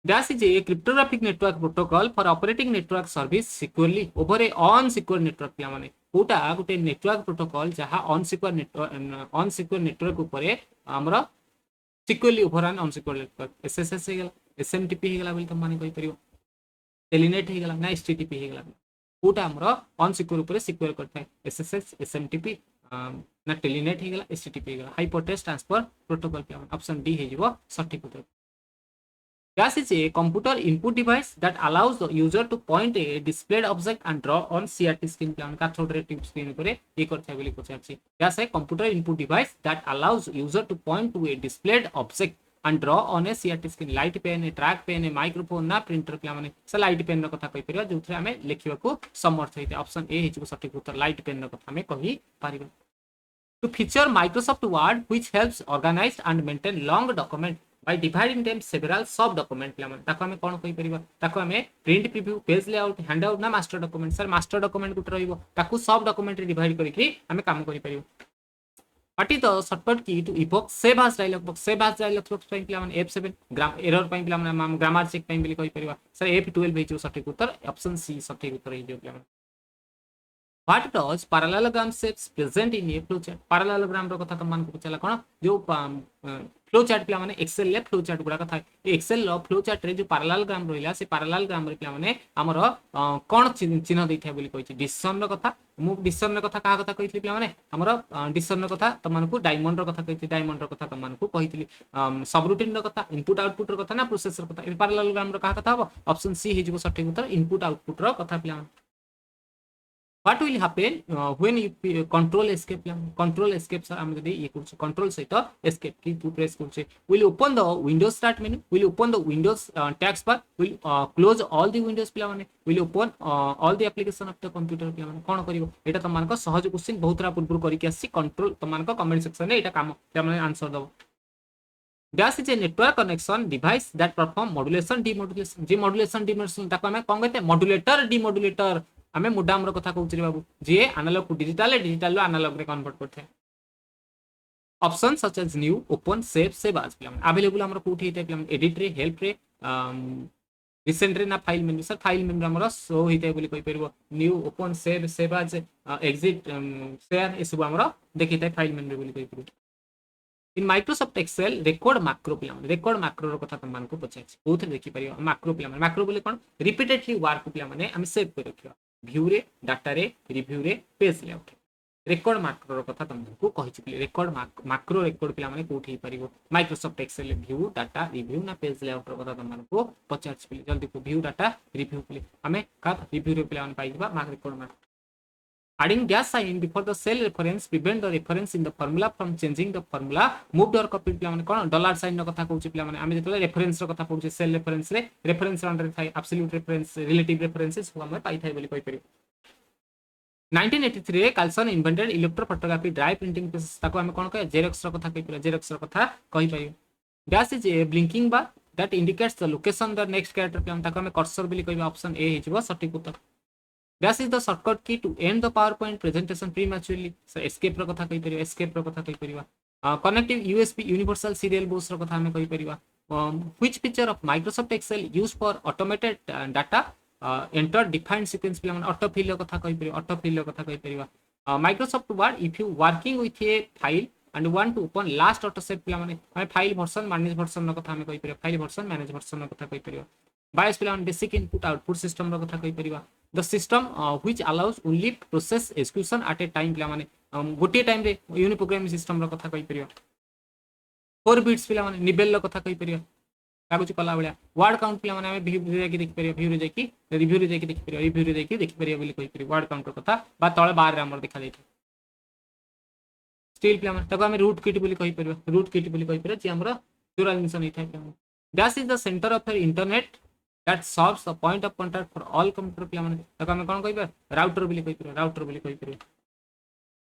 Dash is a cryptographic network protocol for operating network service securely over a unsecure network पिला माने कोटा गुटे नेटवर्क प्रोटोकॉल जहा अनसिक्योर नेटवर्क ऊपर हमरा securely over an unsecure network SSH हे गेला SMTP हे गेला बोल त माने कहि परियो टेलीनेट हे गेला ना HTTP हे गेला कोटा हमरा अनसिक्योर ऊपर सिक्योर करता है SSH SMTP ना टेलीनेट हे गेला HTTP हे गेला हाइपरटेक्स्ट ट्रांसफर प्रोटोकॉल पिला ऑप्शन डी हे जिवो सटीक उत्तर Dash is a computer input device that allows the user to point a displayed object and draw on CRT screen plan cathode ray tube screen ऊपर ये करता है बोली पछाछि Dash है computer input device that allows user to point to a displayed object and draw on a CRT screen light pen a track pen a microphone ना printer पिला माने से light pen रो कथा कहि परिबा जोथरे हमें लिखिबा को समर्थ होइते ऑप्शन ए हिजो सठिक उत्तर light pen रो कथा हमें कहि परिबा to feature Microsoft Word which helps organize and maintain long document by dividing them several sub document पिला माने ताको हमें कोन कहि परिबा ताको हमें print preview page layout handout ना master document sir master document गुट रहिबो ताको सब document रे divide करिकि हमें काम करि परिबो What is the shortcut key to epoch save as dialog box save as dialog box ପାଇଁ ପିଲା ମାନେ F7 error ପାଇଁ ପିଲା ମାନେ grammar check ପାଇଁ ବୋଲି କହି परिबा सर F12 ହେଇଯିବ ସଠିक उत्तर ऑप्शन सी सଠିक उत्तर ହେଇଯିବ ପିଲା ମାନେ What does parallelogram shapes present in a flowchart? Parallelogram रो कथा तमान को पचला कोन जो flowchart पिला माने एक्सेल ले flowchart गुडा कथा एक्सेल लो flowchart रे जो parallelogram रोइला से parallelogram रे पिला माने हमर कोन चिन्ह दैथाय बोली कहिछि डिसिजन रो कथा मु डिसिजन रो कथा का कथा कहिथि पिला माने हमर डिसिजन रो कथा तमान को डायमंड रो कथा कहिथि डायमंड रो कथा तमान को कहिथि सब रूटीन रो कथा इनपुट आउटपुट रो कथा ना प्रोसेस रो कथा parallelogram रो का कथा हो ऑप्शन सी हिजो सঠিক उत्तर इनपुट आउटपुट रो कथा पिला माने What will happen when you control escape sir हम जदी ये कुछ control सहित escape की टू प्रेस कुछ will open the windows start menu will open the windows task bar will close all the windows पिला माने will open all the application of the computer पिला माने कोन करिवो एटा तमान को सहज क्वेश्चन बहुत रा पूर्व करि के आसी कंट्रोल तमान को कमेंट सेक्शन रे एटा काम पिला माने आंसर दबो Dash is a network connection device that perform modulation demodulation demodulation demodulation ताको हमें कोन कहते modulator demodulator हमें मोडाम रो कथा कहउछि रे बाबू जे एनालॉग टू डिजिटल डिजिटल लो एनालॉग रे कन्वर्ट करथे option such as new open save save as पिला अवेलेबल हमर कोठी हेते पिला एडिट रे हेल्प रे रिसेंट रे ना file menu sir file menu हमर शो हेते बोली कहि परबो new open save save as exit share ए सब हमर देखिते फाइल मेनू बोली कहि परबो in Microsoft Excel record macro पिला रेकॉर्ड मैक्रो रो कथा तमान को पछाछि बहुत देखि परियो मैक्रो पिला मैक्रो बोले कोन रिपीटेडली वर्क पिला माने हम सेव कर रखियो व्यू रे डाटा रे रिव्यू रे पेज लेआउट रेकॉर्ड मैक्रो रो कथा तुमको कहिछि पिले रेकॉर्ड मैक्रो रेकॉर्ड पिला माने कोठी परिबो Microsoft Excel view data review ना पेज लेआउट रो कथा तुमको पछाछि पिले जल्दी को व्यू डाटा रिव्यू पिले हमें का रिव्यू रे पिला माने पाइबा mark record macro Adding dash sign before the cell reference prevent the reference in the formula from changing the formula. Moved or copied पिला माने कोन डॉलर साइन रो कथा कहउछि पिला माने आमे जेतले रेफरेंस रो कथा पढुछि सेल रेफरेंस रे रेफरेंस अंडर थाइ एब्सोल्यूट रेफरेंस रिलेटिव रेफरेंसेस हम पाइ थाइ बोली कहि परियो 1983 रे Carlson invented electrophotography dry printing process ताको हमें कोन कहे जेरॉक्स रो कथा कहि परियो जेरॉक्स रो कथा कहि परियो dash is a blinking bar that indicates the location the next character पिला ताको हमें कर्सर बोली कहिबा ऑप्शन ए हिजबो सटीक उत्तर Dash is the shortcut key to end the PowerPoint presentation prematurely. So escape रो कथा कहि परिबा escape रो कथा कहि परिबा connective USB universal serial bus रो कथा हमें कहि परिबा which feature of Microsoft Excel used for automated data enter defined sequence पिला माने auto fill रो कथा कहि परिबा auto fill रो कथा कहि परिबा Microsoft Word if you working with a file and want to open last auto save पिला माने हमें file version manage version रो कथा हमें कहि परिबा file version manage version रो कथा कहि परिबा BIOS पिला माने basic input output system रो कथा कहि परिबा the system which allows only process execution at a time पिला माने गोटे टाइम रे यूनि प्रोग्रामिंग सिस्टम रो कथा कहि परियो 4 बिट्स पिला माने निबेल रो कथा कहि परियो कागज कला बलिया वर्ड काउंट पिला माने हम व्यू रे देखि परियो व्यू रे जाकी रिव्यू रे जाकी देखि परियो रिव्यू रे जाकी देखि परियो बोली कहि परियो वर्ड काउंट रो कथा बा तळे बार रे हमर देखा जाय स्टिल पिला माने तको हम रूट किट बोली कहि परियो रूट किट बोली कहि परियो जे हमर जुराल मिशन नै थाय that is the centre of the internet that serves the point of contact for all computer पिला माने तको हम कोन कहिबा राउटर बोली कहि परियो राउटर बोली कहि परियो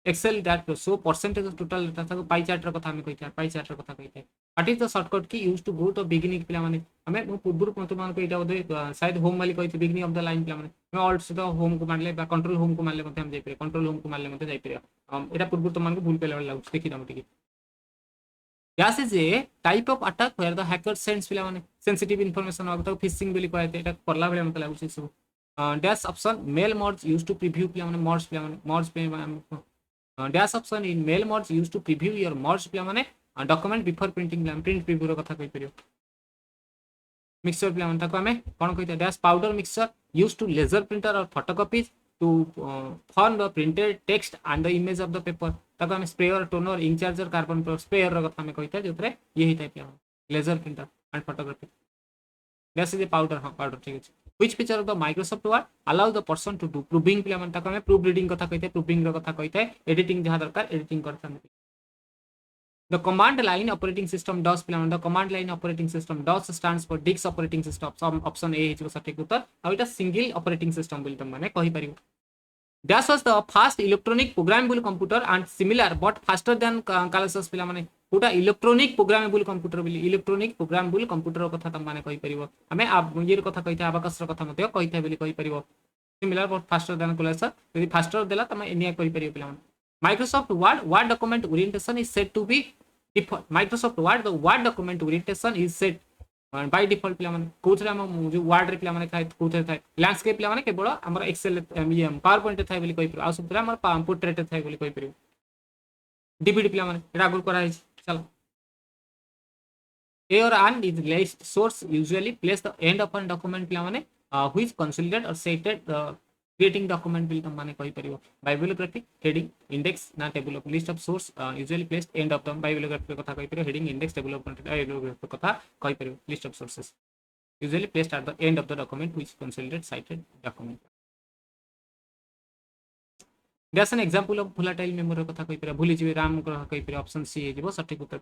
Excel that show percentage of total data तको पाई चार्ट रो कथा हम कहि पाई चार्ट रो कथा कहि what is the shortcut key used to go to beginning पिला माने हमें पूर्व मतमान को एटा बोधे शायद होम वाली कहि बिगिनिंग ऑफ द लाइन पिला माने हम ऑल्ट से होम को मारले बा कंट्रोल होम को मारले मते हम जाई परियो कंट्रोल होम को मारले मते जाई परियो एटा पूर्व तमान को भूल पेला लागु देखि दम टिके Dash is a type of attack where the hacker sends पिला माने sensitive information आगता phishing बोली कहते एटा करला बेले मते लागु सब dash option mail merge used to preview पिला माने merge पे dash option in mail merge used to preview your merge पिला माने document before printing पिला print preview रो कथा कहि परियो mixture पिला माने ताको हमें कोन कहिता dash powder mixture used to laser printer or photocopies to form the printed text and the image of the paper ताको हम sprayer toner ink charger carbon sprayer रो कथा हम कहिता जोतरे ये ही type laser printer and photography this is a powder हां पाउडर ठीक है which feature of the Microsoft Word allow the person to do proofing पिला मन ताको हम प्रूफ रीडिंग कथा कहिता प्रूविंग रो कथा कहिता एडिटिंग जहां दरकार एडिटिंग करथन The command line operating system does पिलाने the command line operating system does stands for disk operating system option A हिजो सठिक उत्तर आ इटा सिंगल operating system बोली तम माने कहि परिबो Dash was the fast electronic programmable computer and similar but faster than Colossus पिला माने कोटा इलेक्ट्रॉनिक प्रोग्रामेबल कंप्यूटर बोली इलेक्ट्रॉनिक प्रोग्रामेबल कंप्यूटर कथा तम माने कहि परिबो हमें ये कथा कहिते अबाकस कथा मते कहिते बोली कहि परिबो सिमिलर बट फास्टर देन कोलेसर यदि फास्टर देला तमे एनिया कहि परिबो पिला Microsoft Word document orientation is said to be default Microsoft Word the Word document orientation is set by default पिला माने कोथरे हम जो वर्ड रे पिला माने खाय कोथरे थाय लैंडस्केप पिला माने केवल हमर एक्सेल पावर पॉइंट थाय बोली कहि परिबो आ सब हमर पोर्ट्रेट थाय बोली कहि परिबो डीपीडी पिला माने एटा आगु करा है चलो A or an is list source usually place the end of a document पिला माने which consolidated or cited creating document will माने कहि परिबो bibliography heading index ना table of list of source usually placed end of the bibliography कथा कहि परिबो heading index table of bibliography कथा कहि परिबो list of sources usually placed at the end of the document which consolidated cited document that's an example of volatile memory कथा कहि परिबो भूली जिवे राम ग्रह कहि परिबो ऑप्शन सी हेजिबो सठिक उत्तर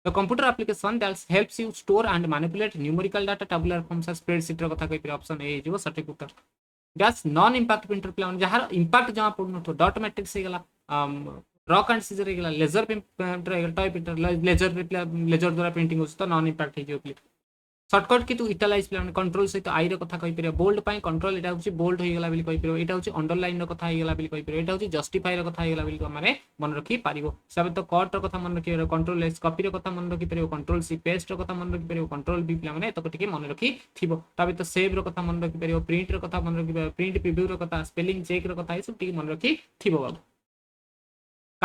The computer application that helps you store and manipulate numerical data tabular forms as spreadsheet रो कथा कहि परिबो ऑप्शन ए हेजिबो सठिक उत्तर That's non impact printer plan जहार impact जमा पड़न तो डॉट मैट्रिक्स हे गला रॉक एंड सीजर हे गला लेजर प्रिंटर हे गला टॉय प्रिंटर लेजर द्वारा प्रिंटिंग होस तो नॉन इम्पैक्ट हे जो शॉर्टकट की तू इटालाइज प्लान कंट्रोल सहित आई रो कथा कहि परिबो बोल्ड पई कंट्रोल एटा होची बोल्ड होई गला बिल कहि परिबो एटा होची अंडरलाइन रो कथा हे गला बिल कहि परिबो एटा होची जस्टिफाई रो कथा हे गला बिल माने मन रखी पारिबो सब तो कट रो कथा मन रखि कंट्रोल एस कॉपी रो कथा मन रखि परिबो कंट्रोल सी पेस्ट रो कथा मन रखि परिबो कंट्रोल बी प्ला माने तो टिके मन रखि थिबो तबे तो सेव रो कथा मन रखि परिबो प्रिंट रो कथा मन रखि परिबो प्रिंट प्रीव्यू रो कथा स्पेलिंग चेक रो कथा सब टिके मन रखि थिबो बाबू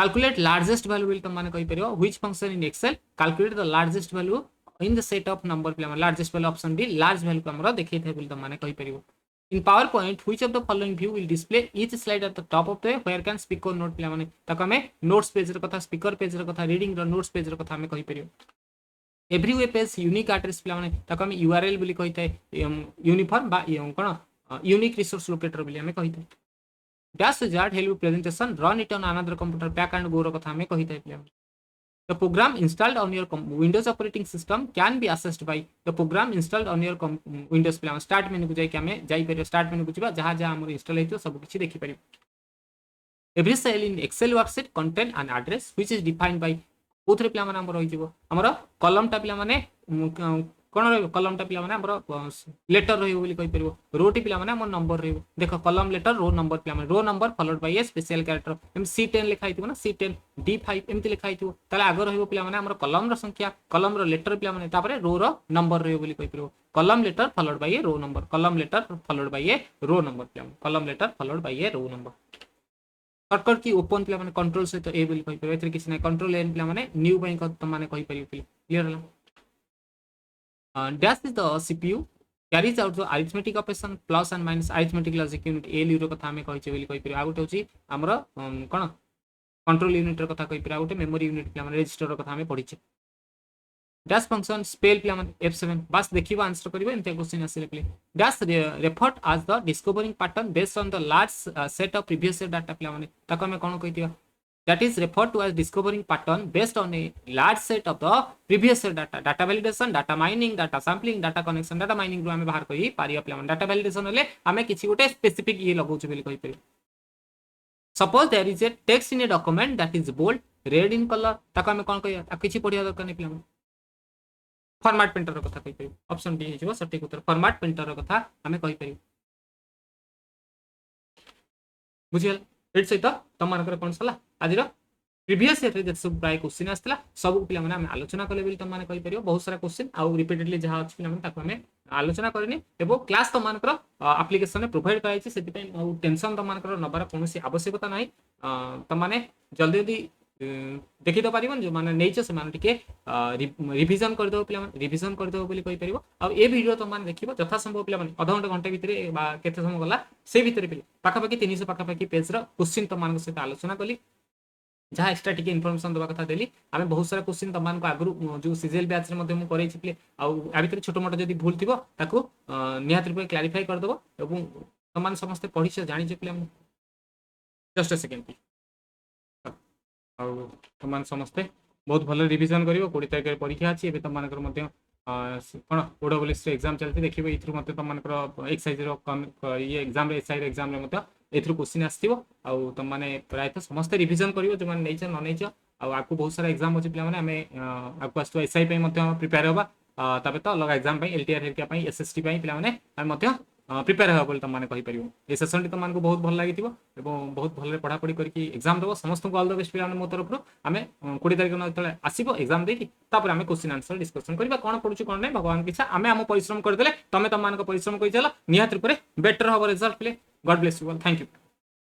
calculate largest value will तम माने कहि परिबो which function in excel calculate the largest value in the set of number पिला largest value option D large value को हमरा देखै थे बोल त माने कहि परिबो in powerpoint which of the following view will display each slide at the top of the where can speaker note पिला माने तक हमें notes page रो कथा speaker page रो कथा reading रो notes page रो कथा हमें कहि परिबो every web page unique address पिला माने तक हमें url बोली कहि थे uniform बा कोन unique resource locator बोली हमें कहि थे dash wizard help presentation run it on another computer pack and go रो कथा हमें कहि थे पिला The program installed on your Windows operating system can be accessed by the program installed on your Windows plan start menu को जाई के हमें जाई परियो start menu को जिबा जहां जहां हमर इंस्टॉल हेतो सब किछि देखि परियो Every cell in Excel worksheet contain an address which is defined by कोथरे प्ला माने हमर होई जिवो हमर कॉलम टा प्ला माने कोन रहइबो कॉलम टा प्ला माने हमर लेटर रहइबो बोली कहि परिबो रो टी प्ला माने हमर नंबर रहइबो देखो कॉलम लेटर रो नंबर प्ला माने row number followed by a special character M C10 लिखा हितबो ना C10 D5 एमति लिखा हितबो ताले आगर रहइबो प्ला माने हमर कॉलम रो संख्या कॉलम रो लेटर प्ला माने तापरे रो रो नंबर रहइबो बोली कहि परिबो column letter followed by a row number column letter followed by a row number प्ला column letter followed by a row number shortcut key open प्ला माने कंट्रोल सहित ए बोली कहि परिबो एथरे किछ नै कंट्रोल एन प्ला माने न्यू बाय त माने कहि परिबो क्लियर हला dash is the CPU carries out the arithmetic operation plus and minus arithmetic logic unit ALU रो कथा हमें कहि बोली कहि परिबो आ गुटे होची हमर कोन कंट्रोल यूनिट रो कथा कहि परिबो आ गुटे मेमोरी यूनिट प्ला माने रजिस्टर रो कथा हमें पढि छै dash function spell प्ला माने F7 बस देखिबो आंसर करिवो एंते क्वेश्चन आसीले प्ले dash referred as the discovering pattern based on the large set of previous data प्ला माने ताको हमें कोन कहितिबा that is referred to as discovering pattern based on a large set of the previous data validation data mining data sampling data connection data mining रो हमें बाहर कहि पारिया प्ला माने data validation होले हमें किछि गोटे स्पेसिफिक ये लगौछु बोली कहि परिबो suppose there is a text in a document that is bold red in color ताको हमें कोन कहिया आ किछि पढिया दरकार नै प्ला माने फॉर्मेट प्रिंटर रो कथा कहि परिबो ऑप्शन डी हेजिबो सटीक उत्तर फॉर्मेट प्रिंटर रो कथा हमें कहि परिबो बुझियल एट सहित तमानकर कोन सला आजिर प्रीवियस ईयर जे सब प्राय क्वेश्चन आस्तला सब पिला माने हम आलोचना कले बिल तमाने कहि परियो बहुत सारा क्वेश्चन आ रिपीटेडली जहा अछि पिला माने ताको हमें आलोचना करनी एबो क्लास तमानकर एप्लीकेशन में प्रोवाइड कराइ छै सेति पय टेंशन तमानकर नबार कोनोसी आवश्यकता नाही तमाने जल्दी जल्दी देखि तो पारिबन जो माने नै छ से माने टिके रिवीजन कर दो पिला माने रिवीजन कर दो बोली कहि परिबो आ ए वीडियो तो माने देखिबो यथा संभव पिला माने आधा घंटा भितरे बा केते समय गला से भितरे पिला पाखा पाखी 300 पाखा पाखी पेज रो क्वेश्चन तमानक सहित आलोचना कली जहाँ एक्स्ट्रा टिके इनफॉरमेशन दबा कथा देली आमे बहुत सारा क्वेश्चन तमान को आगु जो सीजीएल बैच रे मध्ये मु करै छिले आ आ भितर छोटो मोटो जदी भूल थिबो ताको निहात रूपे क्लैरिफाई कर दबो एवं तमान समस्त पढि से जानि जे पिले जस्ट अ सेकंड आ तमान समस्त बहुत भल रिविजन कर 20 तारिख परीक्षा अच्छी ए तुम कौन ओडब्ल्यूएस एग्जाम चलती देखिए ये तुम एक्साइज ये एग्जाम एसआई एग्जाम क्वेश्चन आसो तुम मैंने प्रायः समस्त रिविजन कर जो मैंने न नहीं आपको बहुत सारा एग्जाम अच्छे पे आपको आस एसआई प्रिपेयर होगा तो अलग एग्जाम एलटीआर हेरिका एसएसटी पे प्रिपेयर होगा बोली तुमने कहीपर ये सेसन टी तुमको बहुत भल लगी बहुत भल पढ़ापढ़ी करके एग्जाम देव समस्त ऑल द बेस्ट पे मो तरफ आम 20 तारिख जो आसो एग्जाम देखिए आम क्वेश्चन आंसर डिस्कसन करवा कौन पढ़ुँ कौन नहीं भगवान की इच्छा आम आम परिश्रम करदे तुम तुम परिश्रम कर चल निहत रूप बेटर हम रिजल्ट पे God bless you all thank you.